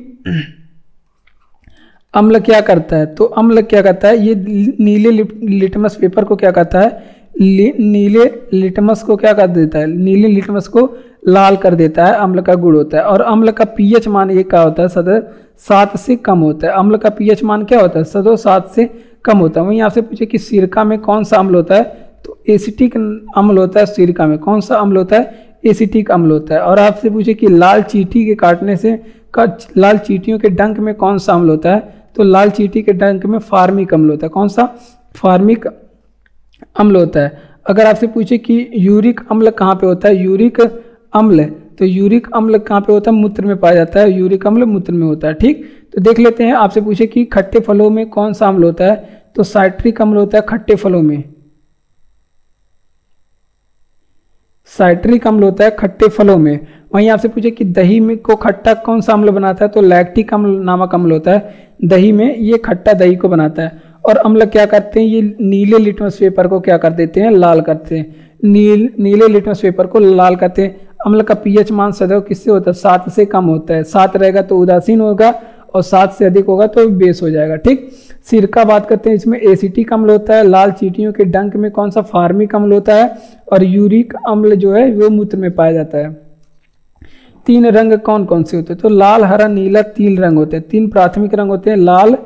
अम्ल क्या करता है, तो अम्ल क्या करता है, ये नीले लिटमस पेपर को क्या करता है, नीले लिटमस को क्या कर देता है, नीले लिटमस को लाल कर देता है, अम्ल का गुण होता है। और अम्ल का पीएच मान ये क्या होता है, सदैव 7 से कम होता है। अम्ल का पीएच मान क्या होता है, सदैव 7 से कम होता है। वहीं आपसे पूछे कि सिरका में कौन सा अम्ल होता है, तो एसिटिक अम्ल होता है सिरका में। कौन सा अम्ल होता है, एसिटिक अम्ल होता है। और आपसे पूछे कि लाल चींटी के काटने से लाल चींटियों के डंक में कौन सा अम्ल होता है, तो लाल चींटी के डंक में फार्मिक अम्ल होता है। कौन सा, फार्मिक अम्ल होता है। अगर आपसे पूछे कि यूरिक अम्ल कहाँ पे होता है, यूरिक अम्ल, तो यूरिक अम्ल कहाँ पे होता है, मूत्र में पाया जाता है। यूरिक अम्ल मूत्र में होता है। ठीक, तो देख लेते हैं। आपसे पूछे कि खट्टे फलों में कौन सा अम्ल होता है, तो साइट्रिक अम्ल होता है खट्टे फलों में। साइट्रिक अम्ल होता है खट्टे फलों में। वहीं आपसे पूछे कि दही में को खट्टा कौन सा अम्ल बनाता है, तो लैक्टिक अम्ल नामक अम्ल होता है दही में, ये खट्टा दही को बनाता है। और अम्ल क्या करते हैं, ये नीले लिटमस पेपर को क्या कर देते हैं, लाल करते हैं। नीले लिटमस पेपर को लाल करते हैं। अम्ल का पीएच मान सदैव किससे होता है, 7 से कम होता है। 7 रहेगा तो उदासीन होगा, और 7 से अधिक होगा तो बेस हो जाएगा। ठीक, सिरका बात करते हैं, इसमें एसिटिक अम्ल होता है। लाल चींटियों के डंक में कौन सा फार्मिक अम्ल होता है, और यूरिक अम्ल जो है वो मूत्र में पाया जाता है। 3 रंग कौन कौन से होते हैं, तो लाल, हरा, नीला 3 रंग होते हैं। 3 प्राथमिक रंग होते हैं, लाल,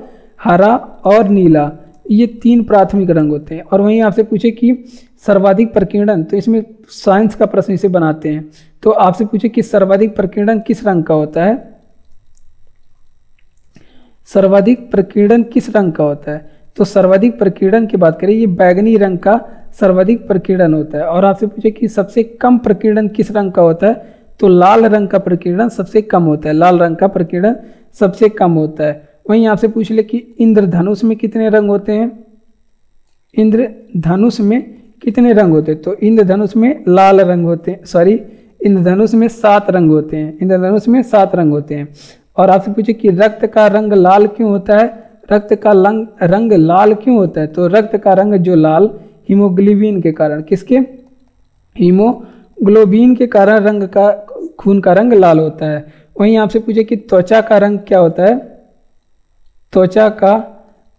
हरा और नीला, ये 3 प्राथमिक रंग होते हैं। और वहीं आपसे पूछे कि सर्वाधिक प्रकीर्णन, तो इसमें साइंस का प्रश्न इसे बनाते हैं, तो आपसे पूछे कि सर्वाधिक प्रकीर्णन किस रंग का होता है, सर्वाधिक प्रकीर्णन किस रंग का होता है, तो सर्वाधिक प्रकीर्णन की बात करें ये बैगनी रंग का सर्वाधिक प्रकीर्णन होता है। और आपसे पूछे कि सबसे कम प्रकीर्णन किस रंग का होता है, तो लाल रंग का प्रकीर्णन सबसे कम होता है, लाल रंग का प्रकीर्णन सबसे कम होता है। वहीं आपसे पूछ ले कि इंद्रधनुष में कितने रंग होते हैं, इंद्रधनुष में कितने रंग होते हैं, तो इंद्रधनुष में लाल रंग होते हैं, सॉरी इंद्रधनुष में 7 रंग होते हैं, इंद्रधनुष में 7 रंग होते हैं। और आपसे पूछे कि रक्त का रंग लाल क्यों होता है, रक्त का रंग लाल क्यों होता है, तो रक्त का रंग जो लाल हीमोग्लोबिन के कारण, किसके, हीमोग्लोबिन के कारण रंग का, खून का रंग लाल होता है। वहीं आपसे पूछे कि त्वचा का रंग क्या होता है, त्वचा का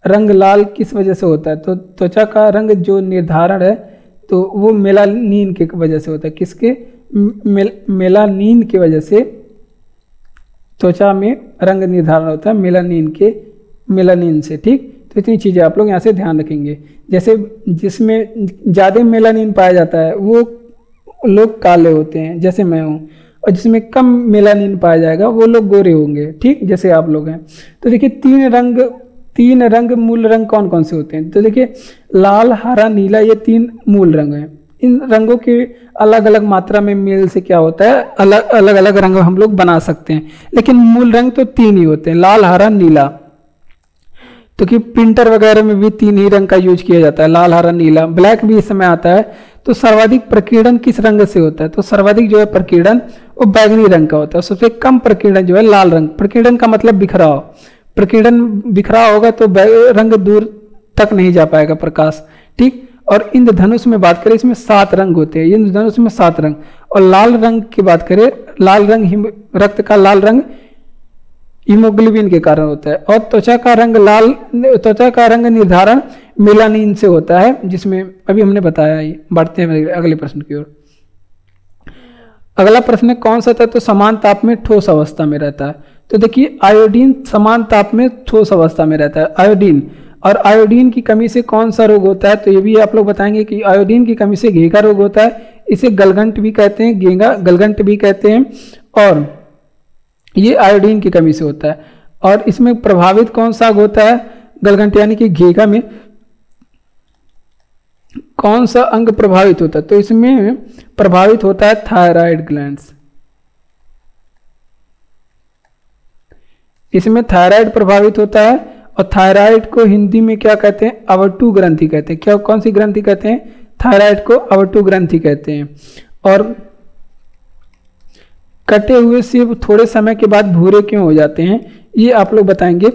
रंग लाल किस वजह से होता है, तो त्वचा का रंग जो निर्धारण है तो वो मेलानिन के वजह से होता है, किसके, मेलानिन की वजह से त्वचा में रंग निर्धारण होता है, मेलानिन से। ठीक, तो इतनी चीज़ें आप लोग यहाँ से ध्यान रखेंगे। जैसे जिसमें ज़्यादा मेलानिन पाया जाता है वो लोग काले होते हैं, जैसे मैं हूँ, और जिसमें कम मेलानिन पाया जाएगा वो लोग गोरे होंगे। ठीक, जैसे आप लोग हैं। तो देखिए 3 रंग मूल रंग कौन कौन से होते हैं, तो देखिए लाल, हरा, नीला, ये 3 मूल रंग हैं। इन रंगों के अलग अलग मात्रा में मेल से क्या होता है, अलग अलग रंग हम लोग बना सकते हैं, लेकिन मूल रंग तो 3 ही होते हैं, लाल, हरा, नीला। तो कि प्रिंटर वगैरह में भी 3 ही रंग का यूज किया जाता है, लाल, हरा, नीला। ब्लैक भी इस समय आता है। तो सर्वाधिक प्रकीर्णन किस रंग से होता है, तो सर्वाधिक जो है प्रकीर्णन वो बैगनी रंग का होता है, सबसे कम प्रकीर्णन जो है लाल रंग। प्रकीर्णन का मतलब बिखराव, प्रकीर्णन बिखराव होगा तो रंग दूर तक नहीं जा पाएगा प्रकाश। ठीक, और इंद्रधनुष में बात करें इसमें 7 रंग होते हैं, इंद्रधनुष में 7 रंग। और लाल रंग की बात करें, लाल रंग रक्त का लाल रंग हीमोग्लोबिन के कारण होता है। और त्वचा का रंग निर्धारण मेलानिन से होता है, जिसमें अभी हमने बताया ही। बढ़ते हैं अगले प्रश्न की ओर। अगला प्रश्न है कौन सा तत्व समान ताप में ठोस अवस्था में रहता है, तो देखिए आयोडीन समान ताप में ठोस अवस्था में रहता है, आयोडीन। और आयोडीन की कमी से कौन सा रोग होता है, तो ये भी आप लोग बताएंगे कि आयोडीन की कमी से घेंघा रोग होता है, इसे गलगंट भी कहते हैं, घेंघा गलगंट भी कहते हैं, और ये आयोडीन की कमी से होता है। और इसमें प्रभावित कौन सा होता है, गलगंट यानी कि घेंघा में कौन सा अंग प्रभावित होता है, तो इसमें प्रभावित होता है थायराइड ग्लैंड्स, इसमें थायराइड प्रभावित होता है। और थायराइड को हिंदी में क्या कहते हैं, अवटु ग्रंथि कहते हैं। क्या, कौन सी ग्रंथि कहते हैं, थायराइड को अवटु ग्रंथि कहते हैं। और कटे हुए सेब थोड़े समय के बाद भूरे क्यों हो जाते हैं, ये आप लोग बताएंगे।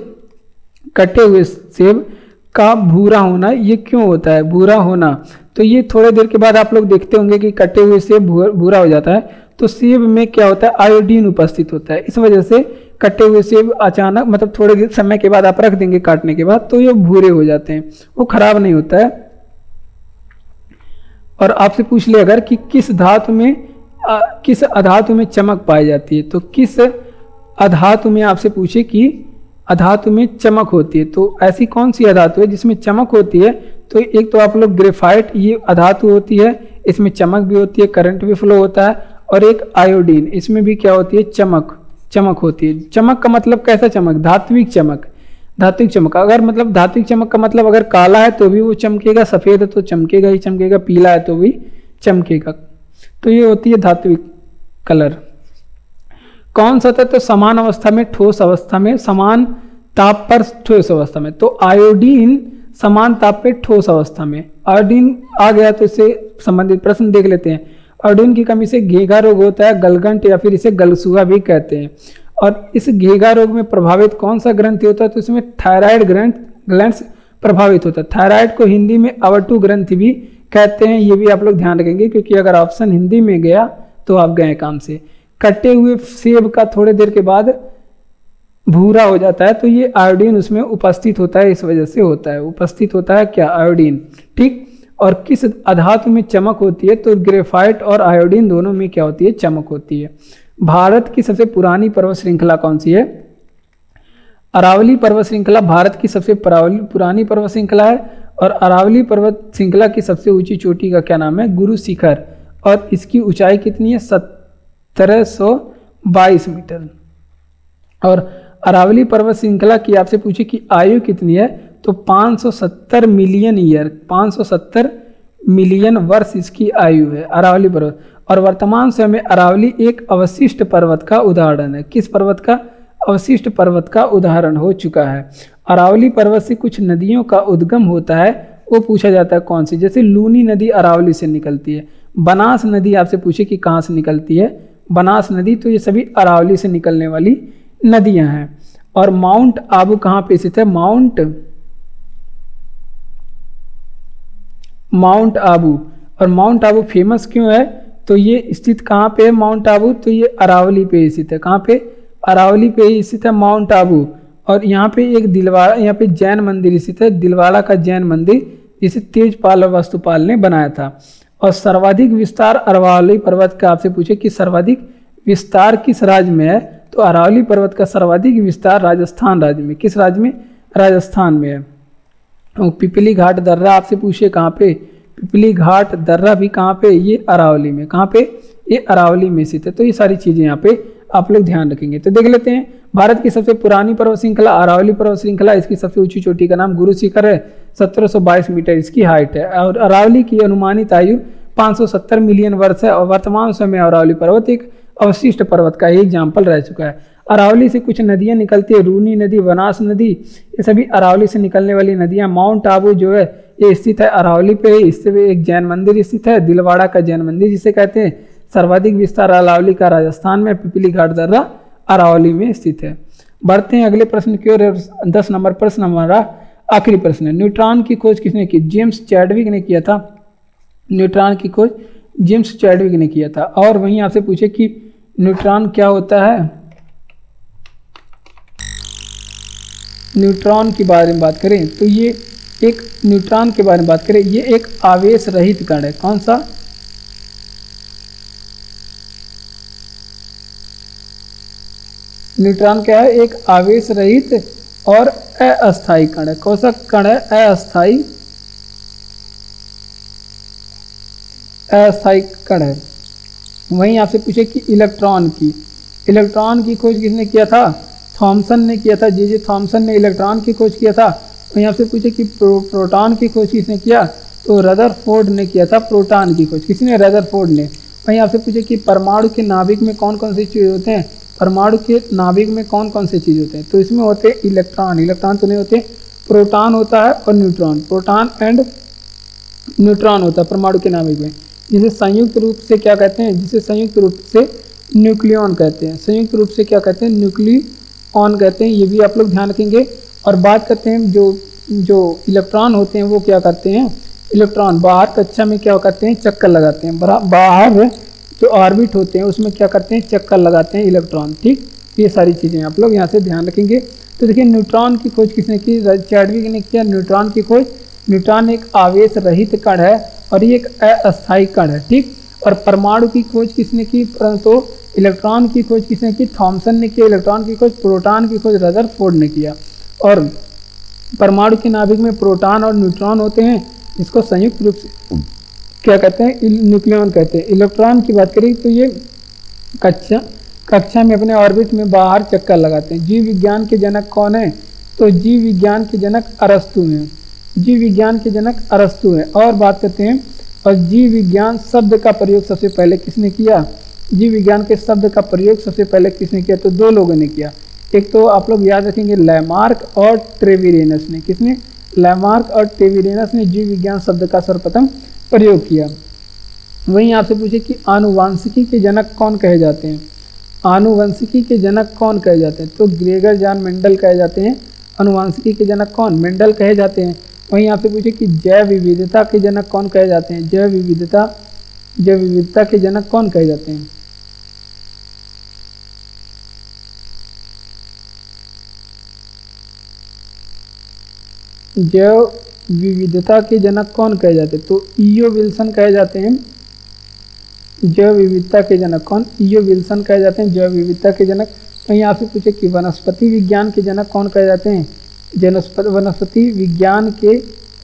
कटे हुए सेब का भूरा होना ये क्यों होता है, भूरा होना, तो ये थोड़े देर के बाद आप लोग देखते होंगे कि कटे हुए सेब भूरा हो जाता है। तो सेब में क्या होता है, आयोडीन उपस्थित होता है, इस वजह से कटे हुए सेब अचानक, मतलब थोड़े समय के बाद आप रख देंगे काटने के बाद, तो ये भूरे हो जाते हैं, वो खराब नहीं होता है। और आपसे पूछ ले अगर कि किस अधातु में चमक पाई जाती है, तो किस अधातु में आपसे पूछे कि अधातु में चमक होती है, तो ऐसी कौन सी अधातु है जिसमें चमक होती है, तो एक तो आप लोग ग्रेफाइट, ये अधातु होती है, इसमें चमक भी होती है, करंट भी फ्लो होता है। और एक आयोडीन, इसमें भी क्या होती है, चमक होती है। चमक का मतलब कैसा चमक, धात्विक चमक, धात्विक चमक। अगर मतलब धात्विक चमक का मतलब अगर काला है तो भी वो चमकेगा, सफेद है तो चमकेगा ही चमकेगा, पीला है तो भी चमकेगा, तो ये होती है धात्विक कलर। कौन सा तत्व समान अवस्था में ठोस अवस्था में, समान ताप पर ठोस अवस्था में, तो आयोडीन समान ताप पे ठोस अवस्था में। आयोडीन आ गया तो इससे संबंधित प्रश्न देख लेते हैं। आयोडीन की कमी से घेंघा रोग होता है, गलगंट या फिर इसे गलसुआ भी कहते हैं। और इस घेंघा रोग में प्रभावित कौन सा ग्रंथि होता है, तो इसमें थायराइड ग्लैंड्स प्रभावित होता है। थायराइड को हिंदी में अवटु ग्रंथि भी कहते हैं, ये भी आप लोग ध्यान रखेंगे, क्योंकि अगर ऑप्शन हिंदी में गया तो आप गए काम से। कटे हुए सेब का थोड़े देर के बाद भूरा हो जाता है, तो ये आयोडीन उसमें उपस्थित होता है, इस वजह से होता है, उपस्थित होता है क्या, आयोडीन। ठीक। और किस अधातु में चमक होती है, तो ग्रेफाइट और आयोडीन दोनों में क्या होती है, चमक होती है। भारत की सबसे पुरानी पर्वत श्रृंखला कौन सी है? अरावली पर्वत श्रृंखला भारत की सबसे पुरानी पर्वत श्रृंखला है। और अरावली पर्वत श्रृंखला की सबसे ऊंची चोटी का क्या नाम है, गुरु शिखर। और इसकी ऊंचाई कितनी है, 1722 मीटर। और अरावली पर्वत श्रृंखला की आपसे पूछे कि आयु कितनी है, तो 570 मिलियन ईयर, 570 मिलियन वर्ष इसकी आयु है अरावली पर्वत। और वर्तमान समय में अरावली एक अवशिष्ट पर्वत का उदाहरण है। किस पर्वत का, अवशिष्ट पर्वत का उदाहरण हो चुका है। अरावली पर्वत से कुछ नदियों का उद्गम होता है, वो पूछा जाता है कौन सी, जैसे लूनी नदी अरावली से निकलती है। बनास नदी आपसे पूछे कि कहाँ से निकलती है, बनास नदी, तो ये सभी अरावली से निकलने वाली नदियां हैं। और माउंट आबू कहाँ पे स्थित है, माउंट आबू। और माउंट आबू फेमस क्यों है, तो ये स्थित कहाँ पे है माउंट आबू, तो ये अरावली पे स्थित है। कहाँ पे, अरावली पे ही स्थित है माउंट आबू। और यहाँ पे एक दिलवाड़ा, यहाँ पे जैन मंदिर स्थित है, दिलवाड़ा का जैन मंदिर, जिसे तेजपाल और वास्तुपाल ने बनाया था। और सर्वाधिक विस्तार अरावली पर्वत का आपसे पूछे कि सर्वाधिक विस्तार किस राज्य में है, तो अरावली पर्वत का सर्वाधिक विस्तार राजस्थान राज्य में। किस राज्य में, राजस्थान में है। और पिपली घाट दर्रा आपसे पूछे कहाँ पे, पिपली घाट दर्रा भी कहाँ पे, ये अरावली में। कहाँ पे, ये अरावली में स्थित है। तो ये सारी चीजें यहाँ पे आप लोग ध्यान रखेंगे। तो देख लेते हैं, भारत की सबसे पुरानी पर्वत श्रृंखला अरावली पर्वत श्रृंखला, इसकी सबसे ऊंची चोटी का नाम गुरु शिखर है, 1722 मीटर इसकी हाइट है। और अरावली की अनुमानित आयु 570 मिलियन वर्ष है। और वर्तमान समय अरावली पर्वत एक अवशिष्ट पर्वत का एग्जाम्पल रह चुका है। अरावली से कुछ नदियां निकलती है, रूनी नदी, बनास नदी, ये सभी अरावली से निकलने वाली नदियां। माउंट आबू जो है ये स्थित है अरावली पे, इससे एक जैन मंदिर स्थित है, दिलवाड़ा का जैन मंदिर जिसे कहते हैं। सर्वाधिक विस्तार अरावली का राजस्थान में, पिपली घाट दर्रा अरावली में स्थित है। बढ़ते हैं अगले प्रश्न की ओर। 10 नंबर प्रश्न हमारा आखिरी प्रश्न है। न्यूट्रॉन की खोज किसने की, जेम्स चैडविक ने किया था। न्यूट्रॉन की खोज जेम्स चैडविक ने किया था। और वहीं आपसे पूछे कि न्यूट्रॉन क्या होता है, न्यूट्रॉन के बारे में बात करें तो ये एक, न्यूट्रॉन के बारे में बात करें, ये एक आवेश रहित कण है। कौन सा, न्यूट्रॉन क्या है, एक आवेश रहित और अस्थायी कण है। कौन सा कण है, अस्थायी कण है। वहीं आपसे पूछे कि इलेक्ट्रॉन की खोज किसने किया था, थॉमसन ने किया था। जे थॉमसन ने इलेक्ट्रॉन की खोज किया था। वहीं आपसे पूछे कि प्रोटॉन की खोज किसने किया, तो रदरफोर्ड ने किया था प्रोटॉन की खोज। किसने, रदरफोर्ड ने। वहीं आपसे पूछे कि परमाणु के नाभिक में कौन कौन से चीज होते हैं, परमाणु के नाभिक में कौन कौन से चीज होते हैं, तो इसमें होते हैं इलेक्ट्रॉन तो नहीं होते, प्रोटॉन होता है और न्यूट्रॉन, प्रोटॉन एंड न्यूट्रॉन होता है परमाणु के नाभिक में, जिसे संयुक्त रूप से क्या कहते हैं, जिसे संयुक्त रूप से न्यूक्लियन कहते हैं। संयुक्त रूप से क्या कहते हैं, न्यूक्लियन कहते हैं। ये भी आप लोग ध्यान रखेंगे। और बात करते हैं जो इलेक्ट्रॉन होते हैं वो क्या करते हैं, इलेक्ट्रॉन बाहर कक्षा में क्या करते हैं, चक्कर लगाते हैं। बाहर जो ऑर्बिट होते हैं उसमें क्या करते हैं, चक्कर लगाते हैं इलेक्ट्रॉन। ठीक, ये सारी चीज़ें आप लोग यहाँ से ध्यान रखेंगे। तो देखिए न्यूट्रॉन की खोज किसने की, चैडविक ने किया न्यूट्रॉन की खोज। न्यूट्रॉन एक आवेश रहित कण है और ये एक अस्थायी कण है। ठीक, और परमाणु की खोज किसने की, परंतु इलेक्ट्रॉन की खोज किसने की, थॉमसन ने किया इलेक्ट्रॉन की खोज। प्रोटॉन की खोज रदरफोर्ड ने किया। और परमाणु के नाभिक में प्रोटॉन और न्यूट्रॉन होते हैं, जिसको संयुक्त रूप से क्या कहते हैं, न्यूक्लियन कहते हैं। इलेक्ट्रॉन की बात करें तो ये कक्षा में अपने ऑर्बिट में बाहर चक्कर लगाते हैं। जीव विज्ञान के जनक कौन है, तो जीव विज्ञान के जनक अरस्तु हैं। जीव विज्ञान के जनक अरस्तु हैं। और बात करते हैं, और जीव विज्ञान शब्द का प्रयोग सबसे पहले किसने किया, जीव विज्ञान के शब्द का प्रयोग सबसे पहले किसने किया, तो दो लोगों ने किया। एक तो आप लोग याद रखेंगे लैमार्क और ट्रेविरेनस ने। किसने, लैमार्क और ट्रेविरेनस ने जीव विज्ञान शब्द का सर्वप्रथम प्रयोग किया। वहीं आपसे पूछे कि आनुवांशिकी के जनक कौन कहे जाते हैं, आनुवंशिकी के जनक कौन कहे जाते हैं, तो ग्रेगर जॉन मेंडल कहे जाते हैं। आनुवंशिकी के जनक कौन, मेंडल कहे जाते हैं। वहीं आपसे पूछे कि जैव विविधता के जनक कौन कहे जाते हैं, जैव विविधता के जनक कौन कहे जाते हैं, जैव विविधता के जनक कौन कहे जाते हैं? तो ईओ विल्सन कहे जाते हैं जैव विविधता के जनक। कौन? ईओ विल्सन कहे जाते हैं जैव विविधता के जनक। वहीं आपसे पूछे कि वनस्पति विज्ञान के जनक कौन कहे जाते हैं? वनस्पति विज्ञान के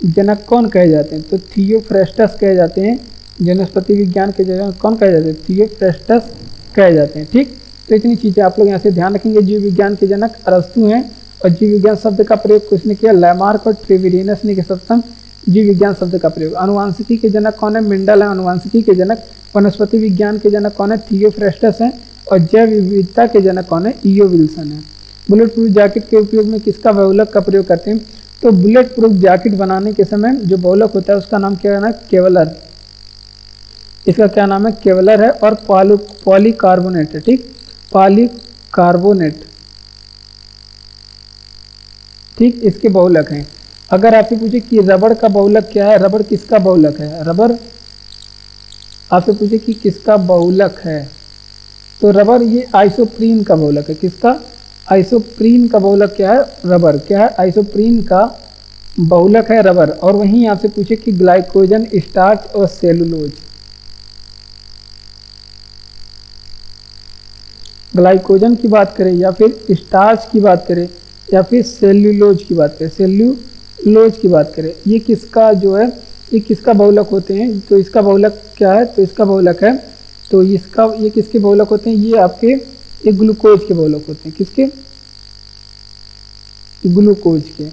जनक कौन कहे जाते हैं? तो थियोफ्रेस्टस कहे जाते हैं। वनस्पति विज्ञान के जनक कौन कहे जाते हैं? थियोफ्रेस्टस कहे जाते हैं। ठीक, तो इतनी चीज़ें आप लोग यहाँ से ध्यान रखेंगे। जीव विज्ञान के जनक अरस्तु हैं और जीव विज्ञान शब्द का प्रयोग किसने किया? लैमार्क और ट्रेविरिनस ने सर्वप्रथम जीव विज्ञान शब्द का प्रयोग। अनुवांशिकी के जनक कौन है? मेंडल है अनुवांशिकी के जनक। वनस्पति विज्ञान के जनक कौन है? थियोफ्रेस्टस है। और जैव विविधता के जनक कौन है? ईओ विल्सन है। बुलेट प्रूफ जैकेट के उपयोग में किसका बहुलक का प्रयोग करते हैं? तो बुलेट प्रूफ जैकेट बनाने के समय जो बहुलक होता है उसका नाम क्या है? केवलर। इसका क्या नाम है? केवलर है। और पॉलीकार्बोनेट है। ठीक, पॉलीकार्बोनेट, ठीक, इसके बहुलक हैं। अगर आपसे पूछे कि रबड़ का बहुलक क्या है? रबड़ किसका बहुलक है? रबड़ आपसे पूछे कि किसका बहुलक है, तो रबर ये आइसोप्रीन का बहुलक है। किसका? आइसोप्रीन का बहुलक क्या है? रबर। क्या है? आइसोप्रीन का बहुलक है रबर। और वहीं आपसे पूछे कि ग्लाइकोजन, स्टार्च और सेलुलोज, ग्लाइकोजन की बात करें या फिर स्टार्च की बात करें या फिर सेल्यूलोज की बात करें, सेल्यूलोज की बात करें, ये किसका जो है ये किसका बहुलक होते हैं? तो इसका बहुलक क्या है? तो इसका बहुलक है, तो इसका ये किसके बहुलक होते हैं? ये आपके ये ग्लूकोज के बहुलक होते हैं। किसके? ग्लूकोज के।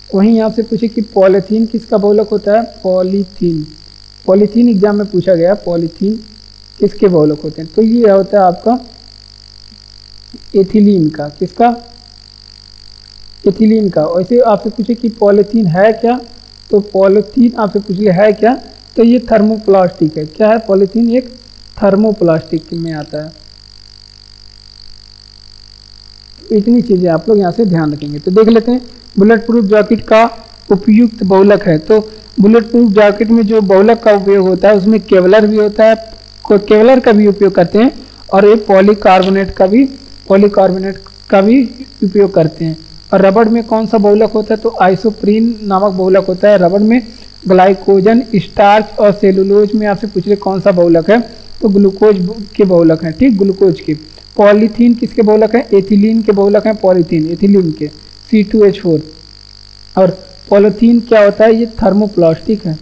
वहीं आपसे पूछे कि पॉलीथीन किसका बहुलक होता है? पॉलीथीन। पॉलीथीन एग्जाम में पूछा गया, पॉलीथीन किसके बहुलक होते हैं? तो ये होता है आपका एथिलीन का। किसका? एथिलीन का। वैसे आपसे पूछे कि पॉलीथीन है क्या? तो पॉलीथीन आपसे पूछ लिया है क्या? तो ये थर्मोप्लास्टिक है। क्या है? पॉलीथीन एक थर्मोप्लास्टिक में आता है। इतनी चीजें आप लोग यहाँ से ध्यान रखेंगे। तो देख लेते हैं बुलेट प्रूफ जैकेट का उपयुक्त बहुलक है। तो बुलेट प्रूफ जैकेट में जो बहुलक का उपयोग होता है उसमें केवलर भी होता है, केवलर का भी उपयोग करते हैं और एक पॉलीकार्बोनेट का भी उपयोग करते हैं। और रबड़ में कौन सा बहुलक होता है? तो आइसोप्रीन नामक बहुलक होता है रबड़ में। ग्लाइकोजन, स्टार्च और सेलुलोज में आपसे पूछ रहे कौन सा बहुलक है? तो ग्लूकोज के बहुलक हैं। ठीक, ग्लूकोज के। पॉलीथीन किसके बहुलक हैं? एथिलीन के बहुलक हैं। पॉलीथीन, एथिलीन के, C2H4। और पॉलीथीन क्या होता है? ये थर्मोप्लास्टिक है।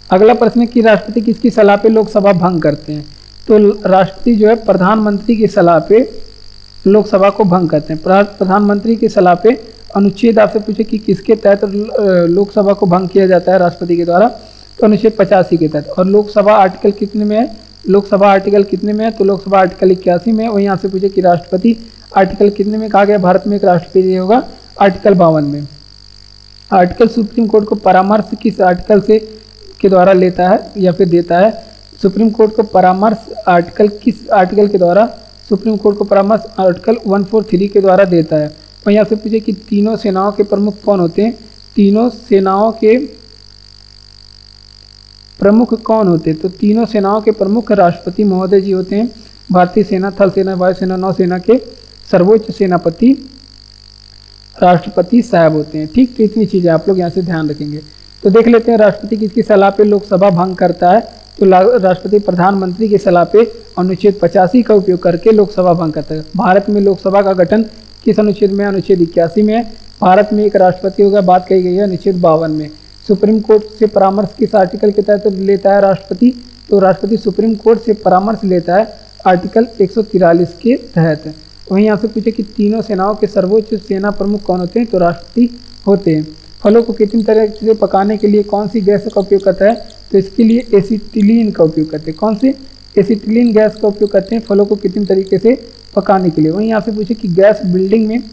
अगला प्रश्न है कि राष्ट्रपति किसकी सलाह पे लोकसभा भंग करते हैं? तो राष्ट्रपति जो है प्रधानमंत्री की सलाह पे लोकसभा को भंग करते हैं। प्रधानमंत्री की सलाह पे अनुच्छेद आपसे पूछे कि किसके तहत लोकसभा को भंग किया जाता है राष्ट्रपति के द्वारा? तो अनुच्छेद 85 के तहत। और लोकसभा आर्टिकल कितने में है? लोकसभा आर्टिकल कितने में है? तो लोकसभा आर्टिकल 81 में है। वहीं आपसे पूछे कि राष्ट्रपति आर्टिकल कितने में कहा गया भारत में एक राष्ट्रपति होगा? आर्टिकल 52 में। आर्टिकल सुप्रीम कोर्ट को परामर्श किस आर्टिकल से के द्वारा लेता है या फिर देता है? सुप्रीम कोर्ट को परामर्श आर्टिकल किस आर्टिकल के द्वारा सुप्रीम कोर्ट को परामर्श आर्टिकल 143 के द्वारा देता है? वहीं आपसे पूछे कि तीनों सेनाओं के प्रमुख कौन होते हैं? तीनों सेनाओं के प्रमुख कौन होते हैं? तो तीनों सेनाओं के प्रमुख राष्ट्रपति महोदय जी होते हैं। भारतीय सेना, थल सेना, वायुसेना, नौसेना के सर्वोच्च सेनापति राष्ट्रपति साहब होते हैं। ठीक, तो इतनी चीजें आप लोग यहाँ से ध्यान रखेंगे। तो देख लेते हैं राष्ट्रपति किसकी सलाह पे लोकसभा भंग करता है? तो राष्ट्रपति प्रधानमंत्री की सलाह पे अनुच्छेद 85 का उपयोग करके लोकसभा भंग करता है। भारत में लोकसभा का गठन किस अनुच्छेद में? अनुच्छेद 81 में है। भारत में एक राष्ट्रपति होगा, बात कही गई है अनुच्छेद 52 में। सुप्रीम कोर्ट से परामर्श किस आर्टिकल के तहत लेता है राष्ट्रपति? तो राष्ट्रपति सुप्रीम कोर्ट से परामर्श लेता है आर्टिकल 143 के तहत। वहीं यहाँ से पूछे कि तीनों सेनाओं के सर्वोच्च सेना प्रमुख कौन होते हैं? तो राष्ट्रपति होते हैं। फलों को कृत्रिम तरह से पकाने के लिए कौन सी गैस का उपयोग करता है? तो इसके लिए एसिटिलीन का उपयोग करते हैं। कौन से? एसिटिलीन गैस का उपयोग करते हैं फलों को कृत्रिम तरीके से पकाने के लिए। वहीं यहाँ से पूछे कि गैस बिल्डिंग में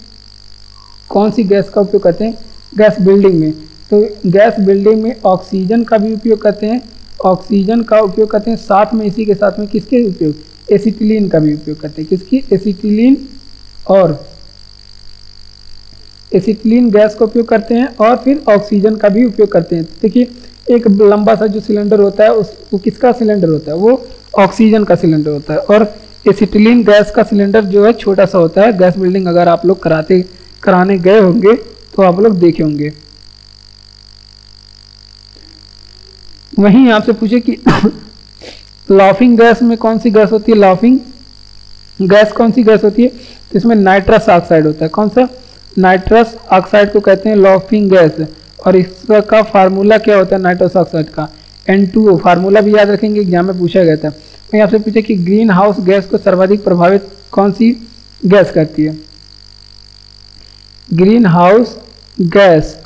कौन सी गैस का उपयोग करते हैं? गैस बिल्डिंग में, तो गैस बिल्डिंग में ऑक्सीजन का भी उपयोग करते हैं। ऑक्सीजन का उपयोग करते हैं, साथ में इसी के साथ में किसके उपयोग? एसिटिलीन का भी उपयोग करते हैं। किसकी? एसिटिलीन और एसिटिलीन गैस का उपयोग करते हैं और फिर ऑक्सीजन का भी उपयोग करते हैं। देखिए एक लंबा सा जो सिलेंडर होता है वो किसका सिलेंडर होता है? वो ऑक्सीजन का सिलेंडर होता है। और एसिटिलीन गैस का सिलेंडर जो है छोटा सा होता है। गैस बिल्डिंग अगर आप लोग कराने गए होंगे तो आप लोग देखे होंगे। वहीं आपसे पूछे कि लाफिंग गैस में कौन सी गैस होती है, लाफिंग गैस कौन सी गैस होती है, तो इसमें नाइट्रस ऑक्साइड होता है। कौन सा, नाइट्रस ऑक्साइड को कहते हैं लाफिंग गैस। और इसका फार्मूला क्या होता है नाइट्रस ऑक्साइड का, N2O। फार्मूला भी याद रखेंगे, एग्जाम में पूछा गया था। मैं आपसे पूछे कि ग्रीन हाउस गैस को सर्वाधिक प्रभावित कौन सी गैस करती है, ग्रीन हाउस गैस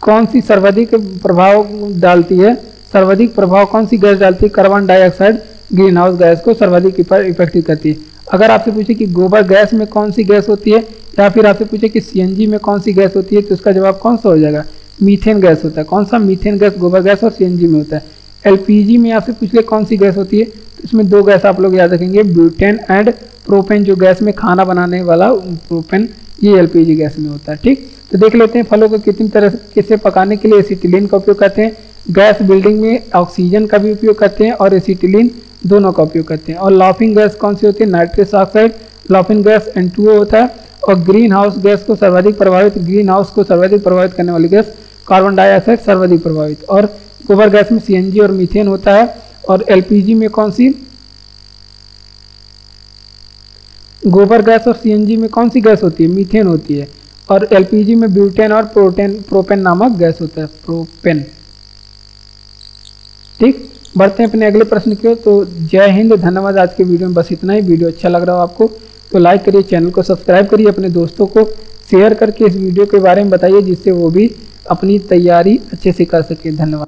कौन सी सर्वाधिक प्रभाव डालती है, सर्वाधिक प्रभाव कौन सी गैस डालती है, carbon dioxide green house gas को सर्वाधिक इफेक्टिव करती है। अगर आपसे पूछे कि गोबर गैस में कौन सी गैस होती है, या फिर आपसे पूछे कि CNG में कौन सी गैस होती है, तो इसका जवाब कौन सा हो जाएगा, मीथेन गैस होता है। कौन सा, मीथेन गैस गोबर गैस और CNG में होता है। LPG में आपसे पूछ ले कौन सी गैस होती है, तो इसमें दो गैस आप लोग याद रखेंगे, ब्यूटेन एंड प्रोपेन। जो गैस में खाना बनाने वाला प्रोपेन, ये LPG गैस में होता है। ठीक, तो देख लेते हैं फलों को कितनी तरह से पकाने के लिए एसिटिलीन का उपयोग करते हैं। गैस बिल्डिंग में ऑक्सीजन का भी उपयोग करते हैं और एसिटिलीन दोनों का उपयोग करते हैं। और लाफिंग गैस कौन सी होती है, nitrous oxide. Laughing gas N2O होता है। और ग्रीन हाउस गैस को सर्वाधिक प्रभावित, ग्रीन हाउस को सर्वाधिक प्रभावित करने वाली गैस कार्बन डाइऑक्साइड सर्वाधिक प्रभावित। और गोबर गैस में CNG और मीथेन होता है। और LPG में कौन सी, गोबर गैस और CNG में कौन सी गैस होती है, मीथेन होती है। और LPG में ब्यूटेन और प्रोपेन नामक गैस होता है, प्रोपेन। ठीक, बढ़ते हैं अपने अगले प्रश्न की ओर। तो जय हिंद, धन्यवाद। आज के वीडियो में बस इतना ही। वीडियो अच्छा लग रहा हो आपको तो लाइक करिए, चैनल को सब्सक्राइब करिए, अपने दोस्तों को शेयर करके इस वीडियो के बारे में बताइए, जिससे वो भी अपनी तैयारी अच्छे से कर सके। धन्यवाद।